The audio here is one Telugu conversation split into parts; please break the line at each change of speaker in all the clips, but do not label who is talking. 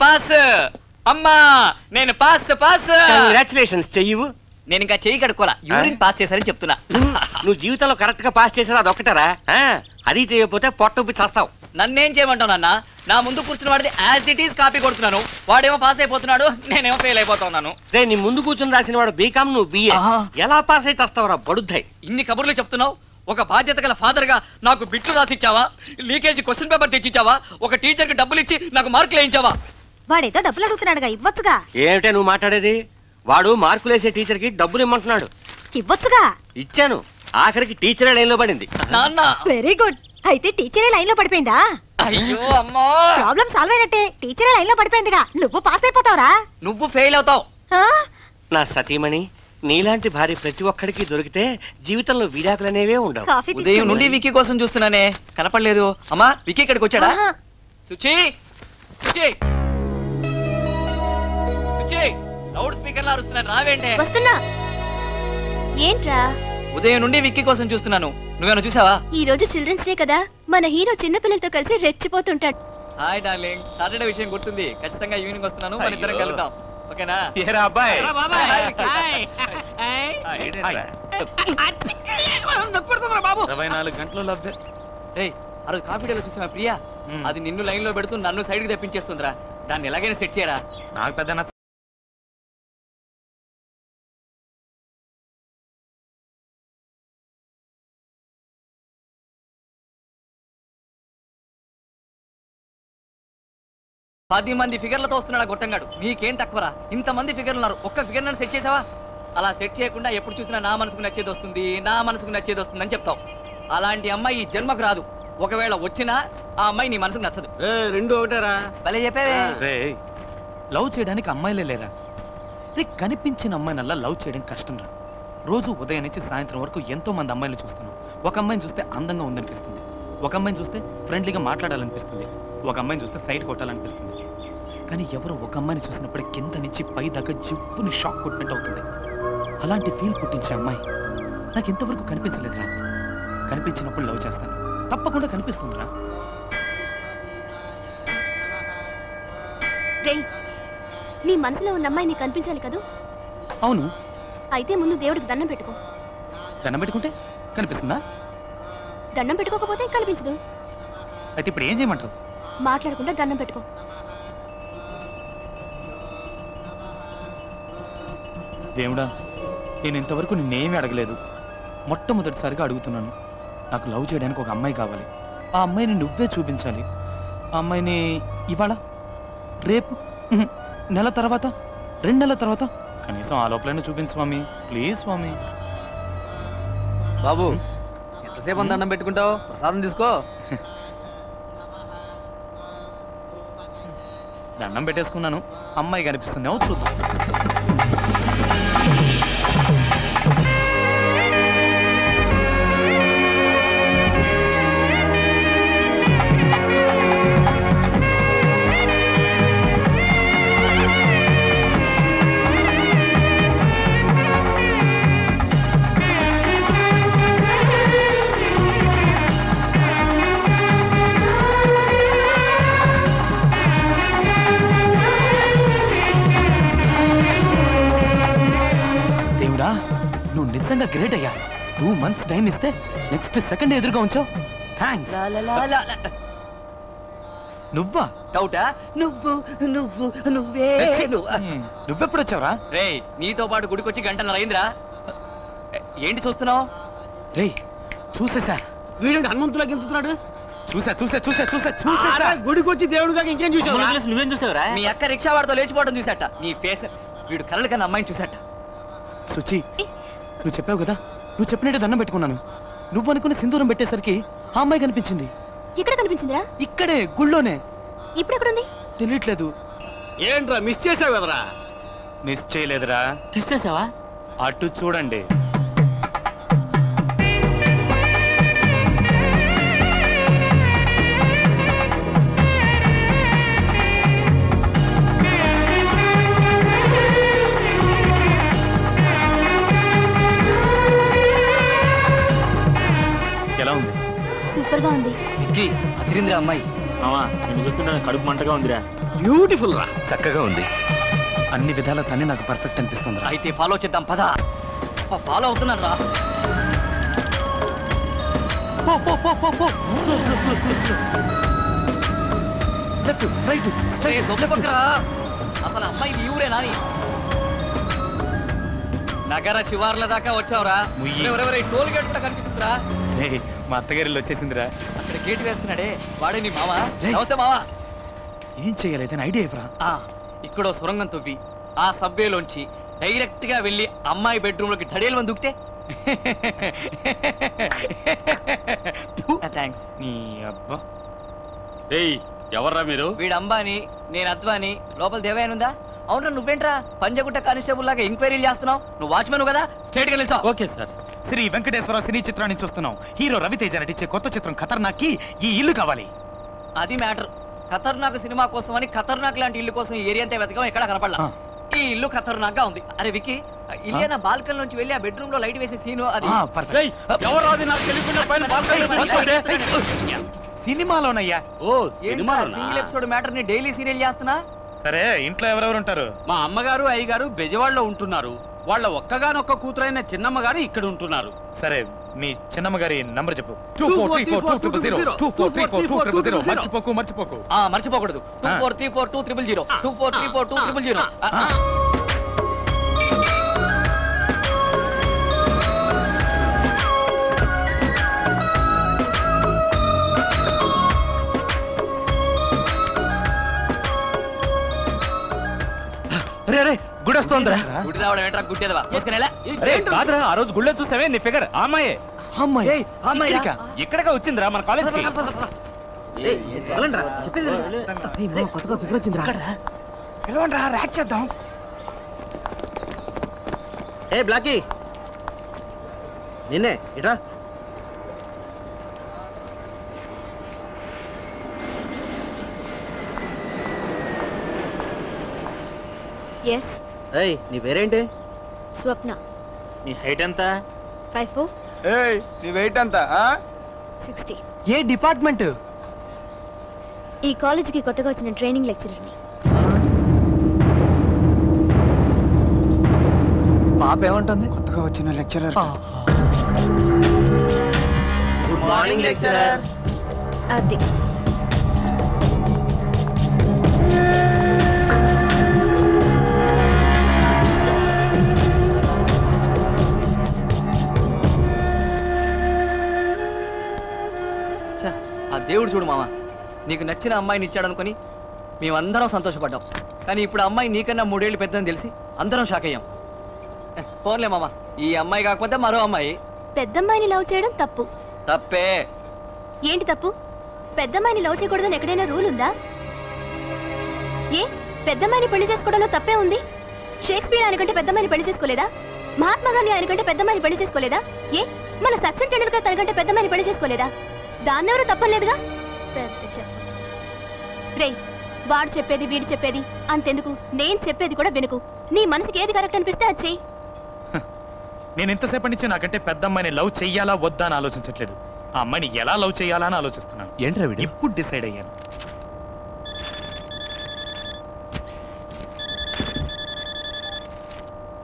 పాస్ అమ్మా నేను పాస్ పాస్.
కంగ్రాచులేషన్స్. చెయ్యవు.
నేను ఇంకా చెయ్యి కడుక్కోలా, యూరిన్ పాస్ చేశారని చెప్తున్నా.
నువ్వు జీవితంలో కరెక్ట్ గా పాస్ చేసావు అదొక్కటారా? అది చేయకపోతే పొట్టొప్పి చేస్తావు.
నన్నేం చేయమంటావు నాన్న? నా ముందు కూర్చున్న వాడిది యాజ్ ఇట్ ఈస్ కాపీ కొడుతున్నాను, వాడేమో పాస్ అయిపోతున్నాడు, నేనేమో ఫెయిల్ అయిపోతున్నాను.
రే నీ ముందు కూర్చుని రాసిన వాడు బీకామ్, నువ్వు బిఏ. ఎలా పాస్ అయితే వస్తావురా బడుద్దాయి?
ఇన్ని కబుర్లు చెప్తున్నావు. ఒక బాధ్యత గల ఫాదర్ గా నాకు బిట్లు రాసిచ్చావా? లీకేజీ క్వశ్చన్ పేపర్ తెచ్చిచ్చావా? ఒక టీచర్ కి డబ్బులు ఇచ్చి నాకు మార్కులు వేయించావా?
వాడేదో డబ్బులు అడుగుతున్నాడుగా, ఇవ్వచ్చుగా.
ఏమిటే నువ్వు మాట్లాడేది? వాడు మార్కులు వేసే టీచర్ కి డబ్బులు ఇమ్మంటున్నాడు.
ఇవ్వచ్చుగా.
ఇచ్చాను. ఆఖరికి టీచరే లైన్ లో పడింది.
నాన్న
వెరీ గుడ్. అయితే టీచరే లైన్ లో పడిపోయిందా?
అయ్యో అమ్మా,
ప్రాబ్లం సాల్వ్ అయినట్టే. టీచరే లైన్ లో పడిపోయిందిగా, నువ్వు పాస్ అయిపోతావురా.
నువ్వు ఫెయిల్ అవుతావు.
నా సతీమణి, నీలాంటి భార్య ప్రతి ఒక్కడికి దొరికితే జీవితంలో విడాకులనేవే ఉండవు.
ఉదయం నుండి వికీ కోసం చూస్తున్నానే, కనపడలేదు. అమ్మా వికీ ఇక్కడికి వచ్చాడా? సుచి సుచి సుచి, లౌడ్ స్పీకర్ లా అరుస్తున్నాను, రావేంటే?
వస్తున్నా. ఏంట్రా?
ఉదయం నుండి విక్కీ కోసం చూస్తున్నాను, నువ్వేనా చూసావా?
ఈ రోజు చిల్డ్రన్స్ డే కదా, మన హీరో చిన్న పిల్లలతో కలిసి రెచ్చిపోతుంటాడు.
హాయ్ డార్లింగ్, సాటర్డే విషయం గుర్తుంది. ఖచ్చితంగా ఈవినింగ్ వస్తున్నాను, మన ఇద్దరం కలుద్దాం. ఓకేనా?
అబ్బాయి
24 గంటలు లభ్య. ఆ రోజు కాఫీ డేలో చూసావా ప్రియా? అది నిన్ను లైన్ లో పెడుతూ నన్ను సైడ్ కి తెప్పించేస్తుందిరా. దాన్ని ఎలాగైనా సెట్ చేయరా.
నాకు పెద్ద
10 మంది ఫిగర్లతో వస్తున్నాడు గొట్టంగాడు. నీకేం తక్కువరా? ఇంతమంది ఫిగర్లు ఉన్నారు, ఒక్క ఫిగర్ నన్ను సెట్ చేసావా? అలా సెట్ చేయకుండా ఎప్పుడు చూసినా నా మనసుకు నచ్చేది వస్తుంది, నా మనసుకు నచ్చేది వస్తుంది అని చెప్తావు. అలాంటి అమ్మాయి ఈ జన్మకు రాదు. ఒకవేళ వచ్చినా ఆ అమ్మాయి నీ మనసుకు నచ్చదు.
రెండు ఒకటారా?
భలే చెప్పావే.
లవ్ చేయడానికి అమ్మాయిలే లేరా? కనిపించిన అమ్మాయినల్లా లవ్ చేయడం కష్టం రా. రోజు ఉదయం నుంచి సాయంత్రం వరకు ఎంతో మంది అమ్మాయిలు చూస్తున్నాం. ఒక అమ్మాయిని చూస్తే అందంగా ఉందనిపిస్తుంది, ఒక అమ్మాయిని చూస్తే ఫ్రెండ్లీగా మాట్లాడాలనిపిస్తుంది, ఒక అమ్మాయిని చూస్తే సైడ్ కొట్టాలనిపిస్తుంది. కానీ ఎవరో ఒక అమ్మాయిని చూసినప్పుడు కింద నుంచి పై దాకా జివ్వుని షాక్ కొట్టినట్టు అవుతుంది. అలాంటి ఫీల్ పుట్టించే అమ్మాయి నాకు ఇంతవరకు కనిపించలేదురా. కనిపించినప్పుడు లవ్ చేస్తాను, తప్పకుండా కనిపిస్తుందిరా.
నీ మనసులో ఉన్న అమ్మాయి నీకు కనిపించాలి కదా?
అవును.
అయితే ముందు దేవుడికి దండం పెట్టుకో.
దండం పెట్టుకుంటే కనిపిస్తుందా?
దండం పెట్టుకోకపోతే కనిపించదు.
అయితే ఇప్పుడు ఏం చేయమంటావు?
మాట్లాడకుండా దండం పెట్టుకో.
దేవుడా, నేను ఇంతవరకు నిన్నేమీ అడగలేదు, మొట్టమొదటిసారిగా అడుగుతున్నాను. నాకు లవ్ చేయడానికి ఒక అమ్మాయి కావాలి. ఆ అమ్మాయిని నువ్వే చూపించాలి. ఆ అమ్మాయిని ఇవాళ, రేపు, నెల తర్వాత, 2 నెలల తర్వాత, కనీసం ఆ లోపలైనా చూపించు స్వామి, ప్లీజ్ స్వామి.
బాబు ఎంతసేపు దండం పెట్టుకుంటావు? ప్రసాదం తీసుకో.
దండం పెట్టేసుకున్నాను, అమ్మాయి కనిపిస్తుంది, చూద్దాం. నువ్వు నిజంగా గ్రేట్ అయ్యా. 2 months టైం ఇస్తే నెక్స్ట్ సెకండ్ ఎదురుగా ఉంచావు. థ్యాంక్స్. నువ్వా?
డౌటా? నువ్వు నువ్వు నువ్వే.
నువ్వెప్పుడు వచ్చావురా?
రే నీతో పాటు గుడికొచ్చి గంటన్నర అయిందిరా. ఏంటి చూస్తున్నావు?
రే చూసేసా.
వీడు హనుమంతులా గెంతుతున్నాడు.
చూసా చూసా చూసా చూసా చూసా.
గుడికొచ్చి దేవుడుగా ఇంకేం చూసావు? నువ్వేం చూసావురా?
మీ అక్క రిక్షా వాడితో లేచిపోవడం చూసాట. నీ ఫేస్, వీడు కలలు కన్నా అమ్మాయిని చూసాట.
సుచి, నువ్వు చెప్పావు కదా, నువ్వు చెప్పినట్టు దండం పెట్టుకున్నాను. నువ్వు అనుకున్న సింధూరం పెట్టేసరికి ఆ అమ్మాయి కనిపించింది.
ఎక్కడ కనిపించిందిరా?
ఇక్కడే గుళ్ళోనే.
ఇప్పుడు ఎక్కడుంది?
తెలియట్లేదు.
ఏంట్రా మిస్ చేసావు కదరా?
మిస్ చేయలేదురా.
మిస్ చేసావా?
అటు చూడండి.
సూపర్ గా ఉంది.
అదిరింద్ర అమ్మాయి.
చూస్తుంటే కడుపు మంటగా ఉందిరా.
బ్యూటిఫుల్ రా,
చక్కగా ఉంది. అన్ని విధాల తనే నాకు పర్ఫెక్ట్ అనిపిస్తుంది.
అయితే ఫాలో చేద్దాం పద. ఫాలో అవుతున్నాను రా.
లెఫ్ట్ రైట్ స్ట్రైట్
అసలు అమ్మాయి ఈ ఊరేనా? నగర శివార్ల దాకా వచ్చావురా. టోల్ గేట్ కూడా కనిపిస్తుందిరా.
మా అత్తగారిలో వచ్చేసిందిరా.
అక్కడ గేట్ వేస్తున్నాడే వాడే నీ మావా? నమస్తే మావా.
ఏం చెయ్యాలి ఐడియా ఇవ్వరా?
ఇక్కడో సొరంగం తవ్వి ఆ సబ్వేలోంచి డైరెక్ట్ గా వెళ్ళి అమ్మాయి బెడ్రూమ్ లోకి ధడేలు మంది దూకితే. థ్యాంక్స్.
నీ అబ్బా.
ఎవర్రా మీరు?
వీడు అంబాని, నేను అద్వాని. లోపల దేవయానుందా? అవునరా, నువ్వేంట్రా పంజగుట్ట కానిస్టేబుల్ లాగా ఎంక్వైరీలు చేస్తున్నావు? నువ్వు వాచ్మెన్ కదా, స్ట్రైట్ గా నిల్చో.
Okay sir. Sri Venkateswara cine చిత్రాన్ని చూస్తున్నాం. హీరో రవితేజ నటించే కొత్త చిత్రం ఖతర్నాక్ కి ఈ ఇల్లు కావాలి.
అది మ్యాటర్. ఖతర్నాక్ సినిమా కోసం అని ఖతర్నాక్ లాంటి ఇల్లు కోసం ఈ ఏరియా అంతా వెతకం, ఎక్కడ కనపడలా. ఈ ఇల్లు ఖతర్నాక్ గా ఉంది. అరే వికి, ఇల్లేనా బాల్కన్ నుంచి వెళ్ళి ఆ బెడ్రూమ్ లో లైట్ వేసే సీను అది.
సినిమాలోనయ్యా.
సింగిల్ ఎపిసోడ్ మ్యాటర్ ని డైలీ సీరియల్ చేస్తున్నా.
సరే, ఇంట్లో ఎవరెవరు ఉంటారు?
మా అమ్మగారు అయ్యగారు బెజవాడలో ఉంటున్నారు. వాళ్ళ ఒక్కగానొక్క కూతురైన చిన్నమ్మ గారు ఇక్కడ ఉంటున్నారు.
సరే, మీ చిన్నమ్మ గారి నంబర్ చెప్పు. 243420 మర్చిపోకు.
మర్చిపోకూడదు. 243420 243420.
గుడి వస్తుందిరా.
గుడి రావడం ఏంట్రా గుడ్డేదవా?
కాదురా, ఆ రోజు గుళ్ళో చూసావే నీ ఫిగర్. అమ్మాయే ఇక్కడగా వచ్చిందిరా మన కాలేజ్.
కొత్తగా ఫిగర్ వచ్చిందిరా.
ర్యాక్ చేద్దాం.
ఏ బ్లాకీ, నిన్నే ఇట్రా.
ఎస్.
ఏయ్, నీ పేరేంటి?
స్వప్న.
నీ హైట్ ఎంత?
5'4".
ఏయ్, నీ వెయిట్ ఎంత?
60.
ఏ డిపార్ట్మెంట్?
ఈ కాలేజీకి కొత్తగా వచ్చిన ట్రైనింగ్ లెక్చరర్ని.
పాప ఏమంటుంది?
కొత్తగా వచ్చిన లెక్చరర్.
Good morning lecturer.
అది
ఆ దేవుడు చూడు మామ, నీకు నచ్చిన అమ్మాయిని ఇచ్చాడనుకొని మేమందరం సంతోషపడ్డాం. కానీ ఇప్పుడు అమ్మాయి నీకన్నా 3 ఏళ్ళు పెద్దని తెలిసి అందరం షాక్ అయ్యాం. పోన్లే మామ, ఈ అమ్మాయి కాకపోతే మరో అమ్మాయి.
పెద్దమ్మాయిని లవ్ చేయడం తప్పు.
తప్పే.
ఏంటి తప్పు? పెద్దమ్మాయిని లవ్ చేయకూడదని ఎక్కడైనా రూల్ ఉందా? ఏ పెద్దమ్మాయిని పెళ్లి చేసుకోవడంలో తప్పే ఉంది? షేక్స్పియర్ ఆయన కంటే పెద్దమ్మాయిని పెళ్లి చేసుకోలేదా? మహాత్మా గాంధీ ఆయన కంటే పెద్దమ్మాయిని పెళ్లి చేసుకోలేదా? ఏ మన సచిన్ టెండూల్కర్ తన కంటే పెద్దమ్మాయిని పెళ్లి చేసుకోలేదా? దాన్నెవరూ తప్పలేదుగా. పెద్ద చెప్పచ్చు రే. వాడు చెప్పేది వీడు చెప్పేది అంతెందుకు, నేను చెప్పేది కూడా వినుకు. నీ మనసుకి ఏది కరెక్ట్ అనిపిస్తే అది చెయ్యి.
నేను ఇంతసేపటి నుంచి నాకంటే పెద్ద అమ్మాయిని లవ్ చెయ్యాలా వద్దా అని ఆలోచించట్లేదు. ఆ అమ్మాయిని ఎలా లవ్ చేయాలా అని ఆలోచిస్తున్నాను. ఏంట్రా వీడు? ఇప్పుడు డిసైడ్ అయ్యాను.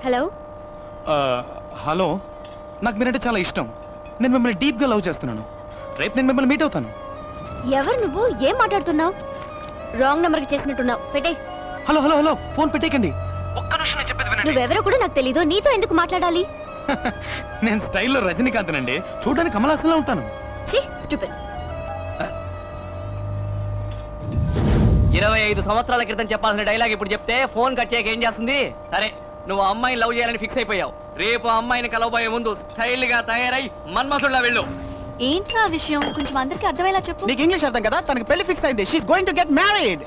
హలో.
హలో, నాకు మీరంటే చాలా ఇష్టం. నేను మిమ్మల్ని డీప్ గా లవ్ చేస్తున్నాను. రేపు నేను మిమ్మల్ని మీట్ అవుతాను.
ఎవరు నువ్వు? ఏం మాట్లాడుతున్నావు? రాంగ్ నంబర్ కి చేసినట్టున్నావు. పెట్టే.
హలో హలో హలో, ఫోన్ పెట్టేకండి. ఒక్క నిమిషం నేను చెప్పేది వినండి.
నువ్వెవరో కూడా నాకు తెలీదు. నీతో ఎందుకు మాట్లాడాలి?
నేను స్టైల్లో రజనీకాంత్ నండి. చూడడానికి కమలాసంలో ఉంటాను.
ఛీ, స్టూపిడ్.
25 సంవత్సరాల క్రితం చెప్పాల్సిన డైలాగ్ ఇప్పుడు చెప్తే ఫోన్ కట్ చేయక ఏం చేస్తుంది? సరే, నువ్వు అమ్మాయిని లవ్ చేయాలని ఫిక్స్ అయిపోయావు. రేపు అమ్మాయిని కలవబోయే ముందు స్టైల్ గా తయారై మన్మథుల్లా వెళ్ళు.
ఏంట్రా విషయం? కొంచెం అందరికి అర్థమయ్యేలా చెప్పు.
నీకు ఇంగ్లీష్ అర్థం కదా? తనకి పెళ్లి ఫిక్స్ అయింది. She is going to get married.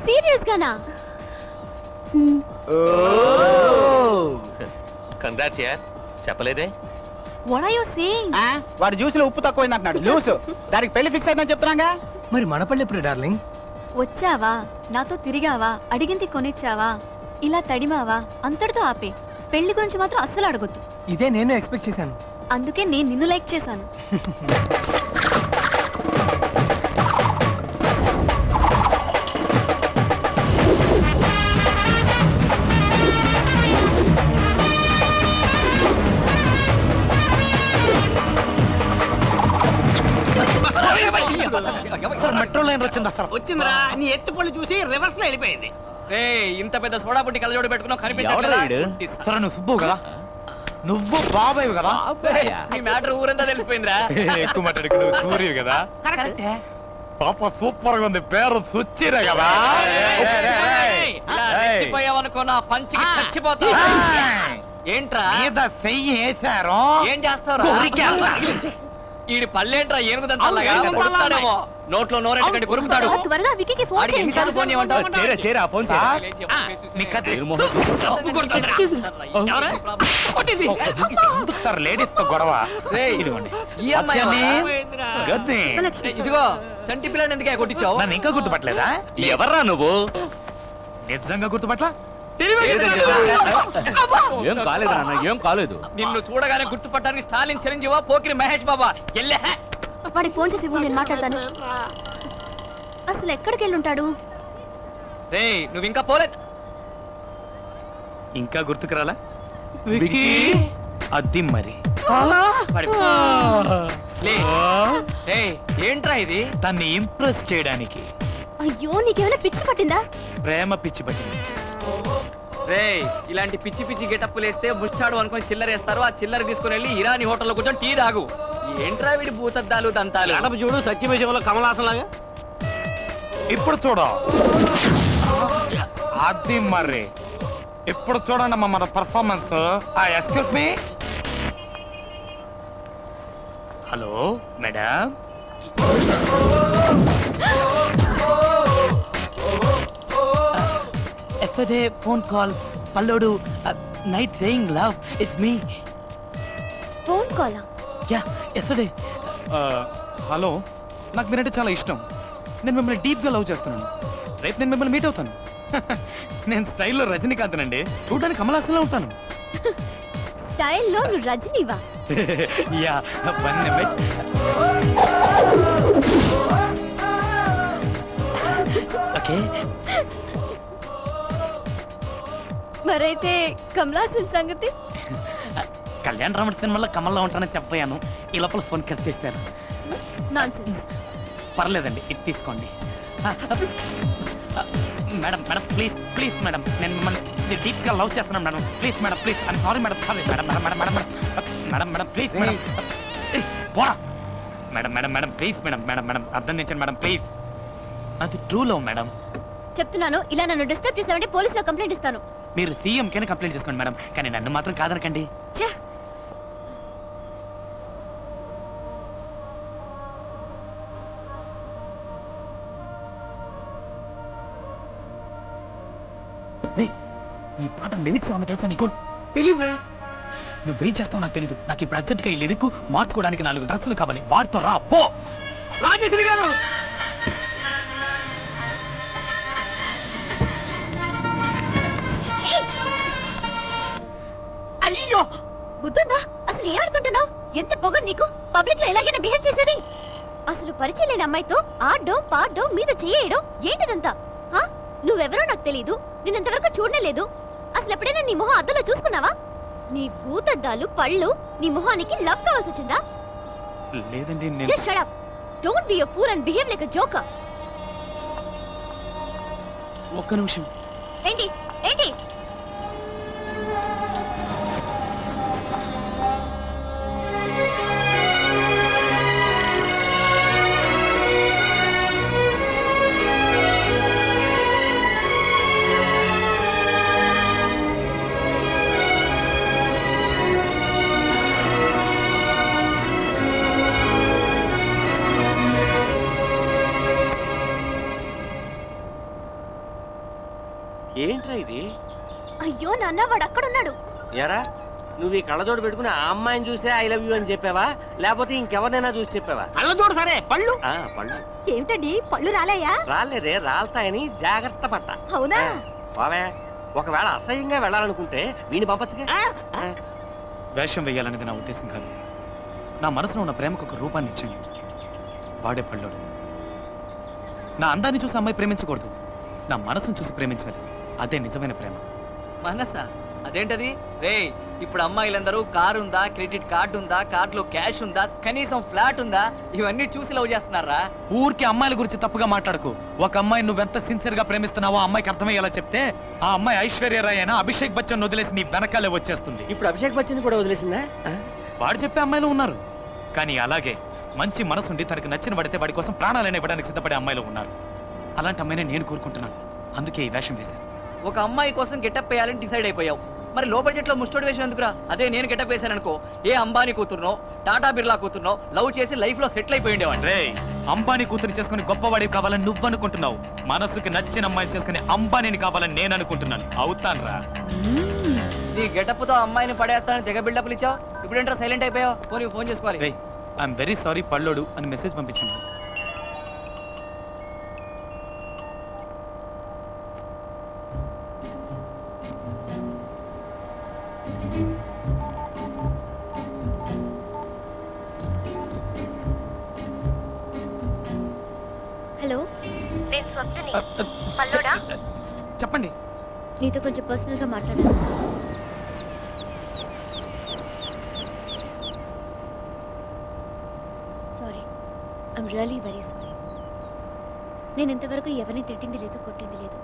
Serious గానా?
కంగ్రాట్స్ యార్. చెప్పలేదే?
What are you saying?
వాడు జ్యూస్ లో ఉప్పు తక్కువైంది అంటున్నాడు. లూస్. దానికి పెళ్లి ఫిక్స్ అయిందని చెప్తున్నాగా.
మరి మన పెళ్లి ఎప్పుడు డార్లింగ్?
వచ్చావా, నాతో తిరిగావా, అడిగింది కొనిచ్చావా, ఇలా తడిమావా, అంతటితో ఆపే. పెళ్లి గురించి మాత్రం అస్సలు అడగొద్దు.
ఇదే నేను ఎక్స్పెక్ట్ చేశాను.
అందుకే నేను నిన్ను లైక్ చేశాను.
ట్రైన్ వచ్చింది అసలు
వచ్చిందిరా నీ ఎత్తు పళ్ళు చూసి రివర్స్ లో వెళ్ళిపోయింది.
ఇంత పెద్ద సోడా పుట్టి కళ్ళజోడు పెట్టుకున్నావు కనిపించట్లేదా?
సరే నువ్వు సుబ్బు కదా, నువ్వు బాబాయ్ కదా,
నీ మ్యాటర్ ఊరంతా తెలిసిపోయిందిరా.
ఎక్కువ మాట్లాడుకు నువ్వు సూర్యు కదా. పాప సూపర్ గా ఉంది, పేరు సుచ్చిరే కదా.
చచ్చిపోయావనుకో నా పంచికి చచ్చిపోతావు. ఏంట్రా
మీద చెయ్యి వేశారు,
ఏం చేస్తావు? ఈడి పళ్ళేంట్రా ఏనుగుదంతలాగా కొడుతాడేమో, నోట్లో నోరెట్టుకండి కొరుకుతాడు.
త్వరగా విక్కీకి ఫోన్
ఆడికి ఎన్నిసార్లు ఫోన్ చేయమంటావు?
ఎందుకు సార్ లేడీస్ తో గొడవ? ఇదిగోండి
ఈ అమ్మాయి
గద్ది.
ఇదిగో చంటి పిల్లని ఎందుకే కొట్టించావు?
నన్ను ఇంకా గుర్తుపట్టలేదా?
ఎవర్రా నువ్వు?
నిజంగా గుర్తుపట్ల?
ఏం కాలేదు నాన్న, ఏం కాలేదు.
నిన్ను చూడగానే గుర్తుపట్టడానికి స్టాలిన్ చిరంజీవా పోకిరి మహేష్ బాబా ఎల్లే.
వాడికి ఫోన్ చేసి ఇవ్వు, నేను మాట్లాడతాను. అసలు ఎక్కడికి వెళ్ళుంటాడు?
రేయ్ నువ్వు ఇంకా పోలేదు.
ఇంకా గుర్తుకురాలా? అది మరి
ఏంట్రా ఇది?
తన్ని ఇంప్రెస్ చేయడానికి.
అయ్యో నీకేమైనా పిచ్చి పట్టిందా?
ప్రేమ పిచ్చి పట్టింది.
రేయ్ ఇలాంటి పిచ్చి పిచ్చి గెటప్పులు వేస్తే ముష్టాడు అనుకొని చిల్లరేస్తారు. ఆ చిల్లర తీసుకుని వెళ్ళి ఇరానీ హోటల్లో కూర్చొని టీ తాగు. ఏంట్రా వీడి భూతద్దాలు దంతాలు?
గడప చూడు సత్యమేశంలో కమలాసన్ లాగా.
ఇప్పుడు చూడ అది మరి, ఇప్పుడు చూడండి మన performance. Excuse me. Hello madam, ఎఫ్దే ఫోన్ కాల్ పల్లోడు night saying love it's me.
Phone కాలా?
యా ఎఫ్దే. హలో, నాకు మీరంటే చాలా ఇష్టం. నేను మిమ్మల్ని డీప్గా లవ్ చేస్తున్నాను. రేపు నేను మిమ్మల్ని మీట్ అవుతాను. నేను స్టైల్లో రజనీకాంత్ అండి, చూడడానికి కమలాసన్లో ఉంటాను.
స్టైల్లో నువ్వు రజనీవా?
Yeah one minute. ఓకే.
మరైతే కమలాసన్ సంగతి?
కళ్యాణ్ రామన్ సినిమాలో కమల్లో ఉంటానని చెప్పాను, ఈ లోపల ఫోన్ కట్ చేశారు.
నాన్సెన్స్.
పర్లేదండి, ఇది తీసుకోండి. Madam madam please please madam, నేను మిమ్మల్ని డీప్గా లవ్ చేస్తున్నాను madam. Please madam, please. I'm sorry madam, sorry madam madam madam madam madam madam please madam. పోరా madam madam madam please madam madam madam అర్థం చేయండి మేడం ప్లీజ్. అది ట్రూ లవ్ మేడం.
చెప్తున్నాను, ఇలా నన్ను డిస్టర్బ్ చేసావంటే పోలీసులో కంప్లైంట్ ఇస్తాను.
మీరు సీఎం కైనా కంప్లైంట్ చేసుకోండి మేడం, కానీ నన్ను మాత్రం కాదనకండి. ఈ పాట లిరిక్స్ ఏమన్నా తెలుసా నీకు? తెలియదు. నువ్వేం చేస్తావు నాకు తెలీదు. నాకు ఇప్పుడు అర్జెంట్గా ఈ లిరిక్ మార్చుకోవడానికి 4 డ్రెస్సులు కావాలి, వాటితో రా పో. రాజేశ్వరి గారు,
అయ్యో బుద్ధుందా? అసలు ఏమనుకుంటున్నావు? ఎంత పొగరు నీకు? పబ్లిక్ లో ఎలాగైనా బిహేవ్ చేసేది? అసలు పరిచయం లేని అమ్మాయితో ఆడడం పాడడం మీద చేయడం ఏంటిదంతా? నువ్వెవరో నాకు తెలీదు, నిన్నంతవరకు చూడలేదు. అసలు ఎప్పుడైనా నీ మొహం అద్దంలో చూసుకున్నావా? నీ భూతద్దాలు పళ్ళు నీ మొహానికి లవ్ కావాల్సి వచ్చిందా?
లేదండి.
Just shut up. Don't be a fool and behave like a joker.
ఒక్క నిమిషం.
ఏంటి ఏంటి?
ఏంట్రా ఇది?
అయ్యో నాన్న, వాడు అక్కడున్నాడు.
ఎరా నువ్వు ఈ కళ్ళజోడు పెట్టుకుని ఆ అమ్మాయిని చూసే ఐ లవ్ యూ అని చెప్పావా, లేకపోతే ఇంకెవరినైనా చూసి చెప్పావా? కళ్ళజోడు సరే, పళ్ళు పళ్ళు
ఏమిటండి పళ్ళు రాలేయా?
రాలేదే, రాలతాయని జాగ్రత్త పట్ట.
అవునా?
బావే, ఒకవేళ అసహ్యంగా వెళ్ళాలనుకుంటే వీడిని పంపచ్చుగా.
వేషం వేయాలనేది నా ఉద్దేశం కాదు. నా మనసులో ఉన్న ప్రేమకు ఒక రూపాన్ని ఇచ్చాను, వాడే పళ్ళోడు. నా అందాన్ని చూసి అమ్మాయి ప్రేమించకూడదు, నా మనసును చూసి ప్రేమించాలి. అదే నిజమైన ప్రేమ.
మనసా? అదేంటది రే? ఇప్పుడు అమ్మాయిలందరూ కారు ఉందా, క్రెడిట్ కార్డు ఉందా, కార్డులో క్యాష్ ఉందా, కనీసం ఫ్లాట్ ఉందా, ఇవన్నీ చూసి లవ్ చేస్తున్నారా?
ఊరికి అమ్మాయిల గురించి తప్పుగా మాట్లాడకు. ఒక అమ్మాయి నువ్వెంత సిన్సియర్ గా ప్రేమిస్తున్నావో అమ్మాయికి అర్థమయ్యేలా చెప్తే ఆ అమ్మాయి ఐశ్వర్య రాయ్ అయినా అభిషేక్ బచ్చన్ వదిలేసి నీ వెనకాలే వచ్చేస్తుంది.
ఇప్పుడు అభిషేక్ బచ్చన్ కూడా వదిలేసిందా?
వాడు చెప్పే అమ్మాయిలు ఉన్నారు, కానీ అలాగే మంచి మనసుండి తనకు నచ్చిన పడితే వాడి కోసం ప్రాణాలైనా ఇవ్వడానికి సిద్ధపడే అమ్మాయిలు ఉన్నారు. అలాంటి అమ్మాయినే నేను కోరుకుంటున్నాను. అందుకే ఈ వేషం వేశాను.
ఒక అమ్మాయి కోసం గెటప్ వేయాలని డిసైడ్ అయిపోయావు. మరి లో బడ్జెట్ లో ముస్టోడ్ వేషన్ ఎందుకురా? అదే నేను గెటప్ వేశాను అనుకో, ఏ అంబానీ కూతురునో టాటా బిర్లా కూతురునో లవ్ చేసి లైఫ్ లో సెటిల్ అయిపోయి ఉండేవాడిని.
రే, అంబానీ కూతురు చేసుకుని గొప్పవాడివి కావాలని నువ్వు అనుకుంటున్నావు. మనసుకి నచ్చిన అమ్మాయిని చేసుకుని అంబానీని కావాలని నేను అనుకుంటున్నాను. అవుతాను రా.
నీ గెటప్ తో అమ్మాయిని పడేస్తానని తెగ బిల్డప్లు ఇచ్చావు. ఇప్పుడు ఏంట్రా సైలెంట్ అయిపోయావు? ఫోన్ చేసుకోవాలి.
రే, ఐఎమ్ వెరీ సారీ పల్లోడు అని మెసేజ్ పంపించాను.
హలో, నేను స్వప్నని. పల్లోడా?
చెప్పండి.
నీతో కొంచెం పర్సనల్ గా మాట్లాడాలి. Sorry, I'm really very sorry. నేను ఇంతవరకు ఎవరిని తిట్టింది లేదు, కొట్టింది లేదు.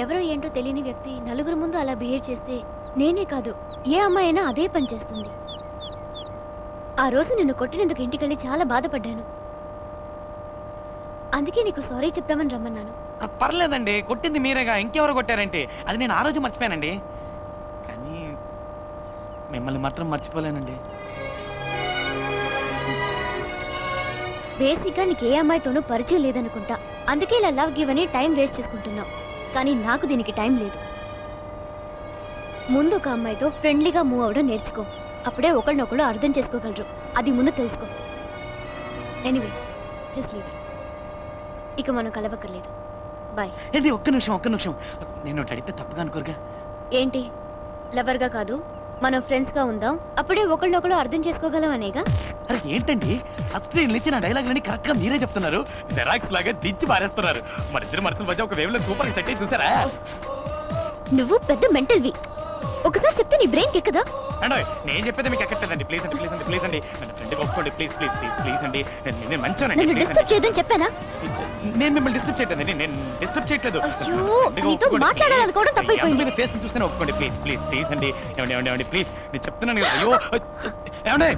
ఎవరో ఏంటో తెలియని వ్యక్తి నలుగురు ముందు అలా బిహేవ్ చేస్తే నేనే కాదు ఏ అమ్మాయి అయినా అదే పని చేస్తుంది. ఆ రోజు నిన్ను కొట్టినందుకు ఇంటికెళ్ళి చాలా బాధపడ్డాను. అందుకే నీకు సారీ చెప్తామని రమ్మన్నాను.
పర్లేదండి, కొట్టింది మీరేగా, ఇంకెవరు కొట్టారంటే అది నేను ఆ రోజు మర్చిపోయానండి. కానీ మిమ్మల్ని మాత్రం మర్చిపోలేనండి.
బేసిక్గా నీకు ఏ అమ్మాయితోనూ పరిచయం లేదనుకుంటా. అందుకే ఇలా లవ్ గివ్ అని టైం వేస్ట్ చేసుకుంటున్నావు. కానీ నాకు దీనికి టైం లేదు. ముందు ఒక అమ్మాయితో ఫ్రెండ్లీగా మూవ్ అవ్వడం నేర్చుకో. అప్పుడే ఒకళ్ళనొకళ్ళు అర్థం చేసుకోగలరు. అది ముందు తెలుసుకో. Anyway, just leave. ఇక మనం కలవక్కర్లేదు. బాయ్.
ఏంటి, ఒక్క నిమిషం. నేను అడిగితే తప్పుగా అనుకోరుగా?
ఏంటి, లవర్గా కాదు మనం ఫ్రెండ్స్గా ఉందాం, అప్పుడే ఒకళ్ళనొకళ్ళు అర్థం చేసుకోగలం అనేగా?
అరే ఏంటండి, అత్రి నిలిచిన డైలాగులని కరెక్ట్ గా మీరే చెప్తున్నారు. జెరాక్స్ లాగా దించి పారేస్తున్నారు. మన ఇద్దరు మనసుల మధ్య ఒక వేవ్ లో సూపర్ గా సెట్ అయ్యి చూసారా?
నువ్వు పెద్ద మెంటల్వి. ఒకసారి చెప్తే నీ బ్రెయిన్ ఎక్కదా?
అండి, నేను చెప్పేది మీకు ఎక్కట్లేదండి. ప్లీజ్ అండి మన ఫ్రెండ్కి ఒప్పుకోండి. ప్లీజ్ అండి. నేను మంచిగానండి.
నన్ను డిస్టర్బ్ చేయదని చెప్పానా?
నేను మిమ్మల్ని డిస్టర్బ్ చేయట్లేదండి. నేను డిస్టర్బ్ చేయట్లేదు.
అయ్యో, నీతో మాట్లాడాలనుకోవడం తప్పైపోయింది.
ఫేస్ చూస్తేనే ఒప్పుకోండి. ప్లీజ్ అండి. ఏమండి ప్లీజ్, నేను చెప్తున్నాను కదా. అయ్యో ఏమండి,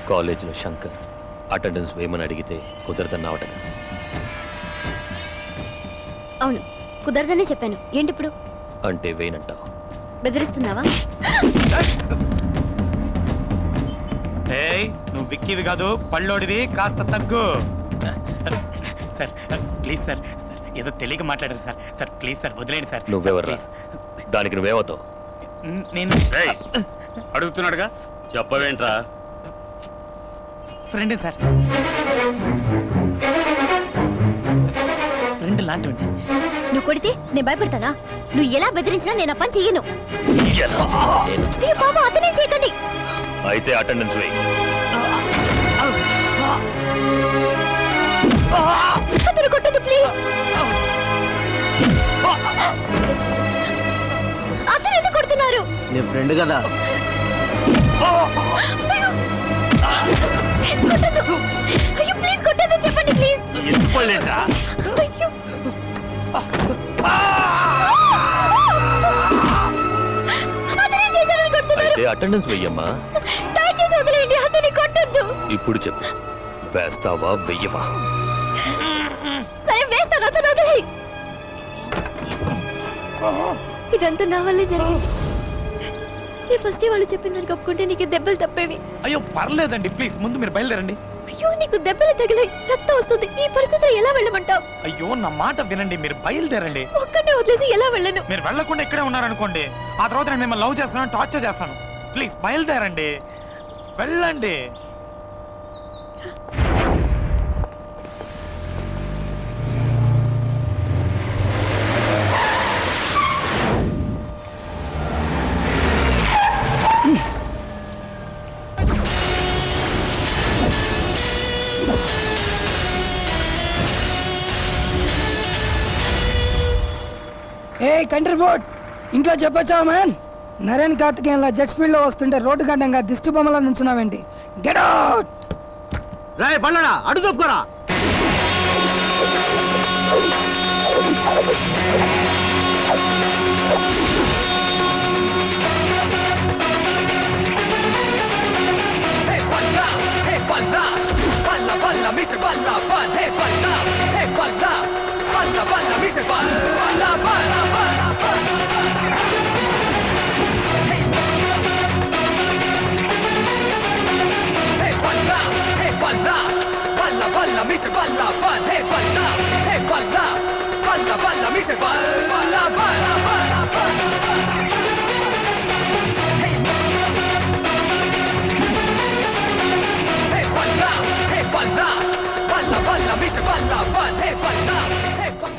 కాలేజీలో శంకర్ అటెండెన్స్ వేయమని అడిగితే కుదరదన్నావట.
అవును, కుదరదనే చెప్పాను. ఏంటి ఇప్పుడు?
అంటే వేయనంటావు?
బెదిరిస్తున్నావా?
నువ్వు విక్కివి కాదు, పళ్ళోడివి. కాస్త తగ్గు. సార్ ప్లీజ్ సార్, ఏదో తెలియక మాట్లాడారు సార్. ప్లీజ్ సార్, వదిలేండి సార్.
నువ్వెవర్రా? దానికి నువ్వేమవుతావు?
నేను
అడుగుతున్నాడుగా, చెప్పవేంట్రా?
Friend sir. ఫ్రెండ్ లాంటి.
నువ్వు కొడితే నేను భయపడతానా? నువ్వు ఎలా బెదిరించినా నేను ఆ పని చెయ్యను. బాబా, అతనే చేయకండి.
అయితే అటెండెన్స్ వేయి.
అతను కొట్టదు ప్లీజ్. అతను ఎందుకు కొడుతున్నారు?
నేను ఫ్రెండ్ కదా.
కొట్టదు. అయ్యో ప్లీజ్ కొట్టదు, చెప్పండి ప్లీజ్.
ఎందుకోలేదా?
అయ్యో, అతనే చేశారని కొడుతున్నారు.
అయితే అటెండెన్స్ వెయ్యమ్మా.
దయచేసి వదిలేయండి, అతని కొట్టద్దు.
ఇప్పుడు చెప్పు, వేస్తావా వెయ్యవా?
సరే వేస్తాను, అతను వదిలే. ఇదంతా నా వల్లే జరిగింది. ఈ ఫస్ట్ వాళ్ళు చెప్పిన దానికి ఒప్పుకుంటే నీకు దెబ్బలు తప్పేవి.
అయ్యో పర్లేదండి, ప్లీజ్ ముందు మీరు బయలుదేరండి.
అయ్యో, నీకు దెబ్బలు తగిలాయి, రక్తం వస్తుంది. ఈ పరిస్థితిలో ఎలా వెళ్ళమంటావు?
అయ్యో నా మాట వినండి, మీరు బయలుదేరండి.
ఒక్కటే వదిలేసి ఎలా వెళ్ళను?
మీరు వెళ్ళకుండా ఇక్కడే ఉన్నారనుకోండి, ఆ తర్వాత నేను మిమ్మల్ని లవ్ చేస్తాను, టార్చర్ చేస్తాను. ప్లీజ్ బయలుదేరండి, వెళ్ళండి.
కంట్రీ బోర్డ్ ఇంట్లో చెప్పొచ్చావా మ్యాన్? నరేన్ కార్తికేయన్లా జెట్ స్పీడ్ లో వస్తుంటే రోడ్డు గడ్డంగా దిష్టి బొమ్మలా నుంచున్నావేంటి? Get out!
రాయ్ బళ్ళడా అడుగు తప్పుకోరా.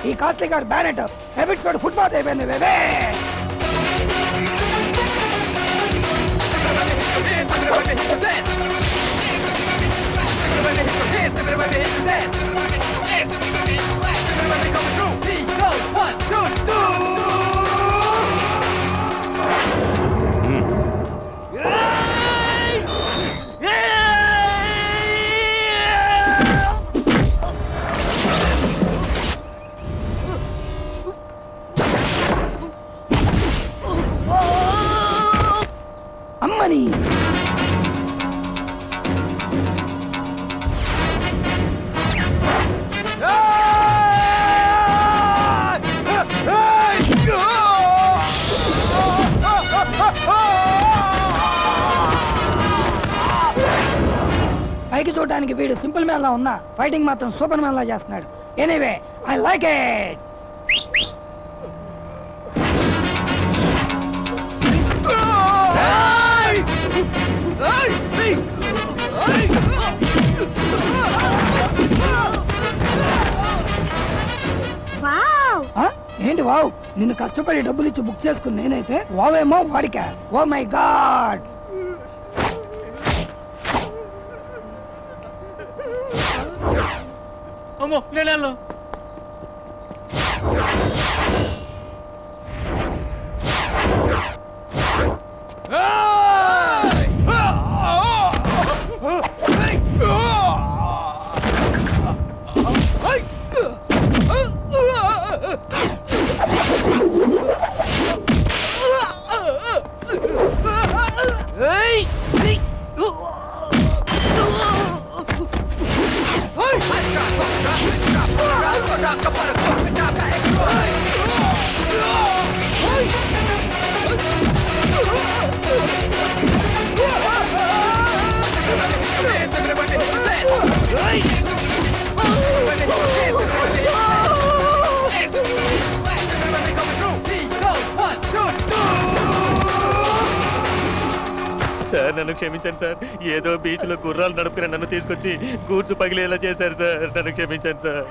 ఈ కాస్ట్లీ గారు బ్యానెట్ హ్యాబిట్స్ తోటి ఫుట్బాల్ అయిపోయింది బేబే. అమ్మని పైకి చూడడానికి వీడు సింపుల్ మ్యాన్ లా ఉన్నా ఫైటింగ్ మాత్రం సూపర్ మ్యాన్ లా చేస్తున్నాడు. Anyway I like it. ఏంటి వావ్? నిన్ను కష్టపడి డబ్బులు ఇచ్చి బుక్ చేసుకుని నేనైతే వావేమో వాడికా? Oh my God!
అమ్మో నేను
సార్ నన్ను క్షమించండి సార్. ఏదో బీచ్ లో గుర్రాలు నడుపుకుని నన్ను తీసుకొచ్చి గూడ్సు పగిలేలా చేశారు సార్. నన్ను క్షమించండి సార్.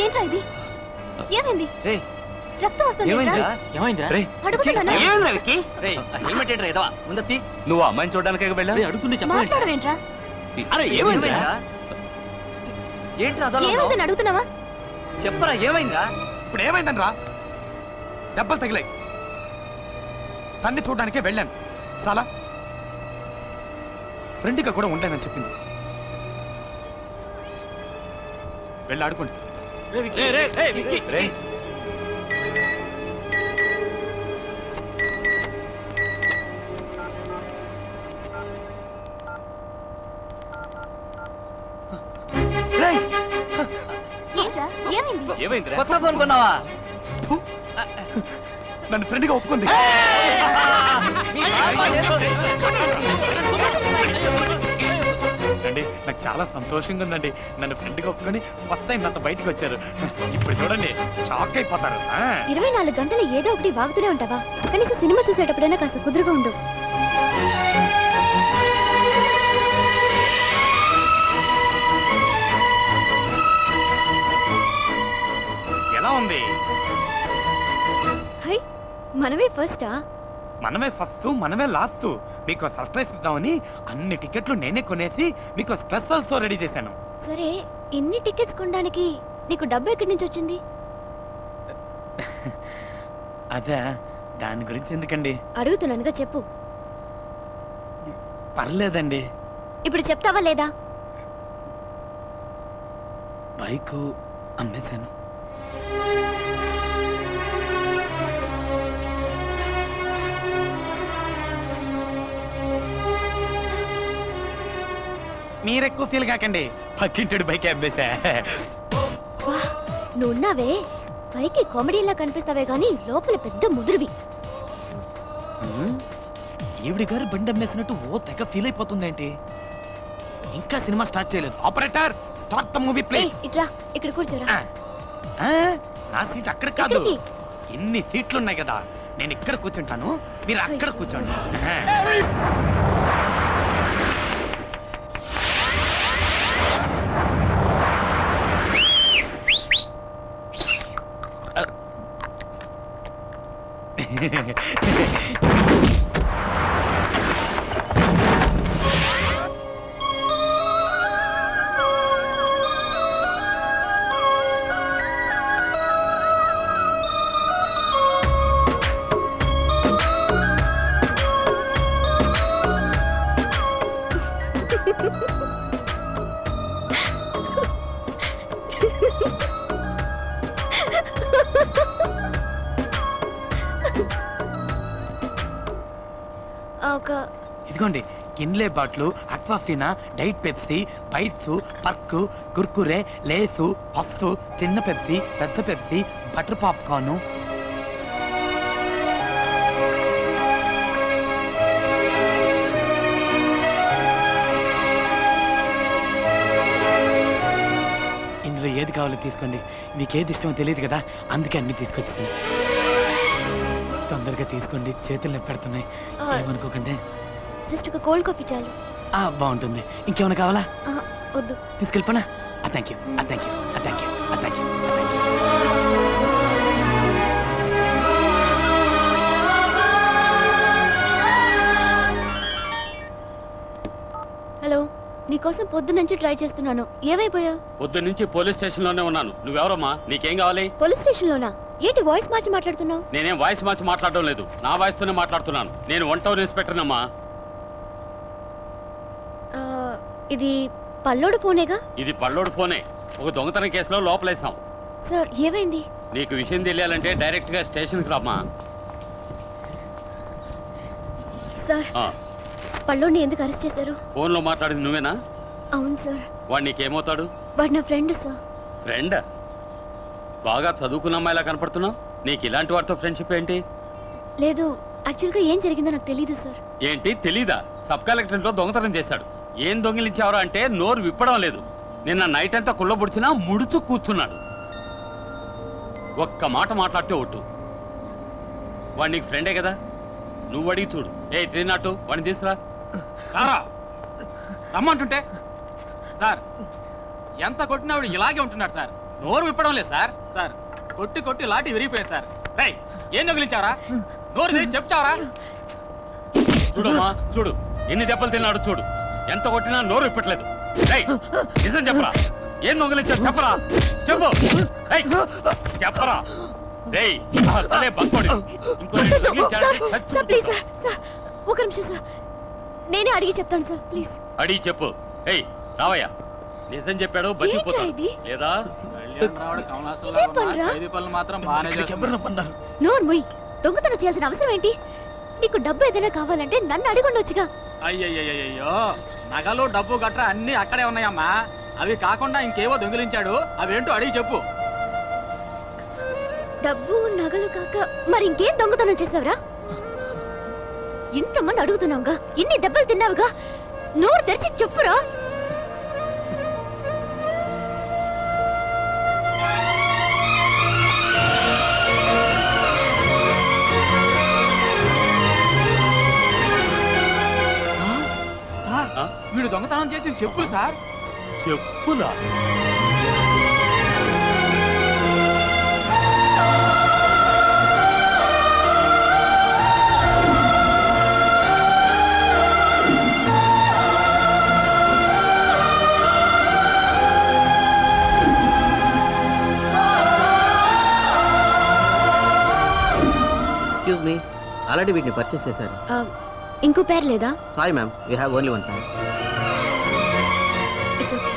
ఏంట్రా ఇది? ఏమైంది? రక్తం వస్తుంది.
నువ్వు అమ్మాయిని చూడడానికి వెళ్ళావు అడుగుతుండే
మాట్లాడవేంట్రా? ఏమైందని అడుగుతున్నావా?
చెప్పరా ఏమైందా?
ఇప్పుడు ఏమైందని రా? దెబ్బలు తగిలాయి. తన్ని చూడడానికే వెళ్ళాను. చాలా ఫ్రెండ్గా కూడా ఉంటానని చెప్పింది. వెళ్ళి ఆడుకోండి.
కొత్త ఫోన్ కొన్నావా?
నన్ను ఫ్రెండ్గా ఒప్పుకుంది. అండి నాకు చాలా సంతోషంగా ఉందండి. నన్ను ఫ్రెండ్గా ఒప్పుకొని ఫస్ట్ టైం నాతో బయటకు వచ్చారు. ఇప్పుడు చూడండి షాక్ అయిపోతారు.
24 గంటలు ఏదో ఒకటి వాగుతూనే ఉంటావా? కనీసం సినిమా చూసేటప్పుడైనా కాస్త కుదురుగా ఉండు.
ఎలా ఉంది?
హై, మనమే ఫస్టా?
మనమే ఫస్ట్, మనమే లాస్ట్. మీకు సర్ప్రైజ్ ఇద్దామని అన్ని టికెట్లు నేనే కొనేసి మీకు స్పెషల్ షో రెడీ చేశాను.
సరే, ఇన్ని టికెట్స్ కొనడానికి నీకు డబ్బు ఎక్కడి నుంచి వచ్చింది?
అదే, దాని గురించి ఎందుకండి?
అడుగుతున్నానుగా, చెప్పు.
పర్లేదండి.
ఇప్పుడు చెప్తావా లేదా?
బైకు అమ్మేశాను. మీరెక్కువ ఫీల్ కాకండి, పక్కింటి బైక్ అమ్మేశా.
నువ్వున్నావే, పైకి కామెడీలా కనిపిస్తావే గానీ లోపల పెద్ద ముదురువి.
ఈవిడి గారు బండి అమ్మేసినట్టు ఓ తెగ ఫీల్ అయిపోతుందేంటి? ఇంకా సినిమా స్టార్ట్ చేయలేదు. Operator, start the movie please.
ఇట్రా, ఇక్కడ కూర్చోరా.
నా సీట్ అక్కడ కాదు, ఇన్ని సీట్లు ఉన్నాయి కదా, నేను ఇక్కడ కూర్చుంటాను, మీరు అక్కడ కూర్చోండి. ఇదిగోండి, కిన్లే బాట్లు, Aquafina, diet Pepsi, bites, Perk, Kurkure, Lay's, puffs, చిన్న పెప్సీ, పెద్ద పెప్సీ, బటర్ పాప్కార్న్. ఇందులో ఏది కావాలో తీసుకోండి, మీకేది ఇష్టమో తెలియదు కదా, అందుకే అన్ని తీసుకొచ్చింది. తొందరగా తీసుకోండి, చేతులు నొప్పి పెడుతున్నాయి, ఏమనుకోకండి.
జస్ట్ ఒక కోల్డ్ కాఫీ చాలు.
బాగుంటుంది. ఇంకేమైనా కావాలా?
వద్దు.
తీసుకెళ్ళిపోనా? Thank you, thank you, thank you, thank you.
Hello, నీకోసం పొద్దు నుంచి ట్రై చేస్తున్నాను. ఏమైపోయా?
పొద్దు నుంచి పోలీస్ స్టేషన్ లోనే ఉన్నాను. నువ్వెవరమ్మా? నీకేం కావాలి?
పోలీస్ స్టేషన్ లోనా? ఏంటి వాయిస్ మార్చి మాట్లాడుతున్నావు?
నేనేం వాయిస్ మార్చి మాట్లాడడం లేదు, నా వాయిస్ తోనే మాట్లాడుతున్నాను. నేను 1 టౌన్ ఇన్స్పెక్టర్ అమ్మా.
ఇది పల్లోడు ఫోనేగా?
ఇది పల్లోడు ఫోనే. ఒక దొంగతనం కేసులో లోపలేసాం.
సార్, ఏమైంది?
నీకు విషయం తెలియాలంటే డైరెక్ట్ గా స్టేషన్ కి రామ్మా.
సార్, పల్లోడిని ఎందుకు అరెస్ట్ చేశారు?
ఫోన్ లో మాట్లాడింది నువ్వేనా?
అవును సార్.
వాడు నీకేమవుతాడు?
వాడు నా ఫ్రెండ్ సార్.
ఫ్రెండ్? బాగా చదువుకున్న అమ్మాయిలా కనపడుతున్నావు. నీకు ఇలాంటి వాడితో ఫ్రెండ్షిప్ ఏంటి?
లేదు, యాక్చువల్గా ఏం జరిగిందో నాకు తెలీదు సార్.
ఏంటి తెలీదా? సబ్ కలెక్టరేట్ లో దొంగతనం చేశాడు. ఏం దొంగిలించావరా అంటే నోరు విప్పడం లేదు. నిన్న నైట్ అంతా కుళ్ళబుడిచినా ముడుచు కూర్చున్నాడు. ఒక్క మాట మాట్లాడితే ఒట్టు. వాడు నీకు ఫ్రెండే కదా, నువ్వు అడిగి చూడు. 302 వాడిని తీసుకురా.
రారా, రమ్మంటుంటే. సార్, ఎంత కొట్టినా వాడు ఇలాగే ఉంటున్నాడు సార్, నోరు విప్పడం లేదు సార్. సార్, కొట్టి కొట్టి లాటి విరిగిపోయాయి సార్. రేయ్, ఏం దొంగిలించావరా? నోరు తెరిచి చెప్తావరా?
చూడమ్మా, చూడు ఎన్ని దెబ్బలు తిన్నాడు చూడు. ఎంత కొట్టినా నోరు విప్పట్లేదు. రేయ్, నిజం చెప్పరా? ఏం దొంగిలించాడు చెప్పరా? చెప్పు. రేయ్, చెప్పరా? రేయ్, అసలే బంకోడి.
సార్, ప్లీజ్ సార్, సార్, ఒక నిమిషం సార్, నేనే అడిగి చెప్తాను సార్, ప్లీజ్.
అడిగి చెప్పు. ఏయ్, రావయ్యా, నిజం చెప్పాడు బతికిపోతాడు లేదా?
నోరు ముయ్, దొంగతనం చేయాల్సిన అవసరం ఏంటి? నీకు డబ్బు ఏదైనా కావాలంటే నన్ను అడిగొండొచ్చుగా.
అయ్యయ్యో, నగలు డబ్బు గట్రా అన్ని అక్కడే ఉన్నాయమ్మా. అవి కాకుండా ఇంకేవో దొంగిలించాడు, అవేంటో అడిగి చెప్పు.
డబ్బు నగలు కాక మరి ఇంకేం దొంగతనం చేసావురా? ఇంతమంది అడుగుతున్నావుగా, ఇన్ని దెబ్బలు తిన్నావుగా, నోరు తెరిచి చెప్పురా.
వీడు దొంగతనం చేసింది చెప్పులు సార్.
చెప్పులా?
ఎక్స్క్యూజ్ మీ, ఆల్రెడీ వీటిని పర్చేస్ చేశారు.
ఇంకో పేరు లేదా?
Sorry ma'am, we have only one pair.
It's okay.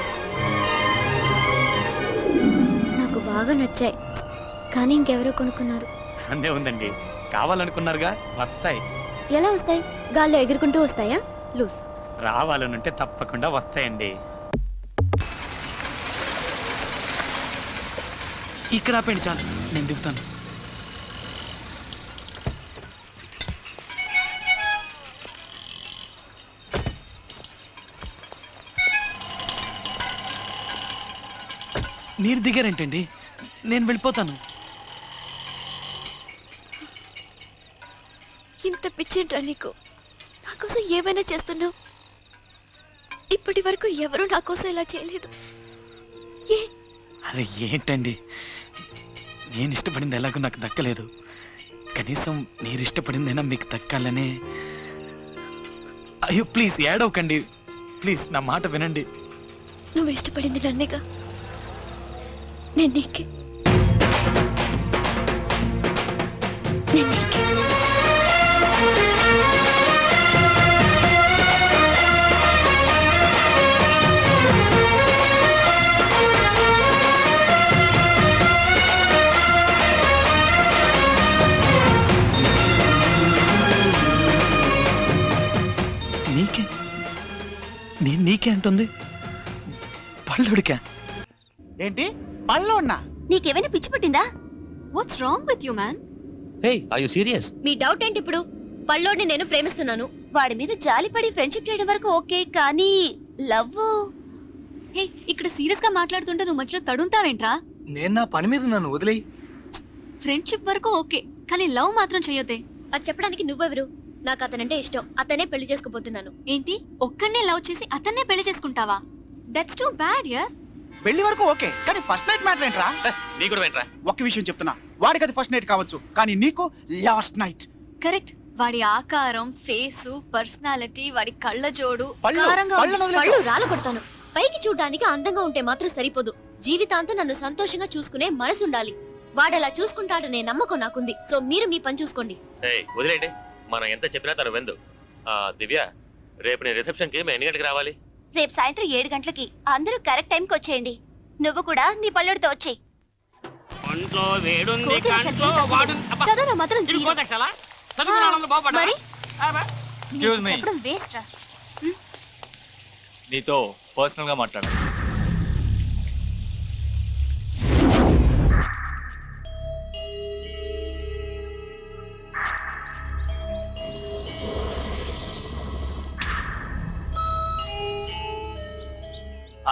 నాకు బాగా నచ్చాయి, కానీ ఇంకెవరో కొనుక్కున్నారు.
అందే ఉందండి, కావాలనుకున్నారుగా, వస్తాయి.
ఎలా వస్తాయి? గాల్లో ఎగురుకుంటూ వస్తాయా? లూస్.
రావాలనుంటే తప్పకుండా వస్తాయండి. ఇక్కడ ఆపండి చాలు, నేను దిగుతాను. మీరు దిగారేంటండి? నేను వెళ్ళిపోతాను.
ఇంత పిచ్చేంట్రా నీకు? నా కోసం ఏమైనా చేస్తున్నావు. ఇప్పటి వరకు ఎవరూ నా కోసం ఇలా చేయలేదు. ఏ?
అరే ఏంటండి, నేను ఇష్టపడింది ఎలాగో నాకు దక్కలేదు, కనీసం మీరు ఇష్టపడిందైనా మీకు దక్కాలనే. అయ్యో ప్లీజ్ ఏడవకండి, ప్లీజ్ నా మాట వినండి.
నువ్వు ఇష్టపడింది నన్నేగా, నేను నీకే. నేను నీకే.
నీకే? నేను నీకే అంటుంది, పళ్ళుడికా?
ఏంటి పళ్ళు ఉన్నా?
నీకేమైనా పిచ్చి పట్టిందా? What's wrong with you man?
Hey, are you serious?
Me doubt ఏంటి ఇప్పుడు? పల్లోడిని నేను ప్రేమిస్తున్నాను.
వాడి మీద జాలిపడి ఫ్రెండ్షిప్ చేయడం వరకు ఓకే, కానీ లవ్? హే, ఇక్కడ సీరియస్ గా మాట్లాడుతుంటే నువ్వు మధ్యలో తడుంతావేంట్రా?
నేను నా పని మీద ఉన్నాను, వదిలేయి.
ఫ్రెండ్షిప్ వరకు ఓకే, కానీ లవ్ మాత్రం చెయ్యొద్దే.
అది చెప్పడానికి నువ్వెవరు? నాకు అతనంటే ఇష్టం, అతనే పెళ్లి చేసుకోబోతున్నాను.
ఏంటి, ఒక్కడనే లవ్ చేసి అతన్నే పెళ్లి చేసుకుంటావా? దట్స్ టూ బ్యాడ్ యార్.
పెళ్లి వరకు ఓకే, కానీ ఫస్ట్ నైట్ మ్యాటర్ ఏంట్రా?
నీ కూడా వెంట్రా.
ఒక్క విషయం చెప్తున్నా, వాడికి అది ఫస్ట్ నైట్ కావచ్చు, కానీ నీకు లాస్ట్ నైట్.
కరెక్ట్. వాడి ఆకారం, ఫేసు, పర్సనాలిటీ, వాడి కళ్ళ జోడు
పళ్ళు,
కారంగా ఉంది.
పళ్ళను వదిలేయ్.
పళ్ళు రాలు కొడతాను. పైకి చూడ్డానికి అందంగా ఉంటే మాత్రం సరిపోదు, జీవితాంతం నన్ను సంతోషంగా చూసుకునే మనసు ఉండాలి. వాడలా చూసుకుంటాడనే నమ్మకం నాకుంది. సో మీరు మీ పని చూసుకోండి.
వదిలేండి, మనం ఎంత చెప్పినా తను వెందు. దివ్య, రేపు నేను రిసెప్షన్ కి మేము ఎన్ని గంటలకు రావాలి?
రేపు సాయంత్రం 7 గంటలకి. అందరూ కరెక్ట్ టైంకి వచ్చేయండి. నువ్వు కూడా నీ పళ్ళుడితో వచ్చేయి.
చదువు మాత్రం జీరో. మరి
చెప్పడం వేస్ట్ రా.
నీతో పర్సనల్ గా మాట్లాడాలి.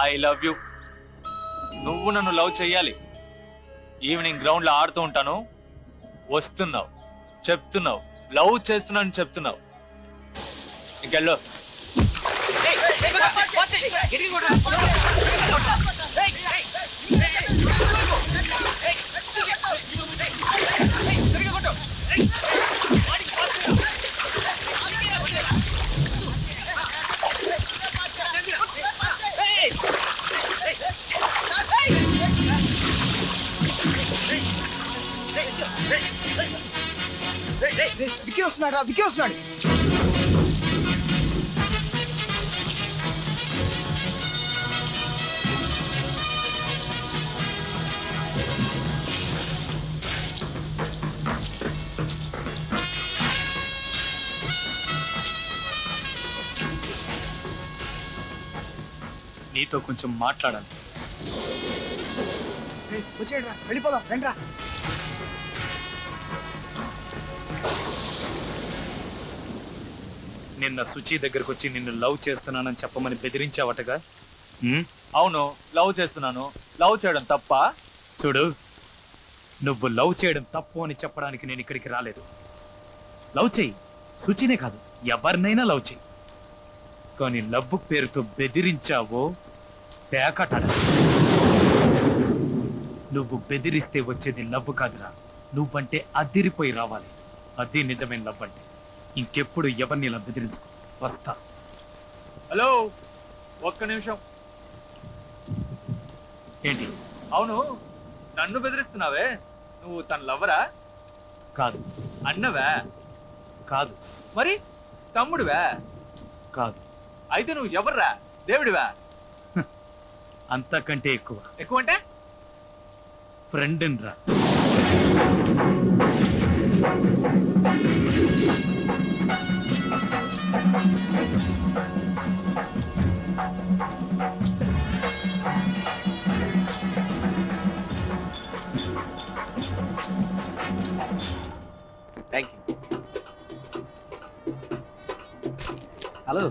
I love you. నువ్వు నన్ను లవ్ చెయ్యాలి. ఈవినింగ్ గ్రౌండ్ లో ఆడుతూ ఉంటాను, వస్తున్నావు, చెప్తున్నావు లవ్ చేస్తున్నాను చెప్తున్నావు. ఇంకెళ్ళు.
విక్కీ వస్తున్నాడు, విక్కీ వస్తున్నాడు.
నీతో కొంచెం మాట్లాడాలి.
వచ్చేయండి రా, వెళ్ళిపోదాం, రండి.
నిన్న సుచి దగ్గరకు వచ్చి నిన్ను లవ్ చేస్తున్నానని చెప్పమని బెదిరించావటగా?
అవును, లవ్ చేస్తున్నాను. లవ్ చేయడం తప్ప?
చూడు, నువ్వు లవ్ చేయడం తప్పు అని చెప్పడానికి నేను ఇక్కడికి రాలేదు. లవ్ చెయ్యి, సుచినే కాదు ఎవరినైనా లవ్ చెయ్యి, కానీ లవ్ పేరుతో బెదిరించావో పేకట. నువ్వు బెదిరిస్తే వచ్చేది లవ్ కాదురా, నువ్వంటే అదిరిపోయి రావాలి. అది నిజమైన లవ్ అంటే. ఇంకెప్పుడు ఎవరిని ఇలా బెదిరించు. వస్తా.
హలో, ఒక్క నిమిషం.
ఏంటి?
అవును, నన్ను బెదిరిస్తున్నావే, నువ్వు తన లవ్వరా?
కాదు.
అన్నవా?
కాదు.
మరి తమ్ముడివా?
కాదు.
అయితే నువ్వు ఎవర్రా? దేవుడివా?
అంతకంటే ఎక్కువ.
ఎక్కువ అంటే?
ఫ్రెండ్ రా.
Thank you.
హలో.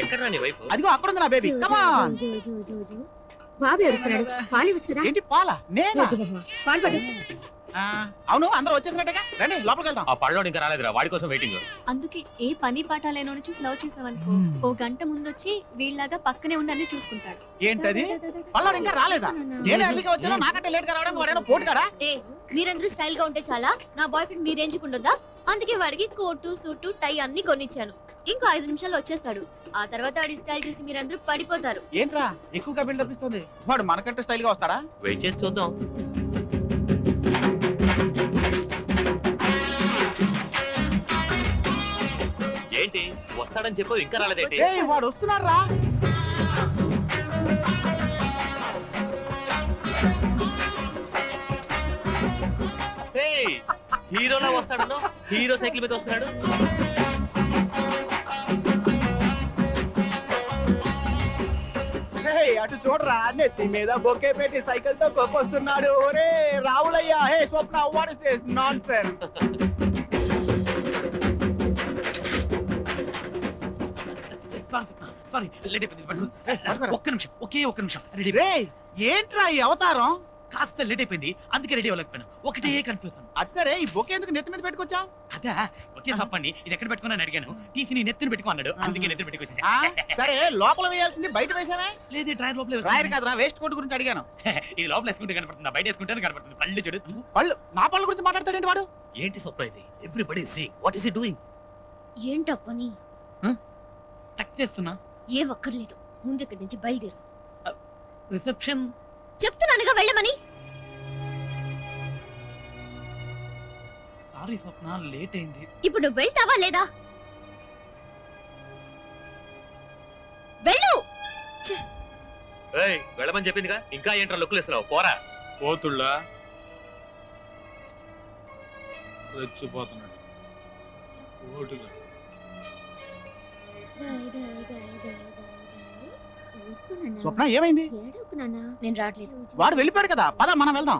ఎక్కడ నీ వైఫ్?
అదిగో అక్కడ ఉంది నా బేబీ. Come on.
బాబు ఏడుస్తున్నాడు. పాలు ఇవ్వచ్చు కదా.
ఏంటి పాల? నేనా?
పాలు పడు.
అవును, అందరూ వచ్చేసినట్టుగా. రండి లోపలికి వెళ్దాం.
ఆ పళ్ళోడు ఇంకా రాలేదురా, వాడి కోసం వెయిటింగ్.
అందుకే ఏ పని పాట లేనోని చూసి లవ్ చేసావనుకో, ఓ గంట ముందొచ్చి వీళ్ళలాగా పక్కనే ఉండి అన్ని చూసుకుంటాడు.
ఏంటది? పల్లాడు ఇంకా రాలేదా? నేను ఎర్లీగా వచ్చాను, నాకంటే లేట్ గా రావడానికి వాడేనా పోటుగాడా?
ఏ మీరందరూ స్టైల్ గా ఉంటే చాలా. నా బాయ్ ఫ్రెండ్ మీ రేంజ్ కుంటుందా? అందుకే వాడికి కోటు సూటు టై అన్ని కొనిచ్చాను. ఇంకో 5 నిమిషాల్లో వచ్చేస్తాడు. ఆ తర్వాత వాడి స్టైల్ చూసి మీరందరూ పడిపోతారు.
ఏంట్రా ఎక్కువగా బిల్డప్ ఇస్తుంది? వాడు మనకంటే స్టైల్ గా వస్తాడా?
వెయిట్ చేసి చూద్దాం. ఏంటి వస్తాడని చెప్పు, ఇంకా రాలేదేంటి?
వాడు వస్తున్నాడు రా.
హీరోలా వస్తాడు. హీరో సైకిల్ మీద వస్తున్నాడు.
అటు చూడరా, నెత్తి మీద బొకే పెట్టి సైకిల్ తో కొక్కొస్తున్నాడు. ఒరే రావులయ్యా. Hey Swapna, what is this nonsense?
Sorry, late అయిపోయింది. ఒక్క నిమిషం, ఒక్క నిమిషం. రెడీ.
ఏంట్రా ఈ అవతారం?
కాస్త లేట్ అయిపోయింది, అందుకే రెడీ అవ్వలేకపోయాను. ఒకటే కన్ఫ్యూజన్.
అది సరే, ఈ బొకే ఎందుకు నెత్తి మీద పెట్టుకొచ్చావు?
అదే ఒకే తప్పండి. ఇది ఎక్కడ పెట్టుకున్నాను అడిగాను. తీసి నీ నెత్తిని పెట్టుకో అన్నాడు, అందుకే నెత్తిని పెట్టుకొచ్చా.
సరే, లోపల వేయాల్సింది బయట వేసావే?
లేదు, డ్రైర్ లోపల
డ్రైర్ కాదురా, వేస్ట్ కోట్ గురించి అడిగాను.
ఇది లోపల వేసుకుంటే కనపడుతుంది, బయట వేసుకుంటే కనపడుతుంది. పళ్ళు చూడు.
పళ్ళు? నా పళ్ళ గురించి మాట్లాడతాడేంటి వాడు?
ఏంటి surprise? Everybody see what is he doing?
ఏంటో పని?
టచ్ చేస్తున్నా.
ఏ ఒక్కర్లేదు, ముందు ఇక్కడి నుంచి బయలుదేరు.
రిసెప్షన్
చెప్తున్నానుగా వెళ్ళమని.
సారీ స్వప్న, లేట్ అయింది.
ఇప్పుడు నువ్వు వెళ్తావా లేదా? వెళ్ళు.
వెళ్ళమని చెప్పిందిగా, ఇంకా ఏంట్రా లుక్లు ఇస్తున్నావు? పోరా.
పోతుళ్ళా రెచ్చిపోతున్నాడు. ఓటుగా
స్వప్న ఏమైంది?
నేను రావట్లేదు.
వాడు వెళ్ళిపోయాడు కదా, పద మనం వెళ్దాం.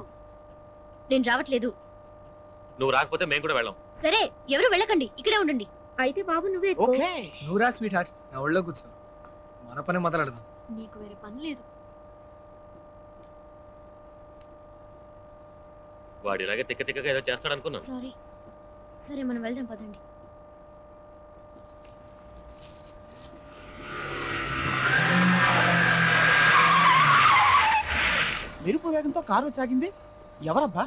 నేను రావట్లేదు.
నువ్వు రాకపోతే మేము కూడా వెళ్ళాం.
సరే, ఎవరు వెళ్ళకండి, ఇక్కడే ఉండండి. అయితే బాబు నువ్వే
ఓకే.
నువ్వురా స్వీట్ హార్ట్, నా ఒళ్ళో కూర్చో. మన పని మొదలెడదాం.
నీకు వేరే పని లేదు.
వాడు ఇలాగే తిక్క తిక్కగా ఏదో చేస్తాడు అనుకున్నాను.
సారీ. సరే మనం వెళ్దాం పదండి.
మెరుపు వేగంతో కారు సాగింది. ఎవరబ్బా?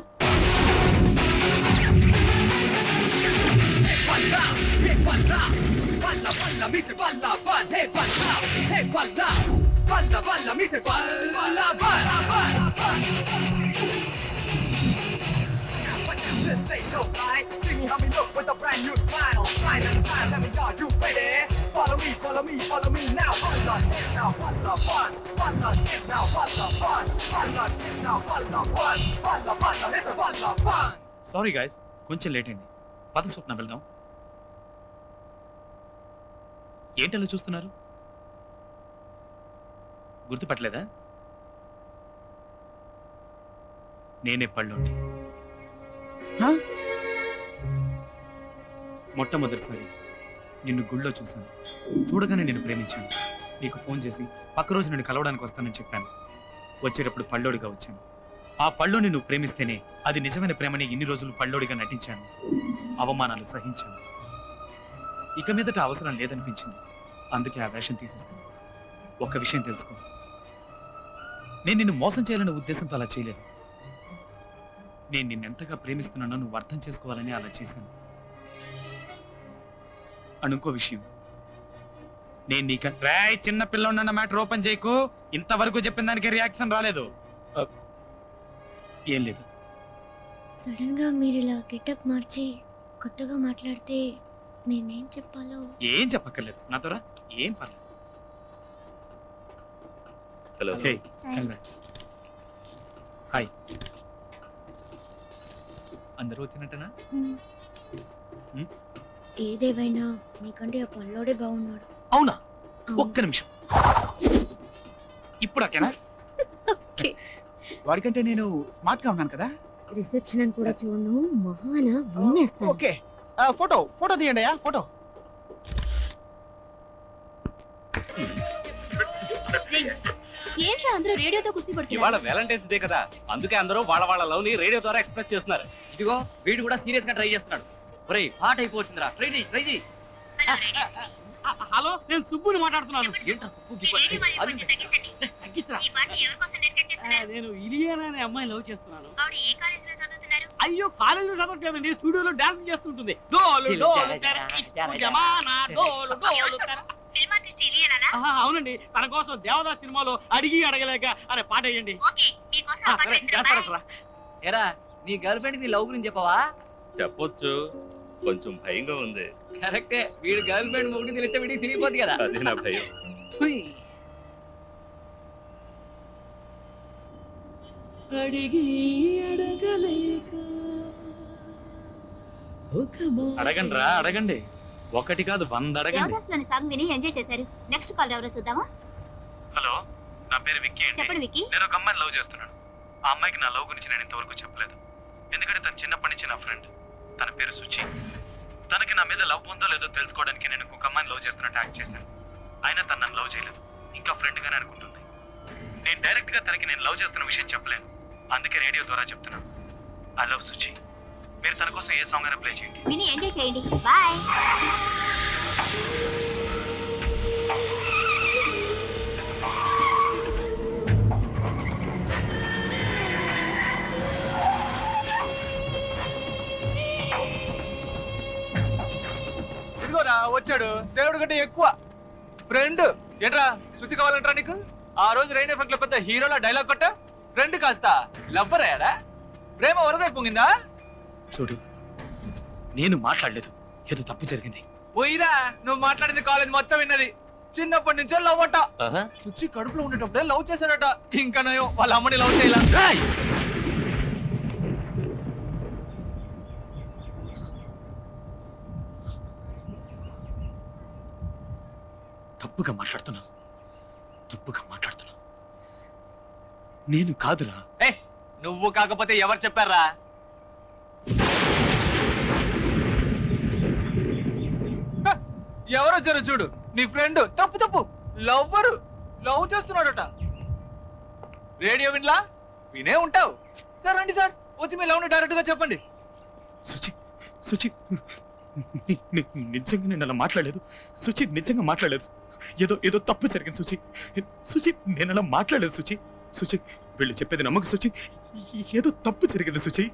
సారీ గైస్, కొంచెం లేట్ అయింది. పద స్వప్న వెళ్దాం. ఏంటలా చూస్తున్నారు? గుర్తుపట్టలేదా? నేనే పళ్ళుండి. మొట్టమొదటిసారి నిన్ను గుళ్ళో చూశాను. చూడగానే నేను ప్రేమించాను. నీకు ఫోన్ చేసి పక్క రోజు నిన్ను కలవడానికి వస్తానని చెప్పాను. వచ్చేటప్పుడు పళ్ళోడిగా వచ్చాను. ఆ పళ్ళోని నువ్వు ప్రేమిస్తేనే అది నిజమైన ప్రేమని ఇన్ని రోజులు పళ్ళోడిగా నటించాను. అవమానాలు సహించాను. ఇక మీదట అవసరం లేదనిపించింది. అందుకే ఆ వేషం తీసేశాను. ఒక్క విషయం తెలుసుకో, నేను నిన్ను మోసం చేయాలనే ఉద్దేశంతో అలా చేయలేదు. నేను నిన్నెంతగా ప్రేమిస్తున్నానో నువ్వు అర్థం చేసుకోవాలని అలా చేశాను. అనుకో విషయం, నేను నీకు చిన్న పిల్లన్న మ్యాటర్ ఓపెన్ చేయకు. ఇంతవరకు చెప్పిన దానికి రియాక్షన్ రాలేదు. ఏం లేదు.
సడన్ గా మీరు ఇలా గెటప్ మార్చి కొత్తగా మాట్లాడితే నేనేం చెప్పాలో.
ఏం చెప్పక్కర్లేదు, నాతోరా. ఏం పర్లేదు.
హలో.
హాయ్. అందరూ వచ్చినట్టనా?
ఏదేవైనా నీకంటే ఆ పల్లోడే బాగున్నాడు.
అవునా? ఒక్క నిమిషం. ఇప్పుడు ఓకేనా?
వాడికంటే నేను స్మార్ట్ గా ఉన్నాను కదా.
రిసెప్షన్ అని కూడా చూడను, మహానా విన్నేస్తాను.
ఓకే, ఫోటో తీయండి. ఫోటో.
ఏంట్రా అందరూ రేడియోతో కుస్తీ
ఇవాళ
పడుతున్నారు?
వ్యాలంటైన్స్ డే కదా, అందుకే అందరూ వాళ్ళ లవ్ ని రేడియో ద్వారా ఎక్స్ప్రెస్ చేస్తున్నారు.
ఇదిగో వీడు కూడా సీరియస్ గా ట్రై చేస్తున్నాడు. ఒరేయ్ పాట అయిపోవచ్చురా. ట్రై చేయి.
హలో, నేను సుబ్బుని మాట్లాడుతున్నాను.
ఏంట్రా సుబ్బు
తగ్గించరా. నేను ఇలియానా అనే అమ్మాయి లవ్ చేస్తున్నాను. అయ్యో, కాలేజీలో చదవట్లేదండి, స్టూడియోలో డాన్స్ చేస్తుంటుంది. డోలు డోలు తెర, ఇస్కు జమానా, డోలు డోలు తెర. అవునండి, తన కోసం దేవదాస్ సినిమాలో అడిగి అడగలేక అనే పాట వేయండి. సరే, చేస్తారట్రా.
ఎరా నీ గర్ల్ ఫ్రెండ్ నీ లవ్ గురించి చెప్పవా?
చెప్పొచ్చు, కొంచెం భయంగా ఉంది.
కరెక్టే, వీడు గర్ల్ ఫ్రెండ్ మొగుడు తెలిస్తే వీడికి తిరిగిపోద్ది కదా.
అదే నా భయం.
అడగండి రా, అడగండి. ఒకటి కాదు 100 అడగండి.
సాంగ్ విని ఎంజాయ్ చేశారు. నెక్స్ట్ కాల్ ఎవరో చూద్దామా?
హలో, నా పేరు విక్కీ అండి.
చెప్పండి విక్కీ.
నేను ఒక అమ్మాయిని లవ్ చేస్తున్నాను. ఆ అమ్మాయికి నా లవ్ గురించి నేను ఇంతవరకు చెప్పలేదు. ఎందుకంటే తను చిన్నప్పటి నుంచి నా ఫ్రెండ్. తన పేరు సుచి. తనకి నా మీద లవ్ ఉందో లేదో తెలుసుకోవడానికి నేను ఒక అమ్మాయిని లవ్ చేస్తున్నట్టు యాక్ట్ చేశాను. అయినా తను నన్ను లవ్ చేయలేదు, ఇంకా ఫ్రెండ్ గానే అనుకుంటుంది. నేను డైరెక్ట్ గా తనకి నేను లవ్ చేస్తున్న విషయం చెప్పలేను, అందుకే రేడియో ద్వారా చెప్తున్నాను. I love Suchi. మీరు తన కోసం ఏ సాంగ్ అయినా ప్లే చేయండి.
విని ఎంజాయ్ చేయండి. బాయ్.
ఇదిగోరా వచ్చాడు, దేవుడి కంటే ఎక్కువ ఫ్రెండ్. ఏంట్రా శుచి కావాలంటారా నీకు? ఆ రోజు రైన్ ఎఫెక్ట్ లో పెద్ద హీరోలా డైలాగ్ కొట్టా. ఫ్రెండ్ కాస్త లవ్వర్ అయ్యాడా? ప్రేమ వరదై పొంగిందా?
చూడు, నేను మాట్లాడలేదు, ఏదో తప్పు జరిగింది.
పోయిరా, నువ్వు మాట్లాడింది కాలేజ్ మొత్తం విన్నది. చిన్నప్పటి నుంచే లవ్ అంట. శుచి కడుపులో ఉండేటప్పుడే లవ్ చేశాడట. ఇంకా నయం వాళ్ళ అమ్మని లవ్ చేయాల.
తప్పుగా మాట్లాడుతున్నా. నేను కాదురా.
నువ్వు కాకపోతే ఎవరు చెప్పారా? ఎవరు వచ్చారు చూడు, నీ ఫ్రెండ్. తప్పు లవ్వరు లవ్ చేస్తున్నాడట. రేడియో వినలా? వినే ఉంటావు. సార్ రండి సార్, వచ్చి మీ లవ్ ని డైరెక్ట్ గా చెప్పండి.
సుచి నిజంగా నేను అలా మాట్లాడలేదు. సుచి నిజంగా మాట్లాడలేదు. ఏదో తప్పు జరిగింది సుచి. నేను అలా మాట్లాడలేదు సుచి. వీళ్ళు చెప్పేది నమ్మకు సుచి. ఏదో తప్పు జరిగింది సుచి.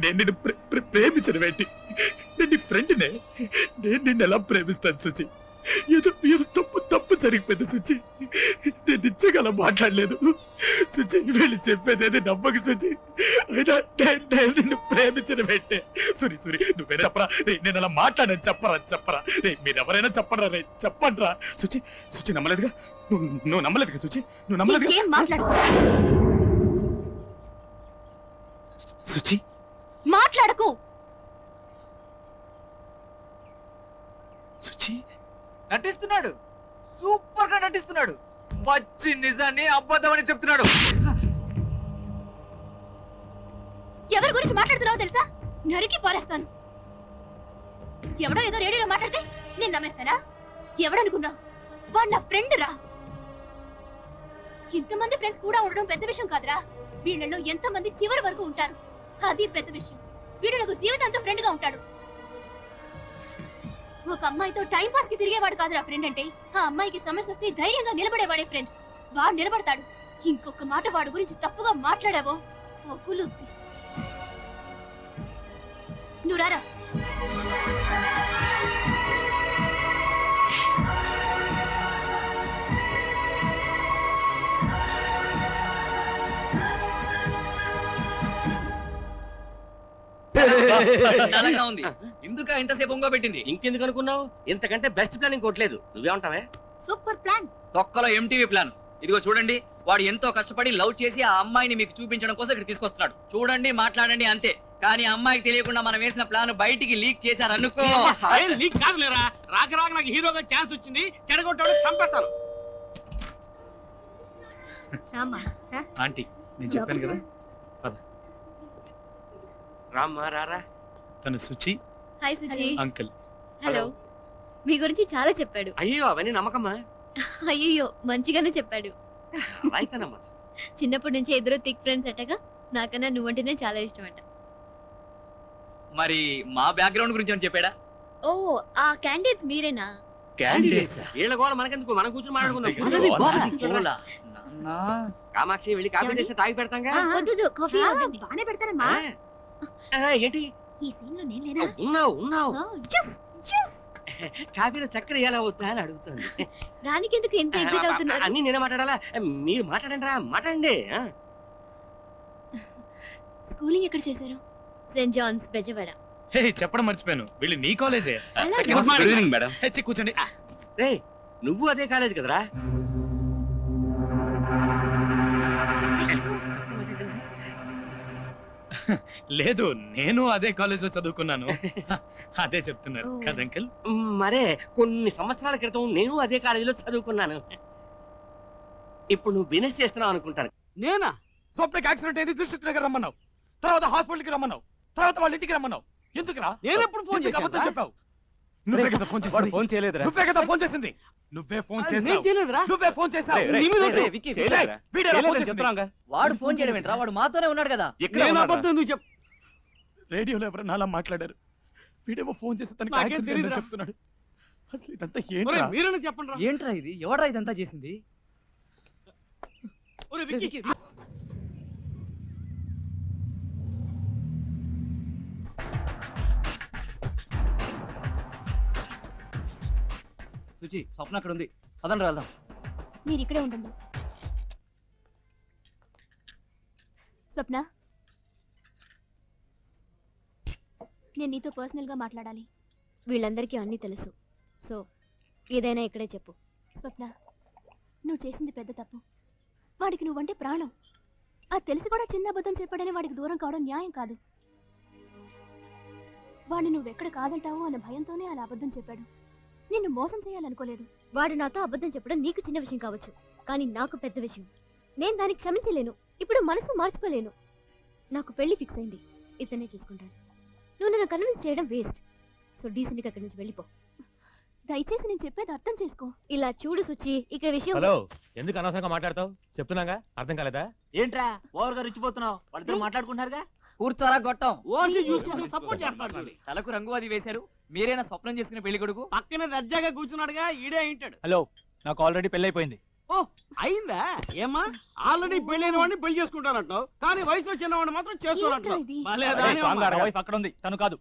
నేను నిన్ను ప్రేమించను ఏంటి? నేను నీ ఫ్రెండ్నే. నేను నిన్ను ఎలా ప్రేమిస్తాను సుచి? ఏదో తప్పు జరిగిపోయింది సుచి. నేను నిజంగా అలా మాట్లాడలేదు సుచి. వీళ్ళు చెప్పేది నమ్మకు సుచి. అయినా నేను నిన్ను ప్రేమించను పెట్టే. సురి నువ్వేనా చెప్పరా? నేను అలా మాట్లాడాను. చెప్పరా? మీరెవరైనా చెప్పండి రా. సుచి నమ్మలేదుగా? నువ్వు నమ్మలేదుగా సుచి? నువ్వు నమ్మలేదు. సుచి
మాట్లాడకు.
సుచి
నటిస్తున్నాడు, సూపర్ గా నటిస్తున్నాడు. వచ్చి నిజాన్ని అబద్ధమని చెప్తున్నాడు.
ఎవరి గురించి మాట్లాడుతున్నావో తెలుసా? నరికి పారేస్తాను. ఎవడో ఏదో రేడియోలో మాట్లాడితే నేను నమ్మేస్తానా? ఎవడనుకున్నా? వాడు నా ఫ్రెండ్ రా. ఇంతమంది ఫ్రెండ్స్ కూడా ఉండడం పెద్ద విషయం కాదురా. వీళ్ళలో ఎంతమంది చివరి వరకు ఉంటారు, అది పెద్ద విషయం. వీడు నాకు జీవితాంతం ఫ్రెండ్ గా ఉంటాడు. ఒక అమ్మాయితో టైం పాస్ కి తిరిగేవాడు కాదురా ఫ్రెండ్ అంటే. ఆ అమ్మాయికి సమస్య వస్తే ధైర్యంగా నిలబడేవాడే ఫ్రెండ్. వాడు నిలబడతాడు. ఇంకొక మాట వాడి గురించి తప్పుగా మాట్లాడావో పగులుద్ది. నువ్వు రారా.
చండాలంగా ఉంది. ఎందుక ఇంతసేపు ఒంగో పెట్టింది?
ఇంకెందుకు అనుకున్నావు? ఇంతకంటే బెస్ట్ ప్లాన్ ఇంకోట్లేదు. నువ్వేమంటావే?
Super plan.
తొక్కలో ఎంటీవీ ప్లాన్. ఇదిగో చూడండి, వాడు ఎంతో కష్టపడి లవ్ చేసి ఆ అమ్మాయిని మీకు చూపించడం కోసం ఇక్కడ తీసుకొస్తున్నాడు. చూడండి, మాట్లాడండి అంతే. కానీ అమ్మాయికి తెలియకుండా మనం వేసిన ప్లాన్ బయటికి లీక్ చేశారనుకో.
లీక్ కాదులేరా, రాక రాక నాకు హీరోగా ఛాన్స్ వచ్చింది, చెడగొట్టాడు, చంపేస్తాను.
ఆంటీ నేను చెప్పాను కదా.
రామ్మా రారా.
తను Suchi.
Hi Suchi.
Uncle.
Hello. మీ గురించి చాలా చెప్పాడు.
అయ్యో అవన్నీ నమ్మకమ్మా.
అయ్యో మంచిగానే చెప్పాడు.
అయితేనమ్మా.
చిన్నప్పటి నుంచి ఇద్దరు థిక్ ఫ్రెండ్స్ అట్టగా. నాకన్నా నువ్వంటేనే చాలా ఇష్టం అంట.
మరి మా బ్యాక్గ్రౌండ్ గురించి అని చెప్పాడా?
ఓ ఆ క్యాండిడేట్స్ మీరేనా?
క్యాండిడేట్స్ వీళ్ళ గోల మనకెందుకు, మనం కూర్చొని మాట్లాడుకుందాం. కామాక్షి వెళ్ళి కాఫీ చేస్తే తాగి పెడతాంగా.
వద్దు, కాఫీ
బానే పెడతానమ్మా.
ఏంటి
ఈ సీన్ లో నేను లేనా?
ఉన్నావు. కాఫీలో చక్కెర ఎలా అవుతా అని అడుగుతుంది.
దానికి ఎందుకు ఎంత ఎగ్జైట్ అవుతున్నారు?
అన్ని నేనే మాట్లాడాలా? మీరు మాట్లాడండి రా, మాట్లాడండి.
స్కూలింగ్ ఎక్కడ చేశారు? Saint Johne's Bezawada.
హే చెప్పడం మర్చిపోయాను, వీళ్ళు నీ కాలేజే.
Good evening madam.
కూర్చోండి.
రే నువ్వు అదే కాలేజ్ కదరా?
లేదు, నేను అదే కాలేజ్ లో చదువుకున్నాను. అదే చెప్తున్నారు కదా అంకుల్?
మరే కొన్ని సంవత్సరాల క్రితం నేను అదే కాలేజీలో చదువుకున్నాను. ఇప్పుడు నువ్వు బిజినెస్ చేస్తున్నావు అనుకుంటాను.
నేనా?
స్వప్నకి యాక్సిడెంట్ అయింది, దృష్టి దగ్గర రమ్మన్నావు. తర్వాత హాస్పిటల్కి రమ్మన్నావు. తర్వాత వాళ్ళ ఇంటికి రమ్మన్నావు. ఎందుకురా?
నేను ఎప్పుడు ఫోన్ చేశాను?
చెప్పావు. నువ్వే కదా ఫోన్ చేసింది.
ఫోన్ చేయలేదురా.
నువ్వే కదా ఫోన్ చేసింది. నువ్వే ఫోన్ చేసావు.
నేను చేయలేదురా.
నువ్వే ఫోన్ చేసావు.
వాడు ఫోన్ చేయడం ఏంట్రా? వాడు మాతోనే ఉన్నాడు కదా.
నేను అబద్ధం ఎందుకు చెప్?
రేడియోలో ఎవరన్నా అలా మాట్లాడారు. వీడేమో ఫోన్ చేసి తనకి యాక్సిడెంట్ అయిందని చెప్తున్నాడు. అసలు ఇదంతా ఏంట్రా?
మీరన్నా చెప్పండి రా.
ఏంట్రా ఇది? ఎవడ్రా ఇదంతా చేసింది?
ఒరే విక్కీ,
సుచి, స్వప్న అక్కడ ఉంది. అదని వెళ్దాం.
మీరు ఇక్కడే ఉండండి. స్వప్న, నేను నీతో పర్సనల్గా మాట్లాడాలి.
వీళ్ళందరికీ అన్నీ తెలుసు. సో ఏదైనా ఇక్కడే చెప్పు.
స్వప్న, నువ్వు చేసింది పెద్ద తప్పు. వాడికి నువ్వంటే ప్రాణం. అది తెలిసి కూడా చిన్న అబద్ధం చెప్పాడని వాడికి దూరం కావడం న్యాయం కాదు. వాడిని నువ్వెక్కడ కాదంటావు అన్న భయంతోనే అలా అబద్ధం చెప్పాడు. నిన్ను మోసం చేయాలనుకోలేదు.
వాడు నాతో అబద్ధం చెప్పడం నీకు చిన్న విషయం కావచ్చు, కానీ నాకు పెద్ద విషయం. నేను దానికి క్షమించలేను. ఇప్పుడు మనసు మార్చుకోలేను. నాకు పెళ్లి ఫిక్స్ అయింది. ఇతనే చూసుకుంటాను. నువ్వు నన్ను కన్విన్స్ చేయడం వేస్ట్. సో డీసెంట్గా అక్కడి నుంచి వెళ్ళిపో.
దయచేసి నేను చెప్పేది అర్థం చేసుకో.
ఇలా చూడు సుచి, ఇక విషయం.
హలో, ఎందుకు అనవసరంగా మాట్లాడతావు? చెప్తున్నాగా, అర్థం కాలేదా?
ఏంట్రా ఓవర్గా రిచ్చిపోతున్నావు? వాళ్ళిద్దరు మాట్లాడుకుంటున్నారుగా.
కూర్చోరా గొట్టం.
ఓన్లీ చూసుకుంటూ సపోర్ట్ చేస్తాడు.
తలకు రంగు అది వేశారు. మీరేనా స్వప్నం చేసుకునే పెళ్లి కొడుకు?
పక్కన దర్జాగా కూర్చున్నాడుగా, ఈడే అయింటాడు.
హలో, నాకు ఆల్రెడీ పెళ్లి అయిపోయింది.
ఓ అయిందా? ఏమా ఆల్రెడీ పెళ్ళైన వాడిని పెళ్లి చేసుకుంటానంటావు, కానీ వయసులో చిన్నవాడిని మాత్రం చేసుకోనంటావు.
వైఫ్ అక్కడ ఉంది, తను కాదు.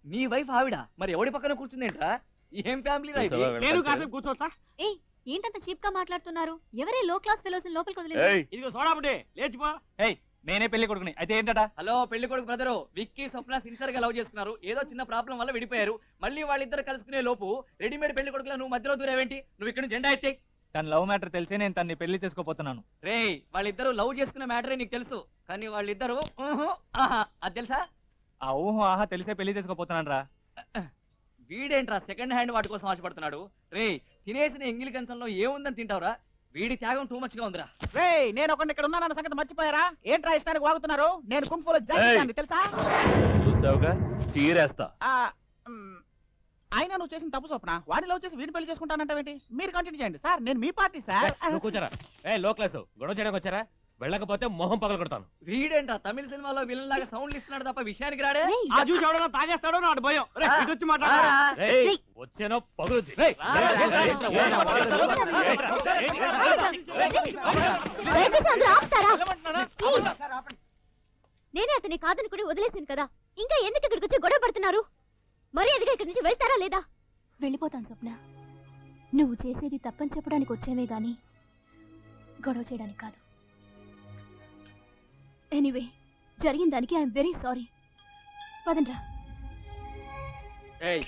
నీ వైఫ్ ఆవిడ? మరి ఎవడి పక్కన కూర్చుందేంట్రా? ఏం ఫ్యామిలీ?
నేను కాసేపు కూర్చోవచ్చా?
ఏంటంత చీప్ గా మాట్లాడుతున్నారు? ఎవరే లో క్లాస్ ఫెలోస్ లోపలికి వదిలేదు?
ఇదిగో సోడాబుడే, లేచిపో.
నేనే పెళ్లి కొడుకుని. అయితే ఏంటట?
హలో పెళ్లి కొడుకు బ్రదరు, విక్కీ స్వప్న సిన్సియర్ గా లవ్ చేసుకున్నారు. ఏదో చిన్న ప్రాబ్లం వల్ల విడిపోయారు. మళ్ళీ వాళ్ళిద్దరు కలుసుకునే లోపు రెడీమేడ్ పెళ్లి కొడుకులా నువ్వు మధ్యలో దూరేవేంటి? నువ్వు ఇక్కడ జెండా ఎత్తే.
తన లవ్ మ్యాటర్ తెలిసే నేను తన్ని పెళ్లి చేసుకోపోతున్నాను.
రే, వాళ్ళిద్దరు లవ్ చేసుకునే మ్యాటరే నీకు తెలుసు, కానీ వాళ్ళిద్దరు అది తెలుసా?
ఆ ఊహో ఆహా తెలిసే పెళ్లి చేసుకోపోతున్నాను రా.
వీడేంట్రా సెకండ్ హ్యాండ్ వాటి కోసం ఆశపడుతున్నాడు? రే, తినేసిన ఎంగిలి కంచంలో ఏముందని తింటావురా? వీడి త్యాగం టూ మచ్ గా ఉందిరా.
రే, నేను ఒకటి ఇక్కడ ఉన్నానన్న సంగతి మర్చిపోయారా? ఏంట్రా ఇష్టానికి వాగుతున్నారు? నేను కుంఫులో జాయిన్ తెలుసా?
చూసావుగా, చీరేస్తా.
ఆయన నువ్వు చేసిన తప్పు స్వప్న. వాడిని లవ్ చేసి వీడిని పెళ్లి చేసుకుంటానంటావేంటి? మీరు కంటిన్యూ చేయండి సార్, నేను మీ పార్టీ సార్.
కూర్చోరా. లో క్లాస్ గొడవ చేయడానికి వచ్చారా? వెళ్ళకపోతే మొహం పగల కొడతాను.
వీడేంట్రా తమిళ సినిమాలో విలన్ లాగా సౌండ్లు ఇస్తున్నాడు తప్ప విషయానికి రాడే.
ఆ చూసి ఎవడో తాగేస్తాడో నాడు భయం. వచ్చి మాట్లాడరా?
వచ్చేనో పగులుద్ది.
నేనే అతని కాదనుకుని వదిలేసాను కదా, ఇంకా ఎందుకు ఇక్కడికి వచ్చి గొడవ పడుతున్నారు? మరి అదిగా ఇక్కడి నుంచి వెళ్తారా లేదా?
వెళ్ళిపోతాను స్వప్న. నువ్వు చేసేది తప్పని చెప్పడానికి వచ్చేవే గాని గొడవ చేయడానికి కాదు. ఎనీవే, జరిగిన దానికి ఐఎమ్ వెరీ సారీ. పదండ్రా.
ఏయ్,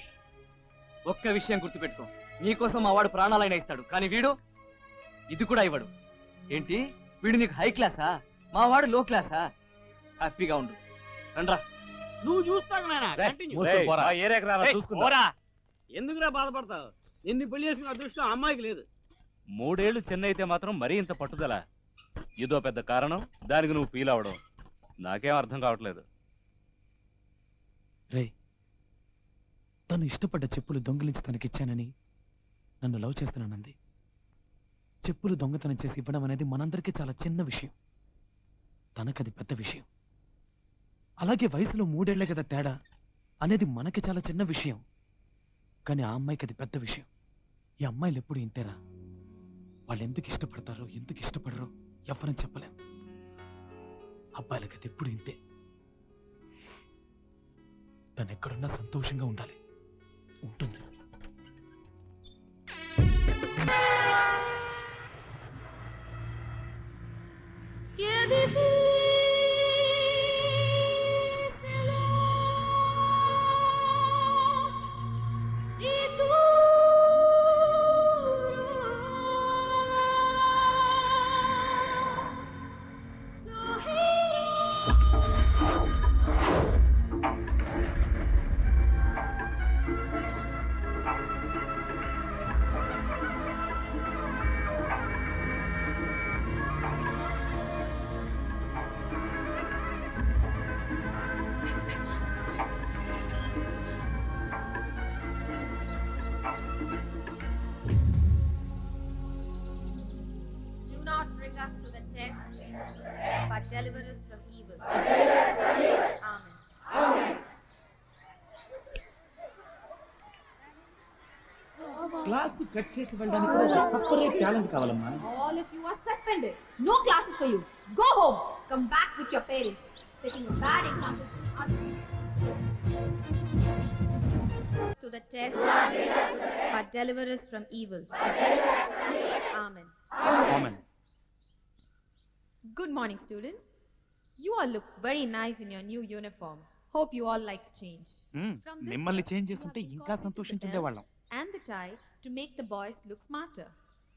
ఒక్క విషయం గుర్తుపెట్టుకో, నీకోసం మా వాడు ప్రాణాలైనా ఇస్తాడు, కానీ వీడు ఇది కూడా ఇవ్వడు. ఏంటి, వీడు నీకు హై క్లాసా, మా వాడు లో క్లాసా? హ్యాపీగా ఉండు, రండ్రా.
నువ్వు చూస్తావు నాయనా, కంటిన్యూ. ఎందుకురా బాధపడతావు? ఎన్ని పెళ్లి చేసుకున్న అదృష్టం అమ్మాయికి లేదు.
3 ఏళ్ళు చెన్నై అయితే మాత్రం మరీ ఇంత పట్టుదల, ఇదో పెద్ద కారణం. దానికి నువ్వు ఫీల్ అవడం నాకేం అర్థం కావట్లేదు.
రే, తను ఇష్టపడ్డ చెప్పులు దొంగిలించి తనకిచ్చానని నన్ను లవ్ చేస్తున్నానంది. చెప్పులు దొంగతనం చేసి ఇవ్వడం అనేది మనందరికీ చాలా చిన్న విషయం, తనకది పెద్ద విషయం. అలాగే వయసులో 3 ఏళ్లే కదా తేడా అనేది మనకి చాలా చిన్న విషయం, కానీ ఆ అమ్మాయికి అది పెద్ద విషయం. ఈ అమ్మాయిలు ఎప్పుడు ఇంతేరా, వాళ్ళు ఎందుకు ఇష్టపడతారో ఎందుకు ఇష్టపడరో ఎవరని చెప్పలేం. అబ్బాయిలకి అది ఎప్పుడు ఇంతే. తను ఎక్కడున్నా సంతోషంగా ఉండాలి, ఉంటుంది.
Deliver us from evil. Amen.
Class cut చేసి వెళ్ళడానికి ఒక సెపరేట్ టాలెంట్ కావాలమ్మా.
All of you are suspended. No classes for you. Go home. Come back with your parents. Setting a bad example to others. To the test, but deliver us from evil. Amen.
Amen.
Good morning, students. You all look very nice in your new uniform. Hope you all like the change.
మిమ్మల్ని చేంజ్ చేస్తుంటే ఇంకా సంతోషించుండేవాళ్ళం.
And the tie to make the boys look smarter.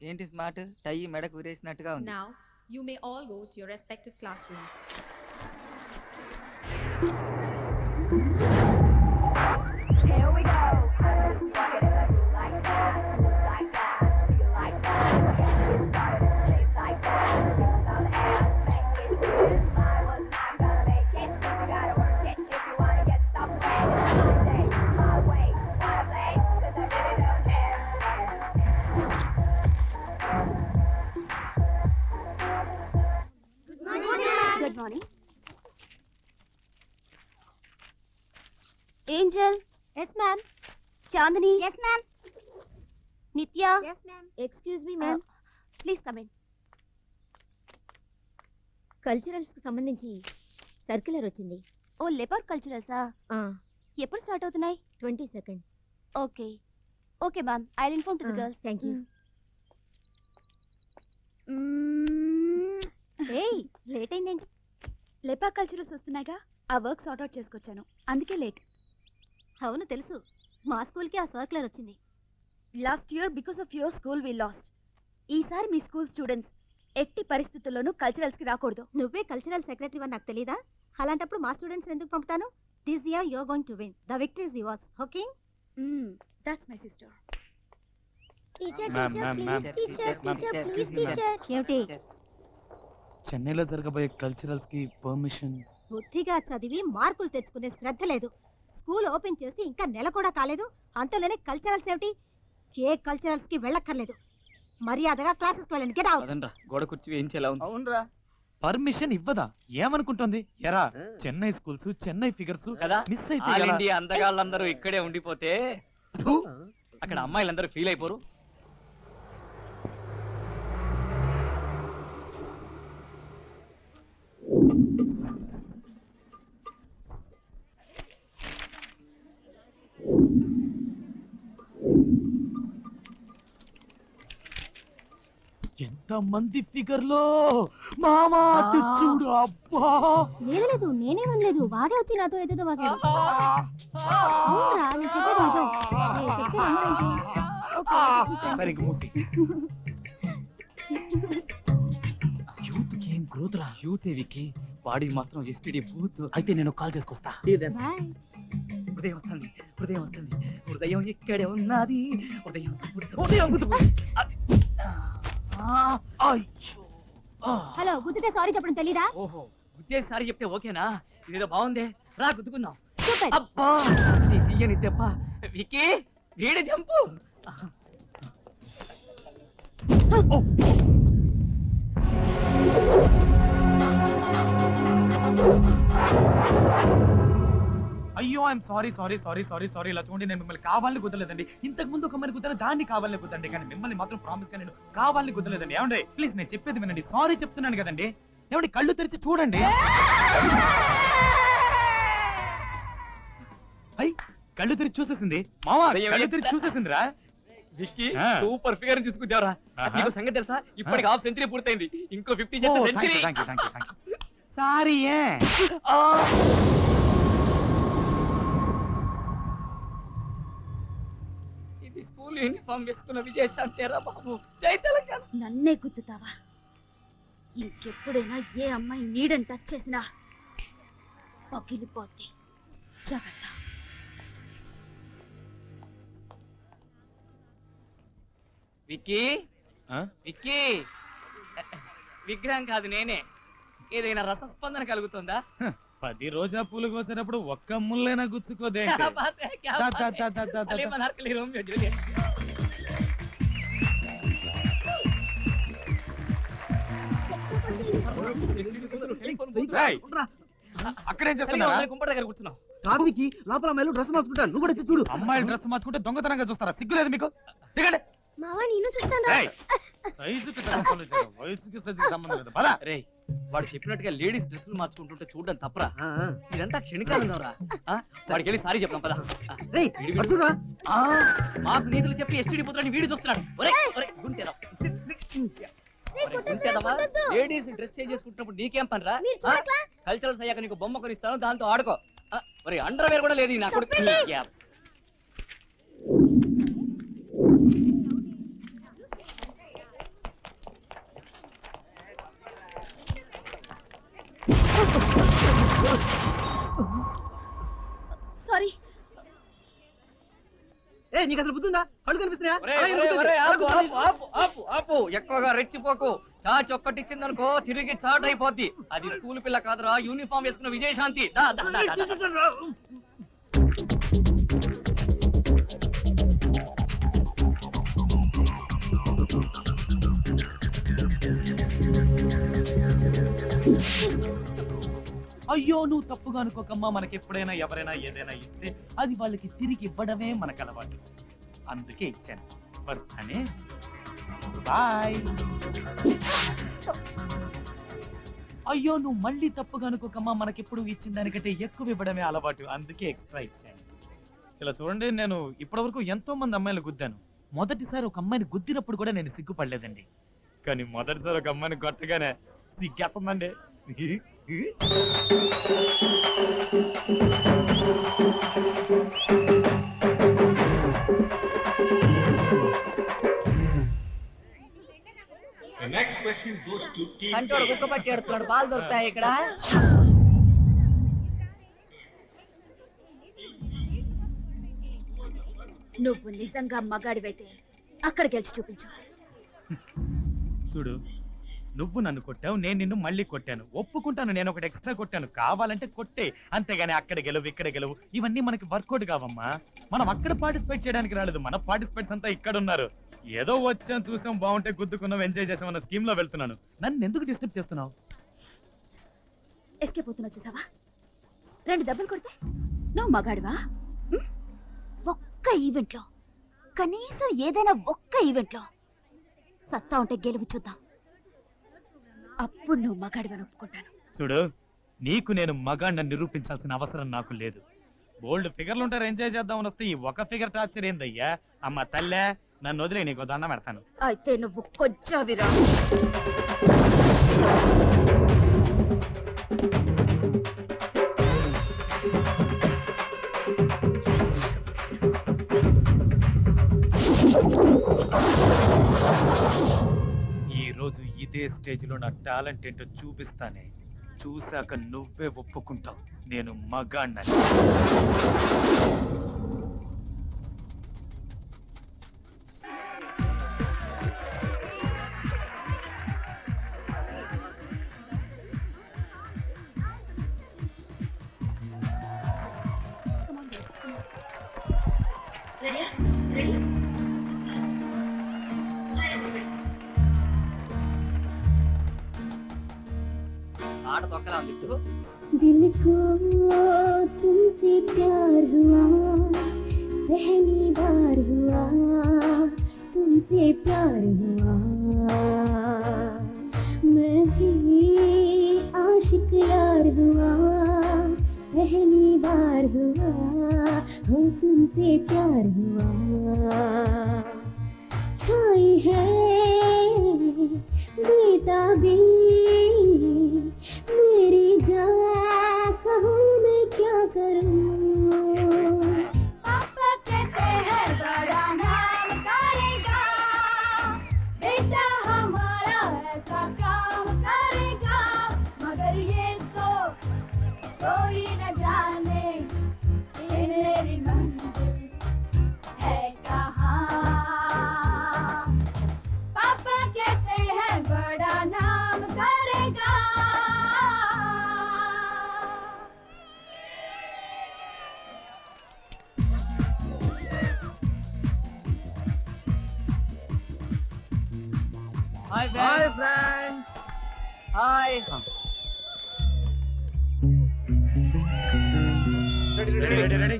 ఏంటి స్మార్ట్? టై మెడకు ఉరేసినట్టుగా ఉంది.
Now, you may all go to your respective classrooms.
Here we go. Just rock it up like that, like that, feel like that. Get started in a place like that. Get some ass, make it good. My one time gonna make it. You gotta work it if you wanna get somewhere. It's my day, my way. Wanna play? 'Cause I really don't care.
Good morning. Good morning. Angel. Yes, ma'am. Chandani. Yes, ma'am. Nitya. Yes, ma'am. Excuse me, ma'am. Please come in. Culturals కి సంబంధించి సర్క్యులర్ వచ్చింది. ఓ లెపర్ కల్చరల్సా? ఎప్పుడు స్టార్ట్ అవుతున్నాయి? 22nd. Okay okay ma'am, I will inform to the girls. Thank you. ఏయ్, లేట్ అయిందేంటి? లెపర్ కల్చరల్స్ వస్తున్నాయిగా, ఆ వర్క్ సార్ట్ అవుట్ చేసుకొచ్చాను, అందుకే లేట్. అవును తెలుసు, మా స్కూల్కి ఆ సర్క్యులర్ వచ్చింది. Last year because of your school we lost. ఈసారి మీ స్కూల్ స్టూడెంట్స్ ఎట్టి పరిస్థితుల్లోనూ కల్చరల్స్కి రాకూడదు. నువ్వే కల్చరల్ సెక్రటరీ అని నాకు తెలీదా? అలాంటప్పుడు మా స్టూడెంట్స్ ఎందుకు పంపుతాను? This year you are going to win. The victory is yours. Okay? That's my sister. Teacher ఏమిటి?
చెన్నైలో జరగబోయే కల్చరల్స్ కి పర్మిషన్.
బుద్ధిగా చదివి మార్కులు తెచ్చుకునే శ్రద్ధ లేదు. స్కూల్ ఓపెన్ చేసి ఇంకా నెల కూడా కాలేదు, అంతలోనే కల్చరల్స్ ఏమిటి? ఏ కల్చరల్స్ కి వెళ్ళక్కర్లేదు. మర్యాదగా క్లాసెస్ కి వెళ్ళండి. Get out.
గోడ కుర్చీ వేయించేలా ఉంది.
అవునరా,
పర్మిషన్ ఇవ్వదా? ఏమనుకుంటుంది? ఎరా, చెన్నై స్కూల్స్ చెన్నై ఫిగర్స్
కదా
మిస్ అయితే
ఆల్ ఇండియా అందగాళ్ళందరూ ఇక్కడే ఉండిపోతే అక్కడ అమ్మాయిలందరూ ఫీల్ అయిపోరు.
ఎంత మంది ఫిగర్ లో మామా అటు చూడు. అబ్బా
లేదు నేనేమనలేదు, వాడే వచ్చి నాతో ఏదేదో వాగాడు. అవునరా నేను చెప్పేది నిజం. నేను చెప్తే నమ్మరేంటి?
సరే ఇంక మూసి. యూత్ కి ఏం గ్రోత్ రా.
యూత్ వికి బాడీ మాత్రం ఎస్టీడీ బూత్.
అయితే నేను కాల్ చేసుకొస్తా.
బాయ్.
హృదయం వస్తుంది, హృదయం వస్తుంది, హృదయం ఇక్కడే ఉన్నది. హృదయం
హలో, గుద్దితే సారీ చెప్పడం తెలీదా?
ఓహో, గుద్దే సారీ చెప్తే ఓకేనా? ఇదేదో బాగుంది, రా గుద్దుకుందాం.
సూపర్.
అబ్బా తీయని దెబ్బ. వికీ వీడి జంపు.
అయ్యో I'm sorry sorry sorry sorry sorry. ఇలా చూడండి, నేను మిమ్మల్ని కావాలని కుదరలేదండి. ఇంతకు ముందు ఒక అమ్మాయిని కుదరని దాన్ని కావాలని కుదరండి, కానీ మిమ్మల్ని మాత్రం ప్రామిస్ గా నేను కావాలని కుదరలేదండి. ఏమండి ప్లీజ్ నేను చెప్పేది వినండి. సారీ చెప్తున్నాను కదండి. ఏమండి కళ్ళు తెరిచి చూడండి. అయ్యి కళ్ళు తెరిచి చూసేసింది మావా, కళ్ళు తెరిచి చూసేసిందిరా.
విక్కీ సూపర్ ఫిగర్ తీసుకుంటావరా. నీకు సంగతి తెలుసా? ఇప్పటికి హాఫ్ సెంచరీ పూర్తయింది, ఇంకో 50 చేస్తే సెంచరీ.
సారీ
ఇది స్కూల్ యూనిఫామ్ వేసుకున్న విజయశాంతేరా బాబు. జై తెలంగాణ.
నన్నే గుద్దుతావా? ఇంకెప్పుడైనా ఏ అమ్మాయి నీడని టచ్ చేసినా పగిలిపోద్ది. జాగ్రత్త.
విక్కీ విక్కీ, విగ్రహం కాదు నేనే. ఏదైనా రసస్పందన కలుగుతుందా?
10 రోజా పూలు కోసేటప్పుడు ఒక్క ముళ్ళైనా గుచ్చుకోదే. అక్కడేం చేస్తున్నా?
కుంపటి దగ్గర కూర్చున్నావు.
కాదు విక్కీ, లోపల అమ్మాయిలు డ్రెస్ మార్చుకుంటాను, నువ్వు కూడా చూడు.
అమ్మాయిలు డ్రెస్ మార్చుకుంటే దొంగతనంగా చూస్తారా? సిగ్గులేదు మీకు? దిగండి.
మావా నేను చూస్తాను.
సైజుకి వయసుకి సైజుకి సంబంధం లేదు. పద.
రే, వాడు చెప్పినట్టుగా లేడీస్ డ్రెస్సులు మార్చుకుంటుంటే చూడడం తప్పరా? ఇదంతా క్షణికాలం రా. వాడికి వెళ్ళి సారీ చెప్పాం పద. మాకు నీతులు చెప్పి ఎస్టీడీ పుత్రాన్ని వీడు చూస్తున్నాడు. లేడీస్ డ్రెస్ చేంజ్ చేసుకుంటున్నప్పుడు నీకేం పని రా? కల్చరల్స్ అయ్యాక నీకు బొమ్మ కొనిస్తాను, దాంతో ఆడుకో. మరి అండర్వేర్ కూడా లేదు నా కొడుకు.
సారీ.
నీకు అసలు బుద్ధుందా? కళ్ళు కనిపిస్తున్నాయా?
ఎక్కువగా రెచ్చిపోకు. చాచి ఒక్కటిచ్చిందనుకో తిరిగి చాట్ అయిపోద్ది. అది స్కూల్ పిల్ల కాదురా, యూనిఫామ్ వేసుకున్న విజయశాంతి.
అయ్యో నువ్వు తప్పుగా అనుకోకమ్మా. మనకి ఎప్పుడైనా ఎవరైనా ఏదైనా ఇస్తే అది వాళ్ళకి తిరిగి ఇవ్వడమే మనకు అలవాటు. అందుకే ఇచ్చాను. వస్తానే, బాయ్. అయ్యో నువ్వు మళ్ళీ తప్పుగా అనుకోకమ్మా. మనకెప్పుడు ఇచ్చిన దానికంటే ఎక్కువ ఇవ్వడమే అలవాటు. అందుకే ఎక్స్ట్రా ఇచ్చాను. ఇలా చూడండి, నేను ఇప్పటివరకు ఎంతో మంది అమ్మాయిలు గుద్దాను. మొదటిసారి ఒక అమ్మాయిని గుద్దినప్పుడు కూడా నేను సిగ్గుపడలేదండి. కానీ మొదటిసారి ఒక అమ్మాయిని కొట్టగానే సిగ్గేస్తుందండి.
కంటోడు కుక్క పట్టి ఎడుతున్నాడు. పాలు దొరుకుతాయి ఇక్కడ?
నువ్వు నిజంగా మగాడివైతే అక్కడ గెలిచి చూపించు.
చూడు, నువ్వు నన్ను కొట్టావు, నేను నిన్ను మళ్ళీ కొట్టాను. ఒప్పుకుంటాను, నేను ఒకటి ఎక్స్ట్రా కొట్టాను. కావాలంటే కొట్టే, అంతేగాని అక్కడ గెలువు ఇక్కడ గెలువు ఇవన్నీ మనకి వర్కౌట్ కావమ్మా. మనం అక్కడ పార్టిసిపేట్ చేయడానికి రాలేదు. మన పార్టిసిపేట్స్ అంతా ఇక్కడ ఉన్నారు. ఏదో వచ్చాం, చూసాం, బాగుంటే గుద్దుకున్నాం, ఎంజాయ్ చేసాం అన్న స్కీమ్ లో వెళ్తున్నాను. నన్ను ఎందుకు డిస్టర్బ్ చేస్తున్నావు?
ఎస్కేప్ అవుతున్నావు చూసావా? 2 దెబ్బలు కొడితే నువ్వు మగాడివా? ఒక్క ఈవెంట్ లో, కనీసం ఏదైనా ఒక్క ఈవెంట్ లో సత్తా ఉంటే గెలువు చూద్దాం. అప్పుడు నువ్వు మగాడివని ఒప్పుకుంటాను.
చూడు, నీకు నేను మగాడిని నిరూపించాల్సిన అవసరం నాకు లేదు. బోల్డ్ ఫిగర్లు ఉంటారు, ఎంజాయ్ చేద్దామని వస్తే ఈ ఒక ఫిగర్ టార్చర్ ఏందయ్యా? అమ్మ తల్లే, నన్ను వదిలే, నీకు దండం పెడతాను.
అయితే నువ్వు కొచ్చావిరా.
ఈ రోజు ఇదే స్టేజ్ లో నా టాలెంట్ ఏంటో చూపిస్తానే. చూశాక నువ్వే ఒప్పుకుంటావు నేను మగాణ్ణని.
ఆట తొక్కలా ఉంది.
दिल को तुमसे प्यार हुआ, पहली बार हुआ तुमसे प्यार हुआ, मैं भी आशिक यार हुआ, पहली बार हुआ हो तुमसे प्यार हुआ, छाई है बेताबी मेरी जान, कहूँ मैं क्या करूँ। पापा कहते हैं बड़ा नाम करेगा, बेटा हमारा ऐसा काम करेगा, मगर ये तो कोई न जाने ये मेरी मंजिल है कहाँ। पापा कहते हैं बड़ा नाम करेगा।
Hi friends. Hi.
Ready.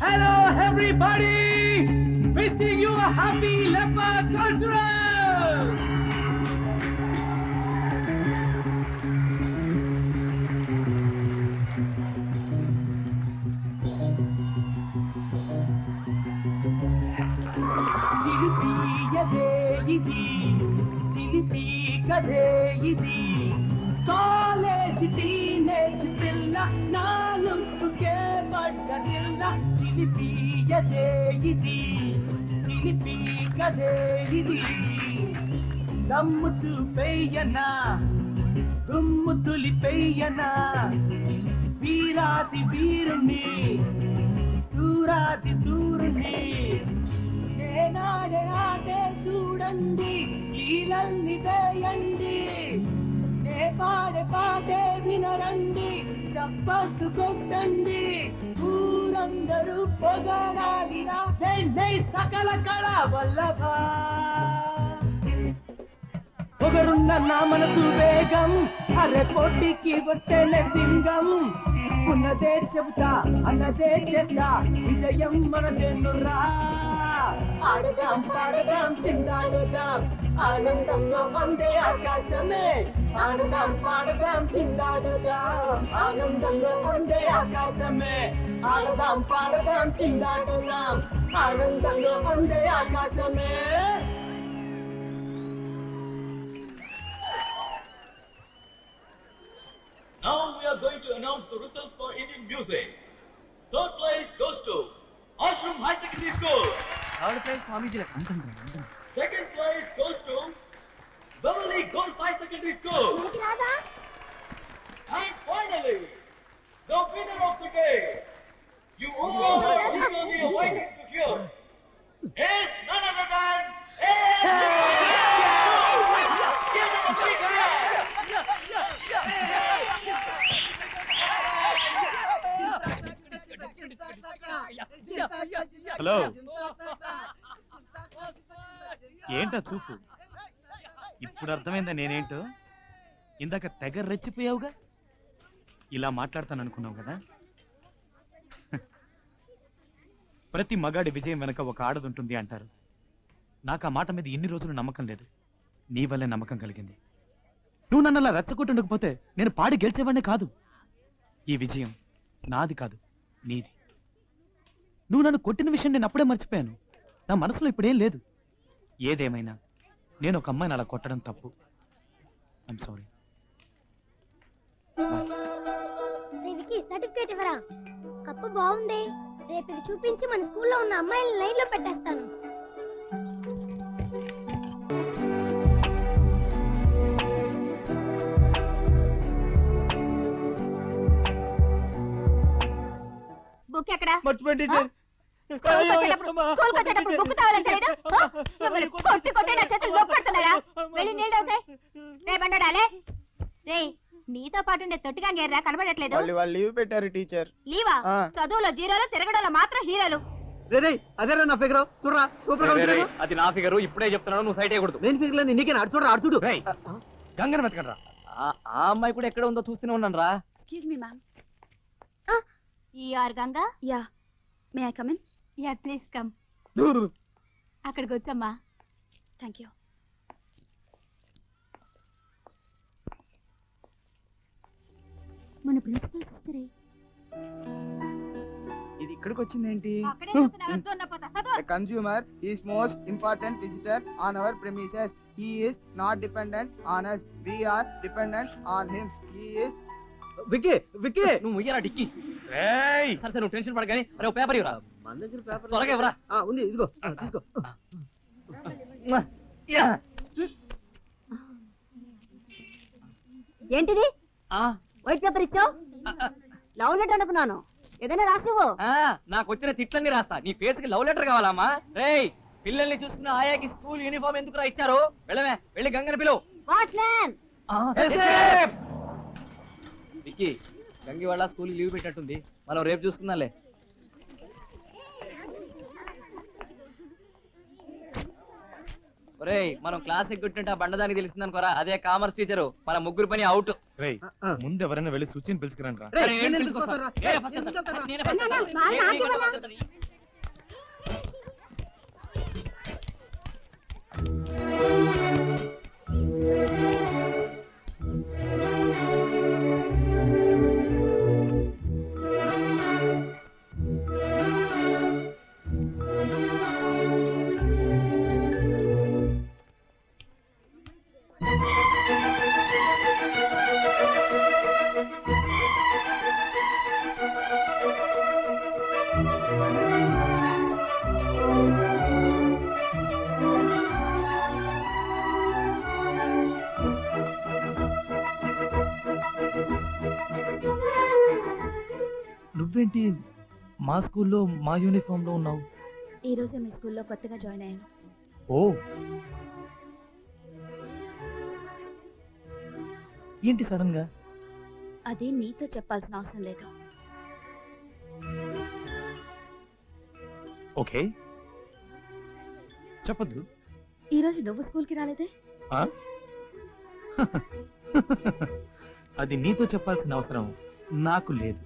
Hello everybody! Wishing you a happy leopard cultural! చిలిపి యదే ఇది, చిలిపి కదే ఇది, కాలేజ్ టీనేజ్ పిల్ల నాలుగుకే పడ్డదిల్ల, చిలిపి యదే ఇది, చిలిపి కదే ఇది, దమ్ము చూపెయ్యనా దుమ్ము తులిపెయ్యనా, వీరాది వీరుణ్ణి సూరాది సూరుణ్ణి, నేనాడే ఆటే చూడండి లీలల్ని వేయండి, నే పాడే పాటే వినరండి చప్పట్లు కొట్టండి, ఊరందరూ పొగడాలిరా చెన్నై సకల కళ వల్లభ. పొగరున్న నా మనసు వేగం, అరే పోటీకి వస్తేనే సింగం, ఉన్నదే చెబుతా అన్నదే చేస్తా విజయం మనదేనురా. ఆడదాం పాడదాం చిందాడుదాం ఆనందంలో అందే ఆకాశమే, ఆడదాం పాడదాం చిందాడుదాం ఆనందంలో అందే ఆకాశమే, ఆడదాం పాడదాం చిందాడుదాం ఆనందంలో అందే ఆకాశమే.
Now we are going to announce the results for Indian music. Third place goes to Ashram High Secondary School.
Third place Swamiji.
Second place goes to Beverly Girls High Secondary School. And finally, the winner of the day, you all are eagerly awaiting to hear, is none other than Give them a big hand.
Hello, ఏంటా చూపు? ఇప్పుడు అర్థమైందా నేనేంటో? ఇందాక తెగ రెచ్చిపోయావుగా. ఇలా మాట్లాడతాను అనుకున్నావు కదా. ప్రతి మగాడి విజయం వెనక ఒక ఆడదుంటుంది అంటారు. నాకు ఆ మాట మీద ఇన్ని రోజులు నమ్మకం లేదు. నీ వల్లే నమ్మకం కలిగింది. నువ్వు నన్ను అలా రెచ్చగొట్టకపోతే నేను పాడి గెలిచేవాడిని కాదు. ఈ విజయం నాది కాదు, నీది. నువ్వు నన్ను కొట్టిన విషయం నేను అప్పుడే మర్చిపోయాను. నా మనసులో ఇప్పుడేం లేదు. ఏదేమైనా నేను ఒక అమ్మాయిని అలా కొట్టడం తప్పు. I'm sorry.
సర్టిఫికేట్ ఇవ్వరా? కప్పు బాగుంది. రేపు ఇది చూపించి మన స్కూల్లో ఉన్న అమ్మాయిల లైన్ లో పెట్టేస్తాను.
బుక్ ఎక్కడ?
మర్చిపోయింది టీచర్.
స్కూల్కి వచ్చేటప్పుడు బుక్ తావాలని తెలీదు? కొట్టి కొట్టి నా చేతులు నొప్పెడుతున్నారా? వెళ్ళి నీళ్ళు అవుతాయి. రేపండాలే రే, నీతో పాటు ఉండే తొట్టిగా గేర్రా కనబడట్లేదు.
వాళ్ళు లీవ్ పెట్టారు టీచర్.
లీవా? చదువులో జీరోలు, తిరగడంలో మాత్రం హీరోలు.
అదేరా నా ఫిగర్. చూడరా సూపర్ గా.
అది నా ఫిగర్. ఇప్పుడే చెప్తున్నాను, నువ్వు సైట్ అయ్యకూడదు.
నేను ఫిగర్ లేదు, నీకే అడు చూడరా, అడు చూడు.
గంగన వెతకండి రా. ఆ అమ్మాయి కూడా ఎక్కడ ఉందో చూస్తూనే ఉన్నాను రా.
Excuse me ma'am. You are Ganga? Yeah. May I come in? Yeah please come. అక్కడికి వచ్చమ్మా. Thank you. మన ప్రిన్సిపల్ సిస్టరే.
ఇది ఇక్కడికి వచ్చిందేంటి?
అక్కడే చూస్తున్నా, వస్తున్నా పోతా. చదువు.
The consumer is most important visitor on our premises. He is not dependent on us. We are dependent on him. He is
Vicky Vicky
నువ్వు ఇయ్యరా డిక్కి. సరే సరే నువ్వు టెన్షన్ పడగానే. అరే ఓ పేపర్ ఇవ్వరా.
మన దగ్గర పేపర్
త్వరగా ఇవ్వరా.
ఉంది, ఇదిగో తీసుకో.
ఏంటిది? వైట్ పేపర్ ఇచ్చావు? లవ్ లెటర్ అనుకున్నాను. ఏదైనా రాసివ్వు.
నాకు వచ్చిన తిట్లన్నీ రాస్తా. నీ ఫేస్ కి లవ్ లెటర్ కావాలమ్మా? రేయ్, పిల్లల్ని చూసుకున్న ఆయాకి స్కూల్ యూనిఫామ్ ఎందుకు ఇచ్చారు? వెళ్ళవే, వెళ్ళి గంగని పిలువు.
వాచ్మ్యాన్.
విక్కీ, గంగి వాళ్ళ స్కూల్ లీవ్ పెట్టినట్టుంది. మనం రేపు చూసుకుందాంలే. ఒరేయ్, మనం క్లాస్ ఎగ్గుంటుంటే ఆ బండదానికి తెలిసిందనుకోరా, అదే కామర్స్ టీచరు. మన ముగ్గురు పని అవుట్.
ముందు ఎవరైనా వెళ్ళి సూచిని పిలుచుకురండి రా. నువ్వేంటి మా స్కూల్లో మా యూనిఫామ్ లో ఉన్నావు?
ఈ రోజే మీ స్కూల్లో కొత్తగా జాయిన్ అయ్యాను.
ఓ, ఏంటి సడన్ గా?
అది నీతో చెప్పాల్సిన అవసరం లేదు.
ఓకే, చెప్పద్దు.
ఈ రోజు నువ్వు స్కూల్కి రాలేదే?
అది నీతో చెప్పాల్సిన అవసరం నాకు లేదు.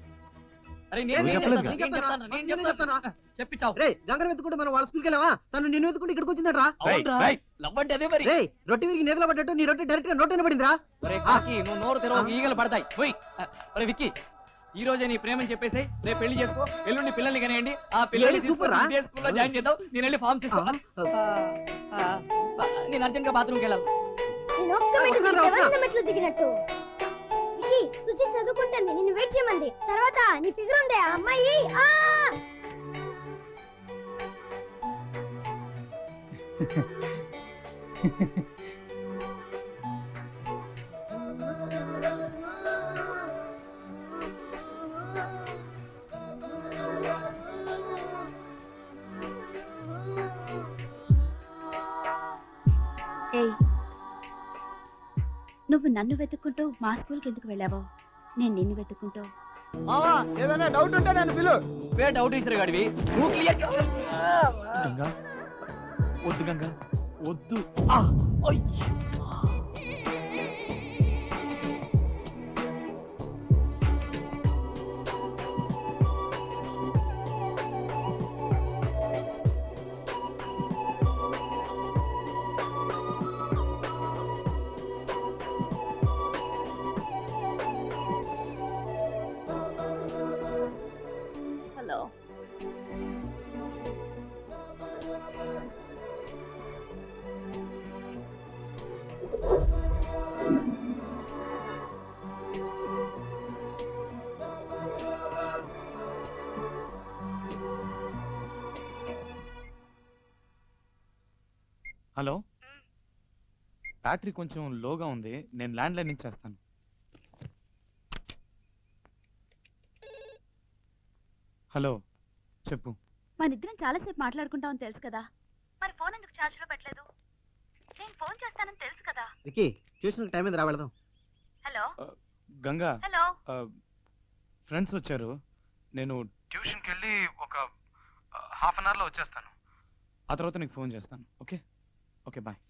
చెప్పించావు.
రే, గంగర వెతుకుంటే మనం వాళ్ళ స్కూల్కి వెళ్ళావా? తను నిన్ను వెతుకుంటే ఇక్కడికి వచ్చిందట్రా. రొట్టె విరిగి నేతలో పడ్డట్టు నీ రొట్టె డైరెక్ట్ గా నోట్ పడిందిరా.
నువ్వు నోరు తెరవ, ఈగలు పడతాయి. అరే విక్కీ, ఈ రోజే నీ ప్రేమని చెప్పేసి రేపు పెళ్లి చేసుకో. ఎల్లుండి పిల్లల్ని కనేయండి. ఆ పిల్లల్ని స్కూల్లో జాయిన్ చేద్దాం. నేను వెళ్ళి ఫామ్ తీసుకో. నేను అర్జెంట్ గా బాత్రూమ్కి వెళ్ళాలి.
సుచి చదువుకుంటుంది, నిన్ను వెయిట్ చేయమంది. తర్వాత నీ ఫిగర్ ఉందే ఆ అమ్మాయి.
నువ్వు నన్ను వెతుక్కుంటూ మా స్కూల్కి ఎందుకు వెళ్ళావో, నేను నిన్ను వెతుక్కుంటూ.
ఏదైనా డౌట్ ఉంటే నన్ను పిలు.
నువ్వే డౌట్ ఇస్తారు గడివి. నువ్వు క్లియర్.
గంగా వద్దు, గంగా వద్దు.
హలో,
బ్యాటరీ కొంచెం లోగా ఉంది, నేను ల్యాండ్ లైన్ నుంచి చేస్తాను. హలో, చెప్పు.
మనిద్దరం చాలాసేపు మాట్లాడుకుంటామని తెలుసు కదా, మరి ఫోన్ ఎందుకు ఛార్జ్ లో పెట్టలేదు? నేను ఫోన్ చేస్తానని తెలుసు కదా.
వికీ, ట్యూషన్ టైం మీద రావడదాం.
Hello
Ganga,
hello.
ఫ్రెండ్స్ వచ్చారు, నేను ట్యూషన్కి వెళ్ళి ఒక హాఫ్ అన్ అవర్లో వచ్చేస్తాను. ఆ తర్వాత నీకు ఫోన్ చేస్తాను. Okay okay, bye.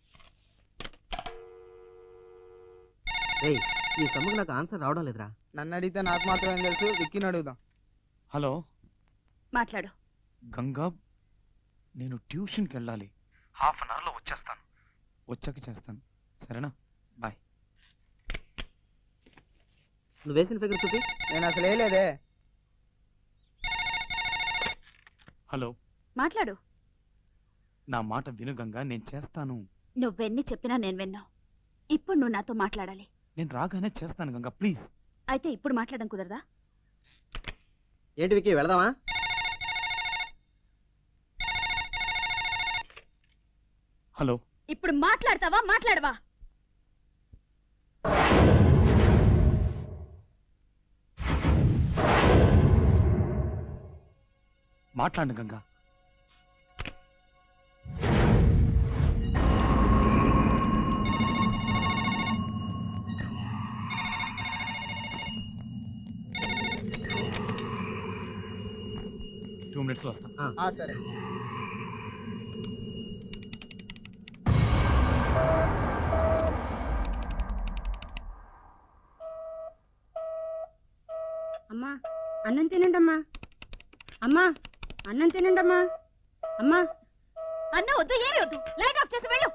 ఈ సమ్ముకు నాకు ఆన్సర్ రావడం లేదురా.
నన్ను అడిగితే నాకు మాత్రమే తెలుసు, విక్కీని అడుగుదాం.
హలో,
మాట్లాడు.
గంగా, నేను ట్యూషన్కి వెళ్ళాలి, హాఫ్ అన్ అవర్లో వచ్చేస్తాను. వచ్చాక చేస్తాను, సరేనా? బాయ్.
నువ్వు వేసిన ఫిగర్ చూపి.
నేను అసలు వేయలేదే.
హలో,
మాట్లాడు.
నా మాట విను గంగా, నేను చేస్తాను.
నువ్వెన్ని చెప్పినా నేను విన్నావు. ఇప్పుడు నువ్వు నాతో మాట్లాడాలి.
నేను రాగానే చేస్తాను గంగా, ప్లీజ్.
అయితే ఇప్పుడు మాట్లాడడం కుదరదా?
ఏంటి వికీ, వెళదామా?
హలో,
ఇప్పుడు మాట్లాడతావా మాట్లాడవా?
మాట్లాడు గంగా. టూ మినిట్స్లో వస్తాను.
సరే.
అమ్మా అన్నం తినండమ్మా. అమ్మా అన్నం తినండమ్మా. అమ్మా
అన్న వద్దు, ఏమి వద్దు, లైట్ ఆఫ్ చేసి వెళ్ళు.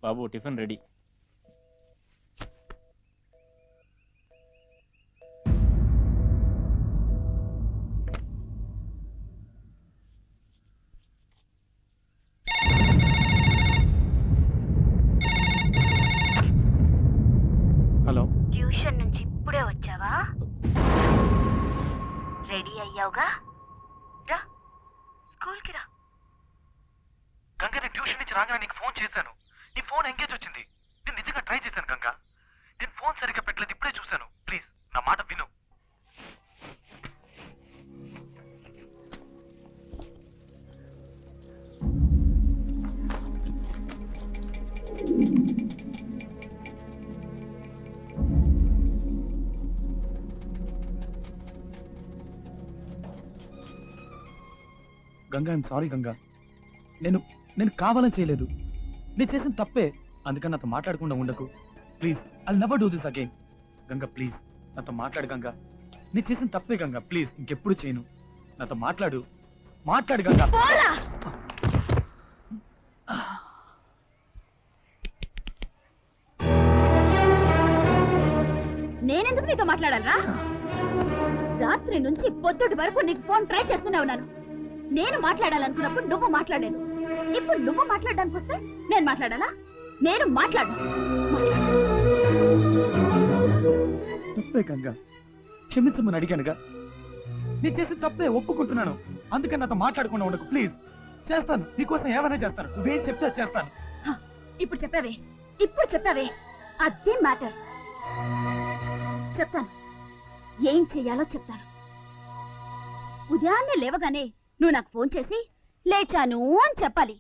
బాబు, టిఫిన్ రెడీ.
హలో,
ట్యూషన్ నుంచి ఇప్పుడే వచ్చావా? రెడీ అయ్యావుగా? రా, స్కూల్కి రా.
గంగా, నేను ట్యూషన్ నుంచి రాగానే నీకు ఫోన్ చేశాను. నీ ఫోన్ ఎంగేజ్ వచ్చింది. నేను నిజంగా ట్రై చేశాను గంగా. నేను ఫోన్ సరిగ్గా పెట్టలేదు, ఇప్పుడే చూశాను. ప్లీజ్ నా మాట విను. Ganga, I'm sorry Ganga. నేను కావాలని చేయలేదు. నేను చేసిన తప్పే. అందుకని నాతో మాట్లాడకుండా ఉండకు please. I never do this again. Ganga please నాతో మాట్లాడు గంగా. నేను చేసిన తప్పే గంగా, ప్లీజ్ ఇంకెప్పుడు చేయను. నాతో మాట్లాడు గంగా.
నేనెందుకు నీతో మాట్లాడాలరా? రాత్రి నుంచి పొద్దుటి వరకు నీకు ఫోన్ ట్రై చేస్తూనే ఉన్నాను. నేను మాట్లాడాలనుకున్నప్పుడు నువ్వు మాట్లాడలేదు. ఇప్పుడు నువ్వు మాట్లాడడానికి వస్తే నేను మాట్లాడాలా? నేను మాట్లాడు.
తప్పే గంగా, క్షమించమని అడిగానుగా. నీ చేసిన తప్పే, ఒప్పుకుంటున్నాను. అందుకని నాతో మాట్లాడకుండా ఉండకు ప్లీజ్. చేస్తాను, నీకోసం ఏమైనా చేస్తాను. నువ్వేం చెప్తే చేస్తాను.
ఇప్పుడు చెప్పావే అదే మ్యాటర్. చెప్తాను, ఏం చెయ్యాలో చెప్తాను. ఉదయాన్నే లేవగానే నువ్వు నాకు ఫోన్ చేసి లేచాను అని చెప్పాలి.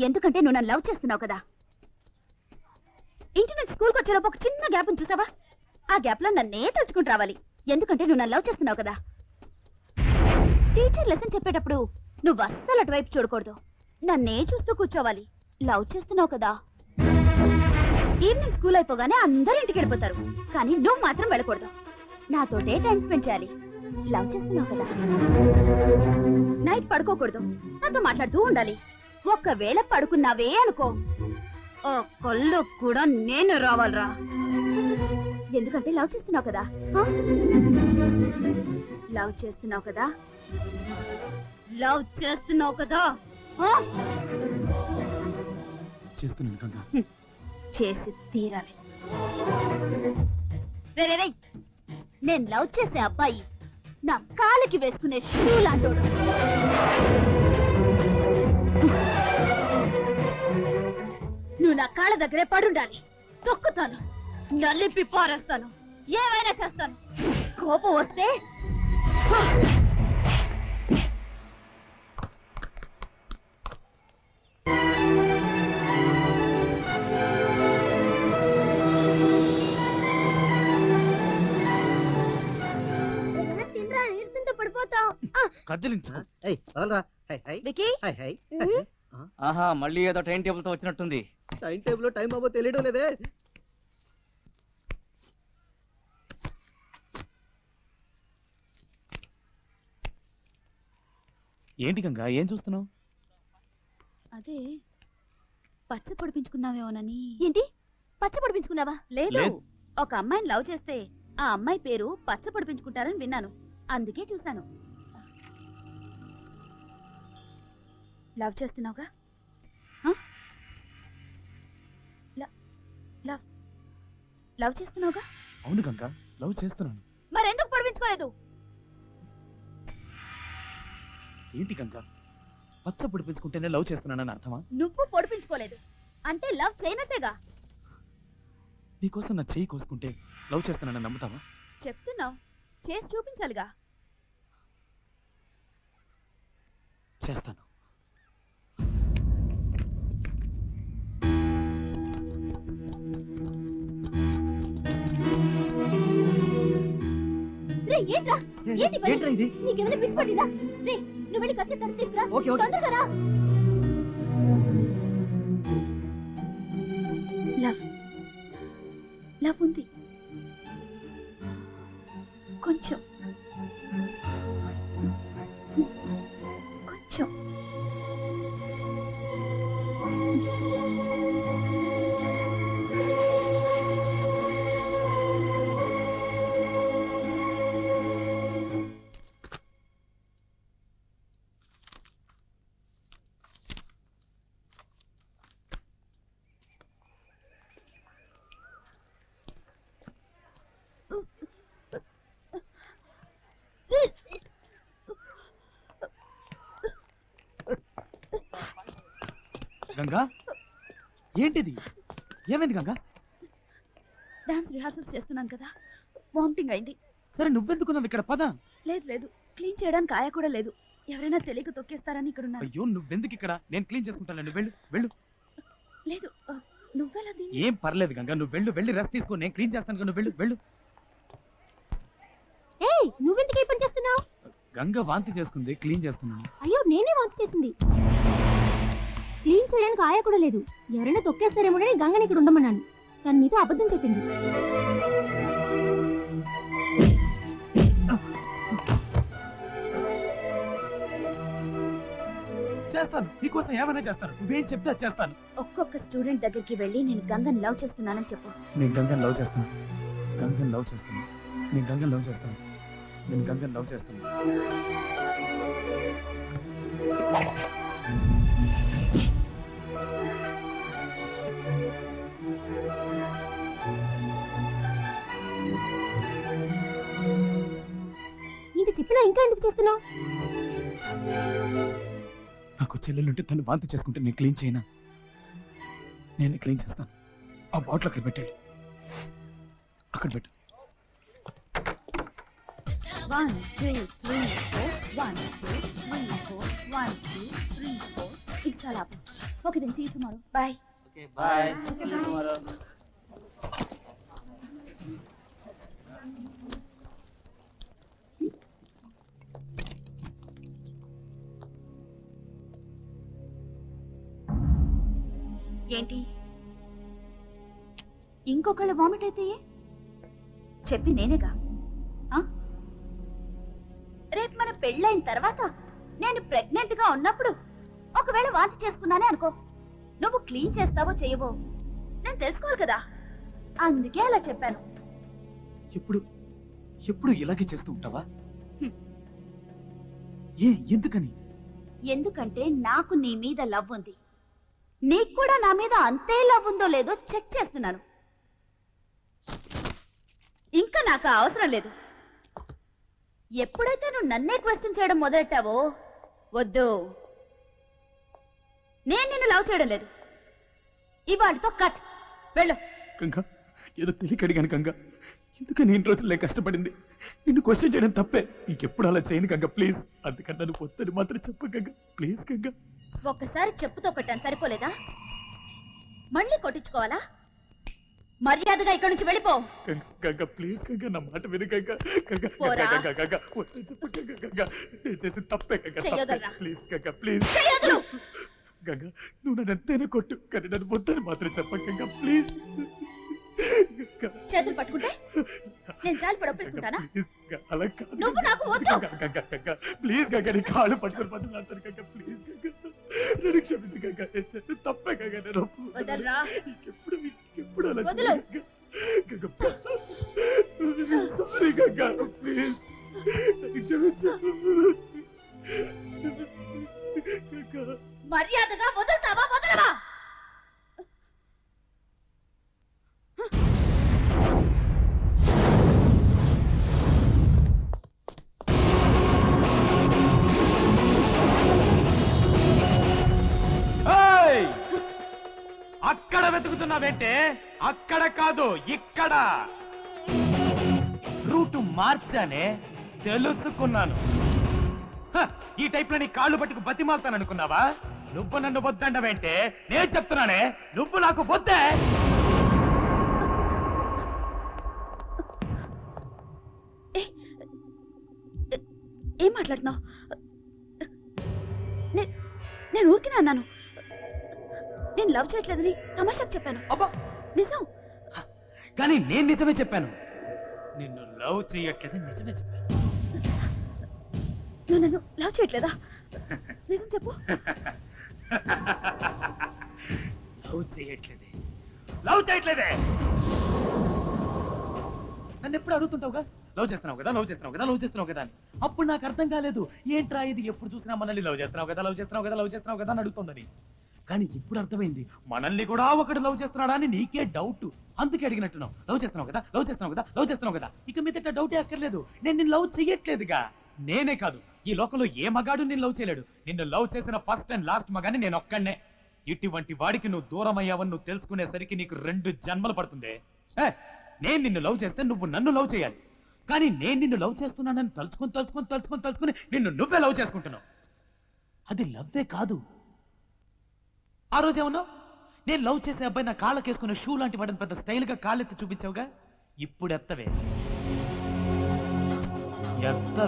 ఎందుకంటే నువ్వు నన్ను లవ్ చేస్తున్నావు కదా. ఇంటి నుంచి స్కూల్కి వచ్చేలోపు ఒక చిన్న గ్యాప్ చూసావా? ఆ గ్యాప్ లో నన్నే తలుచుకుంటూ రావాలి. ఎందుకంటే నువ్వు నన్ను లవ్ చేస్తున్నావు కదా. టీచర్ లెసన్ చెప్పేటప్పుడు నువ్వు అస్సలు అటువైపు చూడకూడదు, నన్నే చూస్తూ కూర్చోవాలి. లవ్ చేస్తున్నావు కదా. ఈవినింగ్ స్కూల్ అయిపోగానే అందరూ ఇంటికి వెళ్ళిపోతారు, కానీ నువ్వు మాత్రం వెళ్ళకూడదు. నాతోటే టైం స్పెండ్ చేయాలి. లవ్ చేస్తున్నావు కదా. నైట్ పడుకోకూడదు, నాతో మాట్లాడుతూ ఉండాలి. ఒక్కవేళ పడుకున్నావే అనుకో, ఓ కళ్ళు కూడా నేను రావాలరా. ఎందుకంటే లవ్ చేస్తున్నావు కదా. లవ్ చేస్తున్నావు కదా. లవ్ చేస్తున్నావు కదా.
చేస్తున్నాను గంగా.
చేసి తీరాలి. నేను లవ్ చేసే అబ్బాయి నా కాలికి వేసుకునే షూ లాంటోడు. నువ్వు నా కాళ్ళ దగ్గరే పడుండాలి. తొక్కుతాను, నలిపి పారేస్తాను, ఏమైనా చేస్తాను. కోపం వస్తే
ఆహా, మళ్ళీ ఏదో టైం టేబుల్ తో వచ్చినట్టుంది.
టైం టేబుల్ టైం అవ్వో తెలియడం లేదే.
ఏంటి గంగా, ఏం చూస్తున్నావు?
అదే పచ్చ పొడిపించుకున్నావేమోనని. ఏంటి పచ్చ పొడిపించుకున్నావా? లేదు, ఒక అమ్మాయిని లవ్ చేస్తే ఆ అమ్మాయి పేరు పచ్చ పొడిపించుకుంటారని విన్నాను, అందుకే చూశాను. లవ్ చేస్తున్నావుగా? లవ్ చేస్తున్నావుగా?
అవును గంగా, లవ్ చేస్తున్నాను.
మరెందుకు పొడిపించుకోలేదు?
ఏంటి గంగా, పచ్చ పొడిపించుకుంటేనే లవ్ చేస్తున్నానని అర్థమా?
నువ్వు పొడిపించుకోలేదు అంటే లవ్ చేయనట్టేగా.
నీకోసం నా చెయ్యి కోసుకుంటే లవ్ చేస్తున్నానని నమ్ముతావా?
చెప్తున్నావు, చేసి చూపించాలిగా.
చేస్తాను.
నీకేమైనా పిచ్చి పట్టిందా? రే, నువ్వు వెళ్ళి ఖర్చు తను తీసుకురా. తొందరగా రా. లవ్ లవ్ ఉంది కొంచెం కొంచెం.
గంగా, ఏంటిది? ఏమైంది గంగా?
డాన్స్ రిహార్సల్స్ చేస్తున్నాను కదా, వామిటింగ్ అయింది.
సరే నువ్వెందుకున్నావు ఇక్కడ? పద.
లేదు లేదు, క్లీన్ చేయడానికి ఆయ కూడా లేదు. ఎవరైనా తెలియక తొక్కేస్తారని ఇక్కడ ఉన్నారు.
అయ్యో, నువ్వెందుకు ఇక్కడ? నేను క్లీన్ చేసుకుంటాను. నువ్వు వెళ్ళు వెళ్ళు.
లేదు, నువ్వెలా దీన్ని?
ఏం పర్లేదు గంగా, నువ్వు వెళ్ళు. వెళ్ళి రెస్ట్ తీసుకో, నేను క్లీన్ చేస్తాను. నువ్వు వెళ్ళు వెళ్ళు.
ఏయ్, నువ్వెందుకు ఈ పని చేస్తున్నావు?
గంగ వాంతి చేసుకుంది, క్లీన్ చేస్తున్నాను.
అయ్యో, నేనే వాంతి చేసింది. క్లీన్ చేయడానికి ఆయ కూడా లేదు. ఎవరైనా తొక్కేస్తారేమోనని గంగని ఇక్కడ ఉండమన్నాను. తను నీతో అబద్ధం చెప్పింది.
చేస్తాను, నీకోసం ఏమైనా చేస్తాను. నువ్వేం చెప్తే చేస్తాను.
ఒక్కొక్క స్టూడెంట్ దగ్గరికి వెళ్ళి నేను గంగని లవ్ చేస్తున్నానని చెప్పు.
నేను గంగని లవ్ చేస్తాను. గంగని లవ్ చేస్తాను. నేను గంగని లవ్ చేస్తాను. నేను గంగని లవ్ చేస్తాను.
ఇంక చెప్పినా ఇంకా ఎందుకు చేస్తున్నావు?
నాకు చెల్లెలుంటే తను వాంతి చేసుకుంటే నేను క్లీన్ చేయనా? నేను క్లీన్ చేస్తాను. ఆ బాటిల్ అక్కడ పెట్టాడు, అక్కడ పెట్టు.
1 2 3 4 1 2 3 4 1 2 3 4 ఇది చాలా okay then see you tomorrow bye
okay bye
ఏంటి ఇంకొకళ్ళు వామిట్ అయితే చెప్పి నేనేగా రేపు మన పెళ్ళైన తర్వాత నేను ప్రెగ్నెంట్ గా ఉన్నప్పుడు ఒకవేళ వాంతి చేసుకున్నానే అనుకో నువ్వు క్లీన్ చేస్తావో చేయవో నేను తెలుసుకోవాలి కదా అందుకే అలా చెప్పాను
ఎప్పుడు ఇలాగే చేస్తూ ఉంటావా ఎందుకని
ఎందుకంటే నాకు నీ మీద లవ్ ఉంది నీకు కూడా నా మీద అంతే లవ్ ఉందో లేదో చెక్ చేస్తున్నాను ఇంకా నాకు అవసరం లేదు ఎప్పుడైతే నువ్వు నన్నే క్వశ్చన్ చేయడం మొదలెట్టావో వద్దు నేను నిన్ను లవ్ చేయడం లేదు ఇవాళతో కట్ వెళ్ళు
గంగా ఏదో తెలియక అడిగాను గంగా ఎందుకని ఇన్ని రోజులు నేను కష్టపడింది నిన్ను క్వశ్చన్ చేయడం తప్పే ఇంకెప్పుడు అలా చేయను గంగా ప్లీజ్ అందుకని నన్ను పొద్దుని మాత్రం చెప్పు గంగా ప్లీజ్ గంగా
ఒక్కసారి చెప్పుతో కొట్టాను సరిపోలేదా మళ్ళీ కొట్టించుకోవాలా మర్యాదగా ఇక్కడి నుంచి వెళ్ళిపో
గంగా ప్లీజ్ గంగా నా మాట విను గంగా గంగా
పోరా.
గంగా గంగా వద్దు చెప్పు గంగా గంగా నేను చేసిన తప్పే గంగా
చెయ్యొదరా.
ప్లీజ్ గంగా ప్లీజ్ గంగా నువ్వు నన్ను ఎంతైనా కొట్టు కానీ నన్ను వద్దని మాత్రం చెప్ప గంగా ప్లీజ్
చేతులు పట్టుకుంటే నేను జాలి పడి ఒప్పేసుకుంటానా
అలా కాదు
నువ్వు నాకు వద్దు
గంగా గంగా ప్లీజ్ గంగా నీ కాళ్ళు పట్టుకొని బదులాడతాను గంగా ప్లీజ్ గంగా నన్ను క్షమించు గంగా నేను చేసిన తప్పే గంగా నేను
వదలరా
ఇంకెప్పుడు అలా
వదలు
గంగా సారీ గంగా ప్లీజ్ నన్ను క్షమించు గంగా
మర్యాదగా వదులుతావా వదలవా
అక్కడ వెతుకుతున్నావేంటే అక్కడ కాదు ఇక్కడ రూటు మార్చానే తెలుసుకున్నాను ఈ టైప్ లో నీ కాళ్ళు పట్టుకు బతిమాలుతాననుకున్నావా నువ్వు నన్ను వద్దండవేంటే నేను చెప్తున్నానే నువ్వు నాకు వద్దే
ఏం మాట్లాడుతున్నావు నేను ఊరికినే అన్నాను నేను లవ్ చేయట్లేదని తమాషాకు చెప్పాను
అబ్బా
నిజం
కానీ నేను నిజమే చెప్పాను నిన్ను లవ్ చేయట్లేదని నిజమే చెప్పాను
నువ్వు నన్ను లవ్ చేయట్లేదా నిజం చెప్పు
లవ్ చేయట్లేదే నన్ను ఎప్పుడు అడుగుతుంటావుగా లవ్ చేస్తున్నావు కదా లవ్ చేస్తున్నావు కదా లవ్ చేస్తున్నావు కదా అని అప్పుడు నాకు అర్థం కాలేదు ఏంట్రా ఇది ఎప్పుడు చూసినా మనల్ని లవ్ చేస్తున్నావు కదా లవ్ చేస్తున్నావు కదా లవ్ చేస్తున్నావు కదా అని అడుగుతుందని కానీ ఇప్పుడు అర్థమైంది మనల్ని కూడా ఒకటి లవ్ చేస్తున్నాడా అని నీకే డౌట్ అందుకే అడిగినట్టున్నావు లవ్ చేస్తున్నావు కదా లవ్ చేస్తున్నావు కదా లవ్ చేస్తున్నావు కదా ఇక మీదట డౌటే అక్కర్లేదు నేను నిన్ను లవ్ చెయ్యట్లేదుగా నేనే కాదు ఈ లోకంలో ఏ మగాడు నిన్ను లవ్ చేయలేడు నిన్ను లవ్ చేసిన ఫస్ట్ అండ్ లాస్ట్ మగాని నేను ఒక్కడనే ఇటువంటి వాడికి నువ్వు దూరం అయ్యావని నువ్వు తెలుసుకునేసరికి నీకు 2 జన్మలు పడుతుంది నేను నిన్ను లవ్ చేస్తే నువ్వు నన్ను లవ్ చేయాలి కానీ నేను నిన్ను లవ్ చేస్తున్నానని తలుచుకొని నిన్ను నువ్వే లవ్ చేసుకుంటున్నావు అది లవ్వే కాదు ఆ రోజు ఏమన్నావు నేను లవ్ చేసే అబ్బాయి నా కాళ్ళకేసుకున్న షూ లాంటి వాడిని పెద్ద స్టైల్ గా కాళ్ళెత్తి చూపించావుగా ఇప్పుడు ఎత్తవే ఎత్తు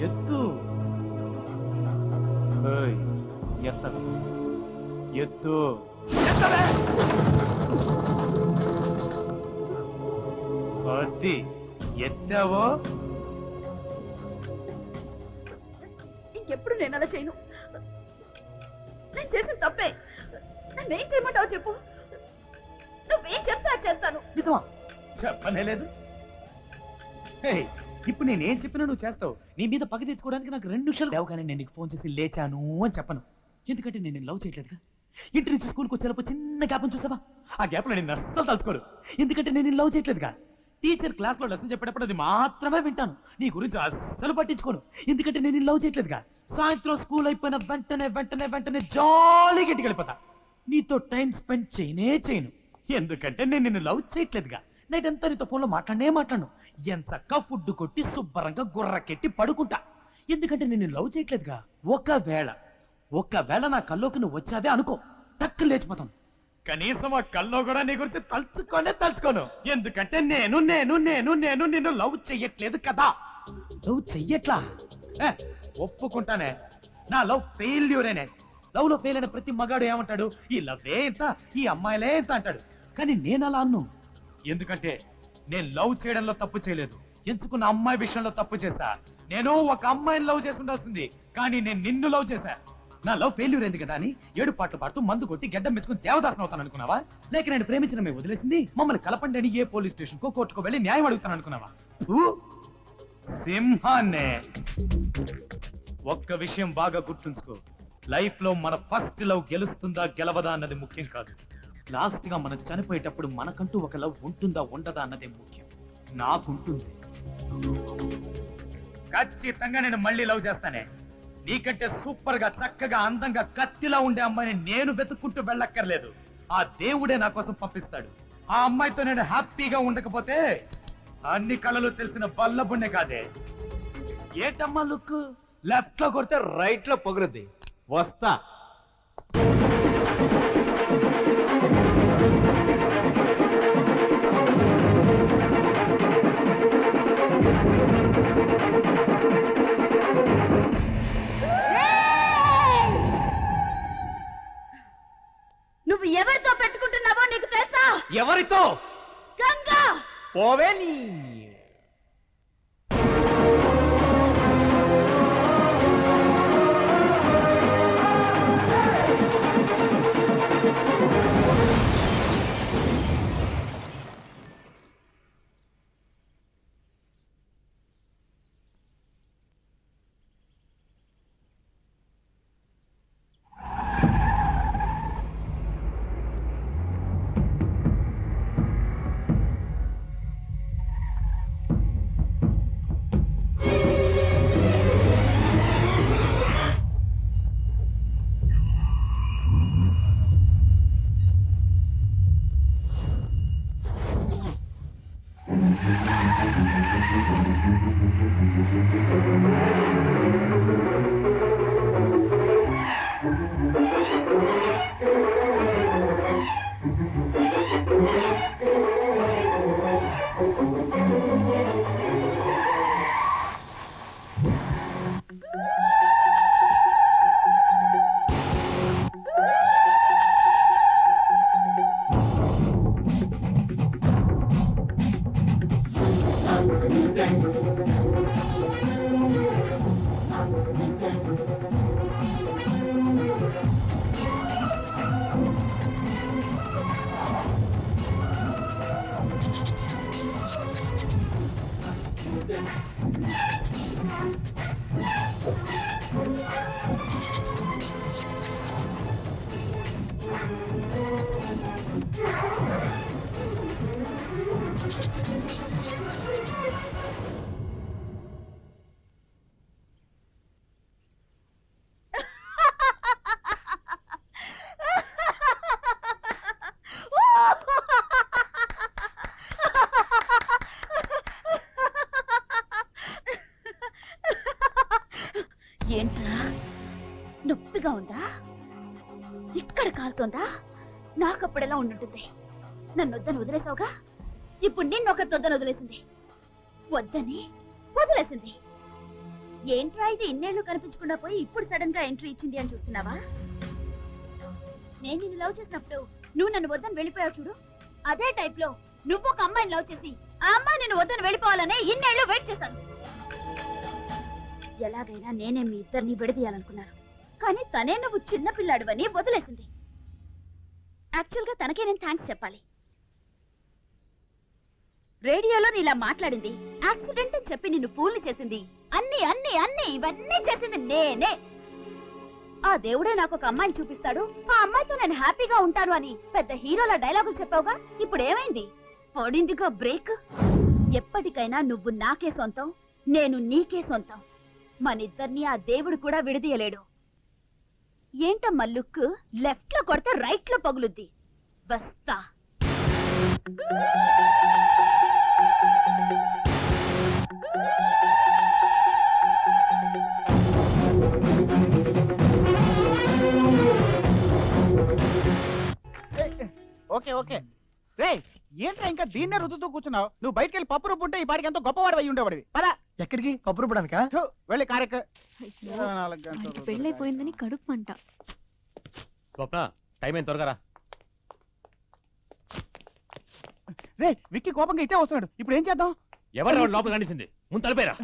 ఎత్తవే ఎత్తు ఎత్తవే అది ఎత్తావో
ఇంకెప్పుడు నేను అలా చేయను నేను చేసిన తప్పే నన్నేం చేయమంటావు చెప్పు నువ్వేం చెప్తా చేస్తాను
నిజమా చెప్పనే లేదు ఇప్పుడు నేనేం చెప్పినా నువ్వు చేస్తావు నీ మీద పగ తెచ్చుకోవడానికి నాకు 2 నిమిషాలు లేవగానే నేను నీకు ఫోన్ చేసి లేచాను అని చెప్పను ఎందుకంటే నేను లవ్ చేయట్లేదుగా ఇంటి నుంచి స్కూల్కి వచ్చేటప్పుడు చిన్న గ్యాప్ చూసావా ఆ గ్యాప్ లో నేను అస్సలు తలుచుకోడు ఎందుకంటే నేను లవ్ చేయట్లేదుగా టీచర్ క్లాస్ లో లెసన్ చెప్పేటప్పుడు అది మాత్రమే వింటాను నీ గురించి అస్సలు పట్టించుకోను ఎందుకంటే నేను లవ్ చేయట్లేదుగా సాయంత్రం స్కూల్ అయిపోయిన వెంటనే జాలీగా ఇంటికి వెళ్ళిపోతా నీతో టైం స్పెండ్ చేయను ఎందుకంటే నేను నిన్ను లవ్ చేయట్లేదుగా నైట్ అంతా నీతో ఫోన్లో మాట్లాడను ఎంచక్క ఫుడ్ కొట్టి శుభ్రంగా గుర్రకెట్టి పడుకుంటా ఎందుకంటే నేను లవ్ చేయట్లేదుగా ఒకవేళ ఒక్కవేళ నా కల్లోకి నువ్వు వచ్చావే అనుకో టక్కు లేచిపోతాను. కనీసం ఆ కల్లో కూడా నీ గురించి తలుచుకోను. ఎందుకంటే నేను నేను నేను నేను నిన్ను లవ్ చెయ్యట్లేదు కదా. లవ్ చెయ్యట్లా? ఒప్పుకుంటానే, నా లవ్ ఫెయిల్యూరేనే. లవ్ లో ఫెయిల్ అయిన ప్రతి మగాడు ఏమంటాడు? ఈ లవ్వే ఎంత, ఈ అమ్మాయిలే ఎంత అంటాడు. కానీ నేను అలా అన్ను. ఎందుకంటే నేను లవ్ చేయడంలో తప్పు చేయలేదు, ఎంచుకున్న అమ్మాయి విషయంలో తప్పు చేశా. నేను ఒక అమ్మాయిని లవ్ చేసి ఉండాల్సింది, కానీ నేను నిన్ను లవ్ చేశా. నా లవ్ ఫెయిల్యూర్ ఎందుకు కదా అని 7 పాటలు పాడుతూ మందు కొట్టి గడ్డం మెచ్చుకుని దేవదాసన అవుతాను అనుకున్నావా? లేక నేను ప్రేమించిన మేము వదిలేసింది మమ్మల్ని కలపండి అని ఏ పోలీస్ స్టేషన్ కో కోర్టుకో వెళ్ళి న్యాయం అడుగుతాను అనుకున్నావా? సింహాన్నే. ఒక్క విషయం బాగా గుర్తుంచుకో, లైఫ్ లో మన ఫస్ట్ లవ్ గెలుస్తుందా గెలవదా అన్నది ముఖ్యం కాదు. లాస్ట్ గా మనం చనిపోయేటప్పుడు మనకంటూ ఒక లవ్ ఉంటుందా ఉండదా అన్నదే ముఖ్యం. నాకుంటుంది. ఖచ్చితంగా నేను మళ్ళీ లవ్ చేస్తానే. నీకంటే సూపర్ గా చక్కగా అందంగా కత్తిలా ఉండే అమ్మాయిని నేను వెతుక్కుంటూ వెళ్ళక్కర్లేదు. ఆ దేవుడే నా కోసం పంపిస్తాడు. ఆ అమ్మాయితో నేను హ్యాపీగా ఉండకపోతే అన్ని కళలు తెలిసిన వల్లబుణ్ణే కాదే. ఏంటమ్మా లుక్? లెఫ్ట్ లో కొడితే రైట్ లో పొగురుద్ది. వస్తా.
నువ్వు ఎవరితో పెట్టుకుంటున్నావో నీకు తెలుసా?
ఎవరితో?
గంగా.
పోవే నీ.
ఏంట్రా నొప్పిగా ఉందా? ఇక్కడ కాలుతోందా? నాకప్పుడెలా ఉండుంటుంది? నన్ను వద్దని వదిలేసావుగా, ఇప్పుడు నిన్నొకరితో వద్దని వదిలేసింది. వద్దని వదిలేసింది. ఏంట్రా ఇది ఇన్నేళ్లు కనిపించకుండా పోయి ఇప్పుడు సడన్ గా ఎంట్రీ ఇచ్చింది అని చూస్తున్నావా? నేను నిన్ను లవ్ చేసినప్పుడు నువ్వు నన్ను వద్దని వెళ్ళిపోయావు చూడు, అదే టైప్ లో నువ్వు ఒక అమ్మాయిని లవ్ చేసి ఆ అమ్మాయి నిన్ను వద్దని వెళ్ళిపోవాలనే ఇన్నేళ్లు వెయిట్ చేశాను. ఎలాగైనా నేనే మీ ఇద్దరిని విడదీయాలనుకున్నాను, కానీ తనే నువ్వు చిన్న పిల్లాడివని వదిలేసింది. యాక్చువల్ గా తనకే నేను థ్యాంక్స్ చెప్పాలి. రేడియోలో నీలా మాట్లాడింది, యాక్సిడెంట్ అని చెప్పి నిన్ను ఫూల్ని చేసింది, అన్ని అన్ని అన్ని ఇవన్నీ చేసింది నేనే. ఆ దేవుడే నాకు ఒక అమ్మాయిని చూపిస్తాడు, ఆ అమ్మాయితో నేను హ్యాపీగా ఉంటాను అని పెద్ద హీరోల డైలాగులు చెప్పావుగా, ఇప్పుడు ఏమైంది? పడిందిగా బ్రేక్. ఎప్పటికైనా నువ్వు నాకే సొంతం, నేను నీకే సొంతం. మనిద్దరిని ఆ దేవుడు కూడా విడదీయలేడు. ఏంటమ్మా లుక్? లెఫ్ట్ లో కొడితే రైట్ లో పగులుద్ది. వస్తా.
ఓకే ఓకే రే ఏంట్రా ఇంకా దీన్నే రుద్దుతూ కూర్చున్నావు? నువ్వు బయటికి వెళ్ళి పప్పు రుబ్బుంటే ఈ పాటికి ఎంతో గొప్పవాడు అయి ఉండేవాడివి. పదా
ఎక్కడికి? పప్పు రుబ్బడానికా?
వెళ్ళి కారెక్క.
పెళ్ళైపోయిందని కడుపు మంట.
స్వప్న టైం ఏం త్వరగా రా.
రే విక్కీ కోపంగా ఇట్టే వస్తున్నాడు, ఇప్పుడు ఏం చేద్దాం?
ఎవరు లోపల కనిసింది? ముందు తలిపేరా.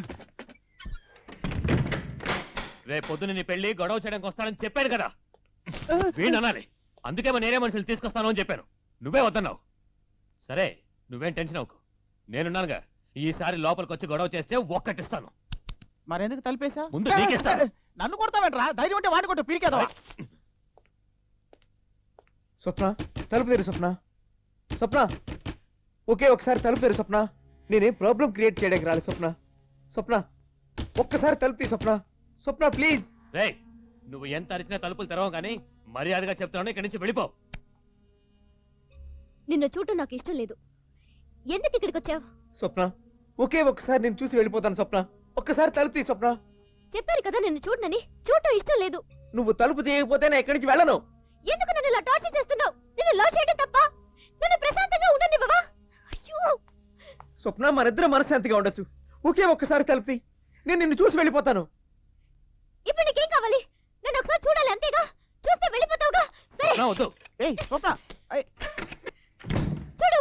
రేపు పొద్దున నీ పెళ్లి గొడవ చేయడానికి వస్తానని చెప్పాను కదా, వీణ్ అనాలి. అందుకే నేనే మనుషులు తీసుకొస్తాను అని చెప్పాను, నువ్వే వద్దన్నావు. సరే నువ్వేం టెన్షన్ అవ్వకు, నేనున్నానుగా. ఈసారి లోపలికి వచ్చి గొడవ చేస్తే ఒక్కటిస్తాను.
మరెందుకు తలిపేసా?
ముందు నీకిస్తాను.
నన్ను కొడతావేంట్రా? ధైర్యం ఉంటే వాడి కొట్టు, పీరికేదా?
స్వప్న తలుపు తెరు. స్వప్న స్వప్న ఓకే ఒకసారి తలుపు తెరు స్వప్న. నేనేం ప్రాబ్లం క్రియేట్ చేయడానికి రాలేదు స్వప్న. స్వప్న ఒక్కసారి తలుపు తీ స్వప్న. స్వప్న ప్లీజ్.
రే నువ్వు ఎంత అరిచినా తలుపులు తెరవ కానీ మర్యాదగా చెప్తున్నాను, ఇక్కడి నుంచి వెళ్ళిపో.
నిన్ను చూడటం నాకు ఇష్టం లేదు. ఎందుకు ఇక్కడికి వచ్చావు?
స్వప్న ఒకే ఒక్కసారి నేను చూసి వెళ్ళిపోతాను స్వప్న. ఒక్కసారి తలుపు తీ స్వప్న.
చెప్పాను కదా నిన్ను చూడనని. చూడటం ఇష్టం లేదు.
నువ్వు తలుపు తీయకపోతే నేను ఎక్కడి నుంచి వెళ్ళను.
ఎందుకు నన్ను ఇలా టార్చర్ చేస్తున్నావు? నిన్ను లవ్ చేయడం తప్ప నన్ను ప్రశాంతంగా ఉండనివ్వవా? అయ్యో
స్వప్న మనిద్దరం మనశ్శాంతిగా ఉండొచ్చు. ఒకే ఒక్కసారి తలుపు తీ, నేను నిన్ను చూసి వెళ్ళిపోతాను.
ఇప్పుడు నీకేం కావాలి? నన్ను ఒకసారి చూడాలి అంతేగా. చూస్తే వెళ్ళిపోతావుగా. సరే
వద్దు.
ఏయ్ స్వప్న
చూడు.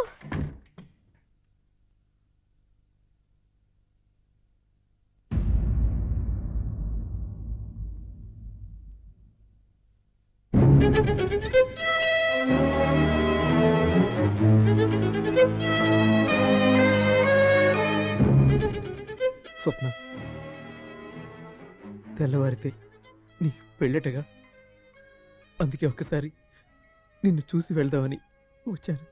స్వప్న తెల్లవారితే నీకు పెళ్ళటగా, అందుకే ఒక్కసారి నిన్ను చూసి వెళ్దామని వచ్చాను.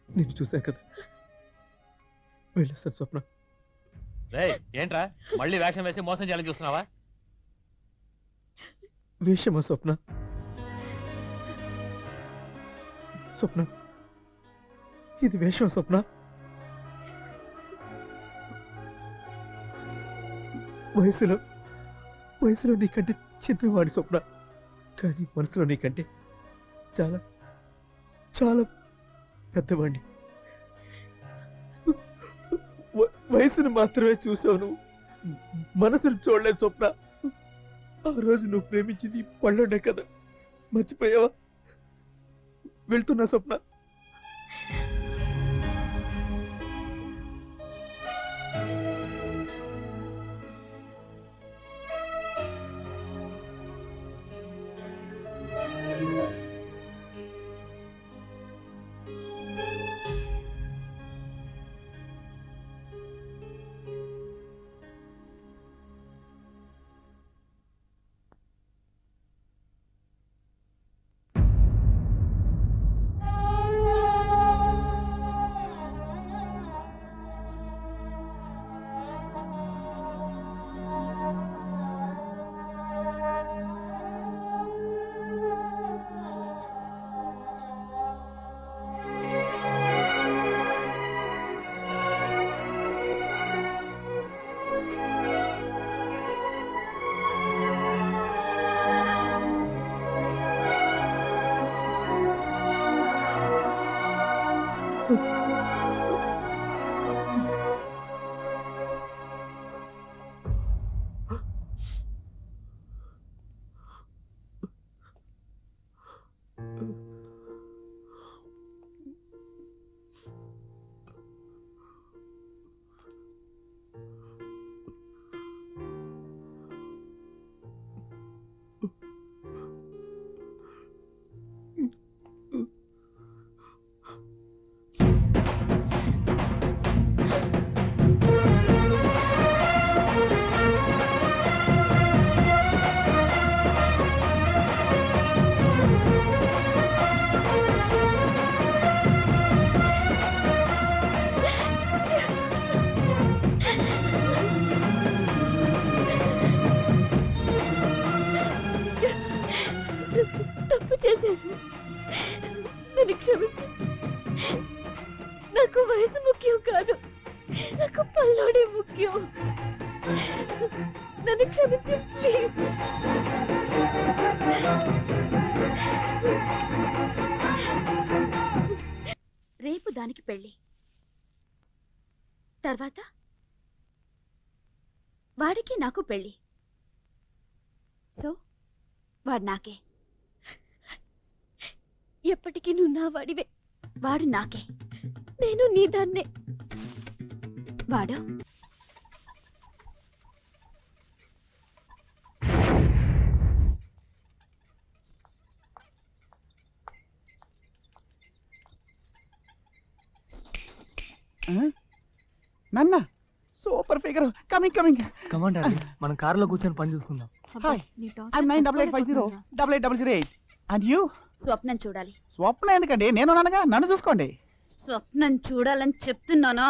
నిన్ను చూశాను కదా, వెళ్ళొస్తాను స్వప్న.
రేయ్ ఏంట్రా మళ్ళీ వేషం వేసి మోసం చేయాలని చూస్తున్నావా?
వేషమా స్వప్న? స్వప్న ఇది వేషం స్వప్న. వయసులో నీకంటే చిన్నవాడి స్వప్న, కానీ మనసులో నీకంటే చాలా చాలా పెద్దవాడిని. వయసును మాత్రమే చూసావు నువ్వు, మనసును చూడలేదు స్వప్న. ఆ రోజు నువ్వు ప్రేమించింది పళ్ళుండే కదా, మర్చిపోయావా? వెళ్తున్నా స్వప్న.
తప్పు చేశాను, నన్ను క్షమించు. నాకు వయసు ముఖ్యం కాదు, నాకు పల్లోడే ముఖ్యం. నన్ను క్షమించు ప్లీజ్.
రేపు దానికి పెళ్ళి, తర్వాత వాడికి నాకు పెళ్ళి. సో వాడు నాకే.
ఎప్పటికీ నువ్వు నా వాడివే.
వాడు నాకే.
నేను నీ దాన్నే.
వాడు
నాన్న super figure. Coming
command darling, మనం కారులో కూర్చొని పని చూసుకుందాం.
Hi, I'm 9885088. And you?
స్వప్నం చూడాలి.
స్వప్నం ఎందుకండి, నేను ఉన్నానుగా, నన్ను చూసుకోండి.
స్వప్నం చూడాలని చెప్తున్నానా?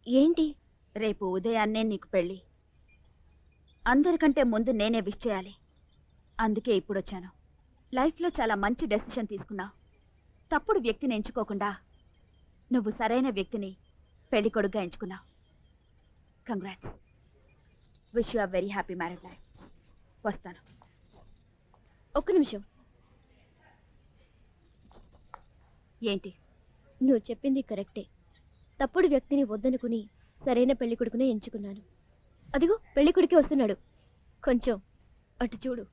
ఏంటి?
రేపు ఉదయాన్నే నీకు పెళ్ళి. అందరికంటే ముందు నేనే విష్ చేయాలి. అందుకే ఇప్పుడు వచ్చాను. లైఫ్లో చాలా మంచి డెసిషన్ తీసుకున్నావు. తప్పుడు వ్యక్తిని ఎంచుకోకుండా నువ్వు సరైన వ్యక్తిని పెళ్లి కొడుకుగా ఎంచుకున్నావు. Congrats. Wish you are very happy marriage life. వస్తాను.
ఒక్క నిమిషం.
ఏంటి?
నువ్వు చెప్పింది కరెక్టే. తప్పుడు వ్యక్తిని వద్దనుకుని సరైన పెళ్లి కొడుకునే ఎంచుకున్నాను. అదిగో పెళ్లి కొడుకే వస్తున్నాడు. కొంచెం అటు చూడు.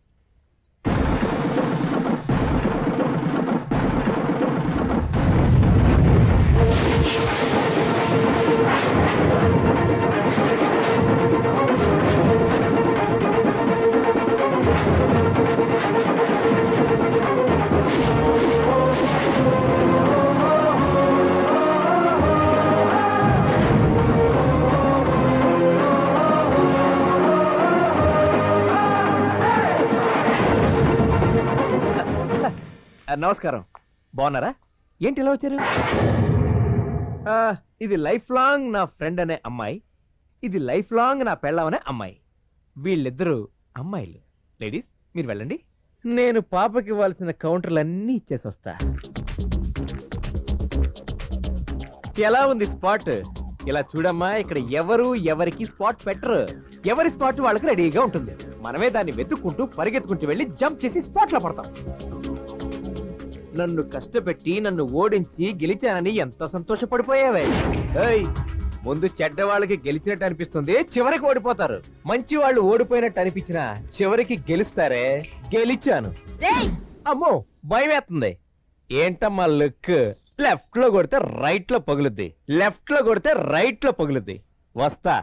నమస్కారం. బాగున్నారా? ఏంటి ఇలా వచ్చారు? ఇది లైఫ్ లాంగ్ నా ఫ్రెండ్ అనే అమ్మాయి, ఇది లైఫ్ లాంగ్ నా పెళ్ళం అనే అమ్మాయి. వీళ్ళిద్దరూ అమ్మాయిలు. లేడీస్ మీరు వెళ్ళండి, నేను పాపకి ఇవ్వాల్సిన కౌంటర్లన్నీ ఇచ్చేసి వస్తా. ఎలా ఉంది స్పాట్? ఇలా చూడమ్మా, ఇక్కడ ఎవరు ఎవరికి స్పాట్ పెట్టరు. ఎవరి స్పాట్ వాళ్ళకి రెడీగా ఉంటుంది. మనమే దాన్ని వెతుక్కుంటూ పరిగెత్తుకుంటూ వెళ్ళి జంప్ చేసి స్పాట్ లో పడతాం. నన్ను కష్టపెట్టి నన్ను ఓడించి గెలిచానని ఎంత సంతోషపడిపోయావే. ఏయ్, ముందు చెడ్డ వాళ్ళకి గెలిచినట్టు అనిపిస్తుంది, చివరికి ఓడిపోతారు. మంచి వాళ్ళు ఓడిపోయినట్టు అనిపించినా చివరికి గెలుస్తారే. గెలిచాను. అమ్మో భయం వేస్తుంది. ఏంటమ్మా లుక్? లెఫ్ట్ లో కొడితే రైట్ లో పగులుద్ది, లెఫ్ట్ లో కొడితే రైట్ లో పగులుద్ది. వస్తా.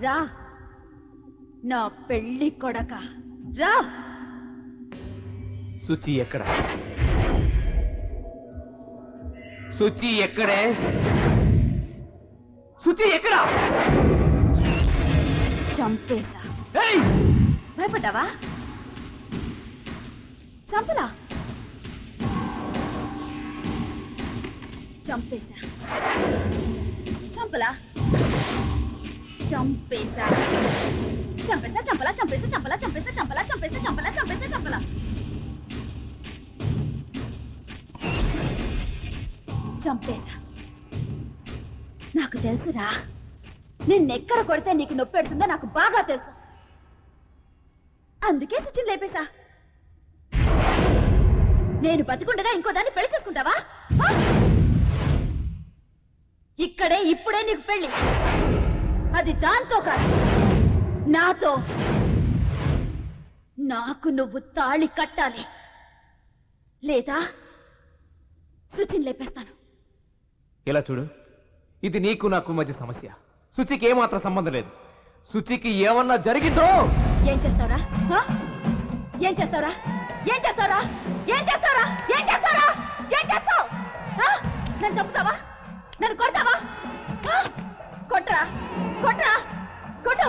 రా, నా పెళ్లి కొడక రా.
సుచి ఎక్కడ? సుచి ఎక్కడే? సుచి ఎక్కడ?
చంపేశా. భయపడ్డావా? చంపలా. చంపేశా. చంపలా. చంపేశా. చంపేశా. చంపలా. చంపేశా. చంపలా. చంపేశా. చంపలా. చంపేశా. చంపలా. చంపేశా. చంపలా. చంపేశా.
నాకు తెలుసురా, నిన్నెక్కడ కొడితే నీకు నొప్పి పెడుతుందో నాకు బాగా తెలుసు. అందుకే సుచిని లేపేశా. నేను బతికుండగా ఇంకో దాన్ని పెళ్లి చేసుకుంటావా? ఇక్కడే ఇప్పుడే నీకు పెళ్లి. అది దాంతో కాదు, నాతో. నాకు నువ్వు తాళి కట్టాలి, లేదా సుచిని లేపేస్తాను.
ఇలా చూడు, ఇది నీకు నాకు మధ్య సమస్య. శుచికి ఏమాత్రం సంబంధం లేదు. శుచికి ఏమన్నా జరిగిందో
ఏం చేస్తావురా? ఏం చేస్తావురా? ఏం చేస్తావురా? ఏం చేస్తావురా? ఏం చేస్తావురా? ఏం చేస్తావు? నన్ను చంపుతావా? నన్ను కొడతావా? కొట్రా కొట్రా కొట్టు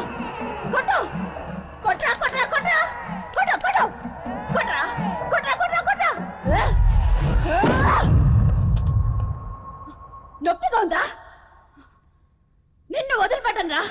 కొట్టు కొట్రా కొట్రా కొట్రా కొట్టు కొట్టు కొట్రా కొట్రా కొట్రా కొట్రా. నొప్పిగా ఉందా? నిన్ను వదిలిపెట్టనురా.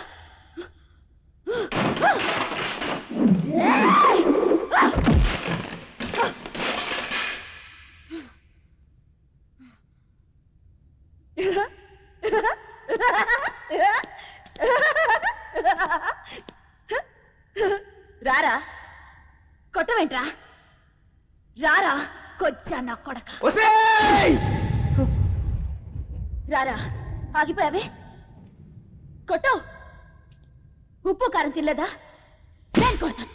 రారా, కొట్టవేంట్రా? రారా, కొచ్చా నా కొడక. రారా, ఆగిపోయావే. కొట్టు. ఉప్పు కారం తినలేదా? నేను కొడతాను,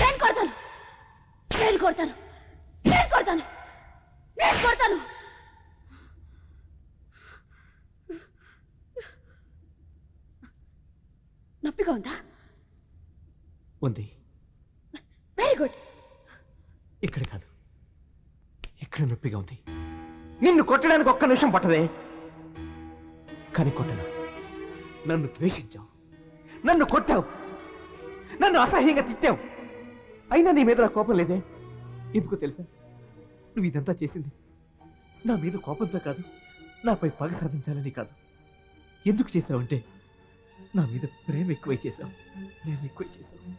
నేను కొడతాను, నేను కొడతాను, నేను కొడతాను, నేను కొడతాను. నొప్పిగా ఉందా?
ఉంది.
Very good.
ఇక్కడ కాదు, ఇక్కడ నొప్పిగా ఉంది. నిన్ను కొట్టడానికి ఒక్క నిమిషం పట్టదే, కానీ కొట్టను. నన్ను ద్వేషించావు, నన్ను కొట్టావు, నన్ను అసహ్యంగా తిట్టావు. అయినా నీ మీద నా కోపం లేదే. ఎందుకో తెలుసా? నువ్వు ఇదంతా చేసింది నా మీద కోపంతో కాదు, నాపై పగ సాధించాలని కాదు. ఎందుకు చేసావంటే నా మీద ప్రేమ ఎక్కువై చేశావు, ప్రేమ ఎక్కువై చేశావు.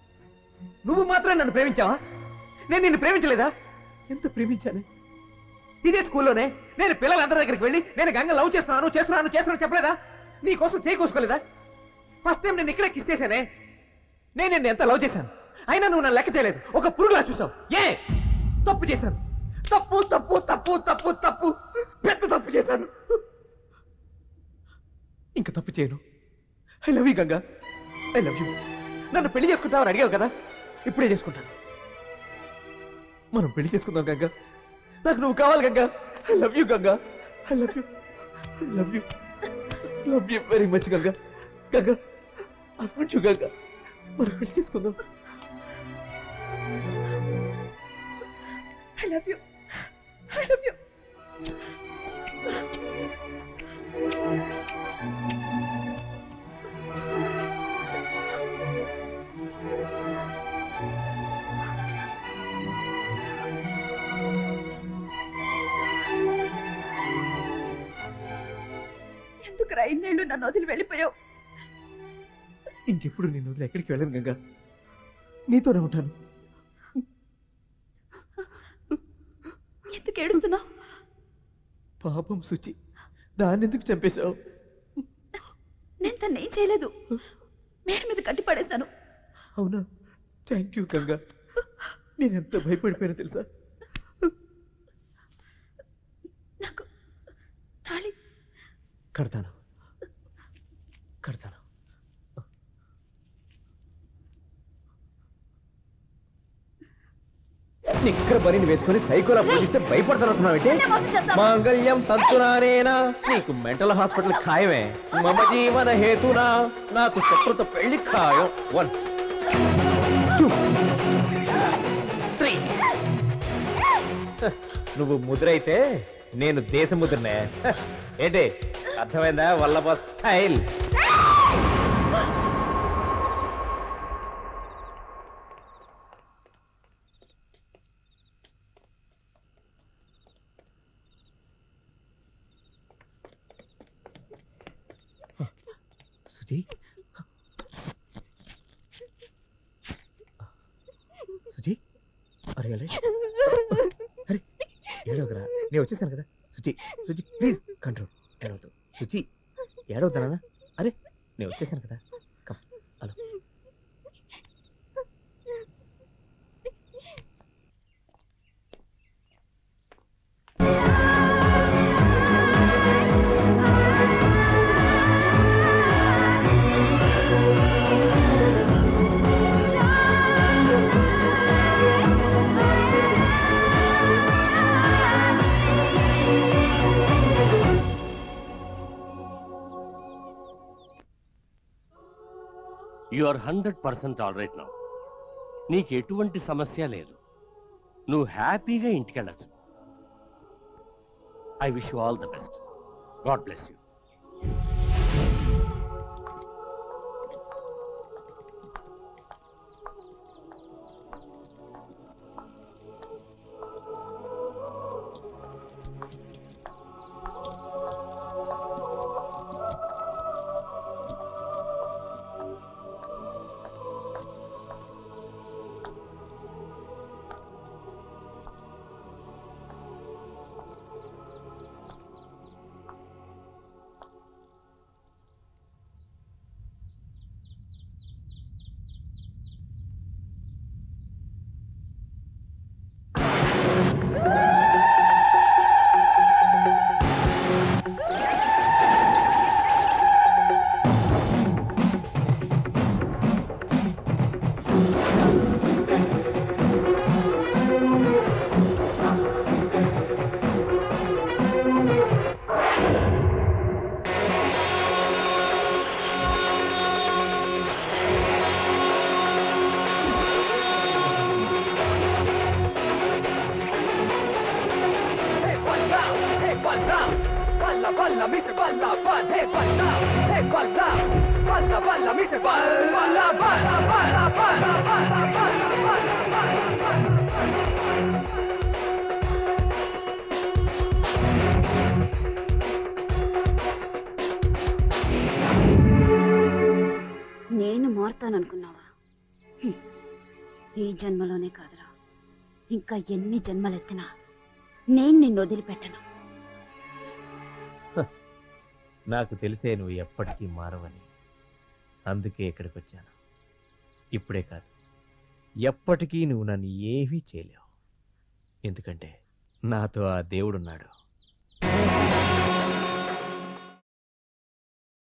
నువ్వు మాత్రం నన్ను ప్రేమించావా? నేను నిన్ను ప్రేమించలేదా? ఎంత ప్రేమించానే. ఇదే స్కూల్లోనే నేను పిల్లలందరి దగ్గరికి వెళ్ళి నేను గంగ లవ్ చేస్తున్నాను చెప్పలేదా? నీ కోసం చేకూసుకోలేదా? ఫస్ట్ టైం నేను ఇక్కడే కిస్ చేశానే. నేను నిన్ను ఎంత లవ్ చేశాను, అయినా నువ్వు నన్ను లెక్క చేయలేదు. ఒక పురుగులా చూసావు. ఏ తప్పు చేశాను? తప్పు తప్పు తప్పు తప్పు తప్పు, పెద్ద తప్పు చేశాను. ఇంకా తప్పు చేయను. I love you Ganga, I love you. నన్ను పెళ్లి చేసుకుంటావని అడిగావు కదా, ఇప్పుడే చేసుకుంటాను. మనం పెళ్లి చేసుకుందాం గంగా. నాకు నువ్వు కావాలి Ganga. I love you Ganga, I love you, I love you, love you very much Ganga. Ganga, I want you Ganga. మనం పెళ్లి చేసుకుందాం.
I love you. I love you. ఎందుకురా ఇన్నేళ్ళు నన్ను వదిలి వెళ్ళిపోయావు?
ఇంకెప్పుడు నేను వదిలి ఎక్కడికి వెళ్ళను గంగా, నీతోనే ఉంటాను.
ఎందుకు ఏడుస్తున్నావు?
పాపం శుచి, దాన్ని ఎందుకు చంపేశావు?
నేను తను ఏం చేయలేదు, మేడ మీద కట్టి పడేశాను.
అవునా? Thank you Ganga. నేను ఎంత భయపడిపోయానో తెలుసా?
నాకు తాళి
కడతాను, కడతాను. నిక్కర బరిని వేసుకొని సైకోలా పోలిస్తే భయపడతానంటున్నావంటే? మాంగళ్యం తంతునానేనా, నీకు మెంటల్ హాస్పిటల్ ఖాయమే. మమ జీవన హేతునా, నాకు శత్రుత పెళ్లి ఖాయం. 1 2 3. నువ్వు ముద్రైతే నేను దేశ ముద్రనే. ఏంటి అర్థమైందా? వల్లభ స్టైల్. సుజీ, అరే అరే ఏడవకరా, నేను వచ్చేసాను కదా. Suji, Suji please control. ఏడవద్దు సుజీ, ఏడవుతానా? అరే నేను వచ్చేసాను కదా. Hello.
You are 100% all right now. నీకు ఎటువంటి సమస్య లేదు. నువ్వు హ్యాపీగా ఇంటికి వెళ్ళచ్చు. I wish you all the best. God bless you.
నేను మారుతాననుకున్నావా? ఈ జన్మలోనే కాదురా, ఇంకా ఎన్ని జన్మలెత్తినా నేను నిన్ను వదిలిపెట్టను.
నాకు తెలిసే నువ్వు ఎప్పటికీ మారవని. అందుకే ఇక్కడికి వచ్చాను. ఇప్పుడే కాదు, ఎప్పటికీ నువ్వు నన్ను ఏమీ చేయలేవు. ఎందుకంటే నాతో ఆ దేవుడున్నాడు.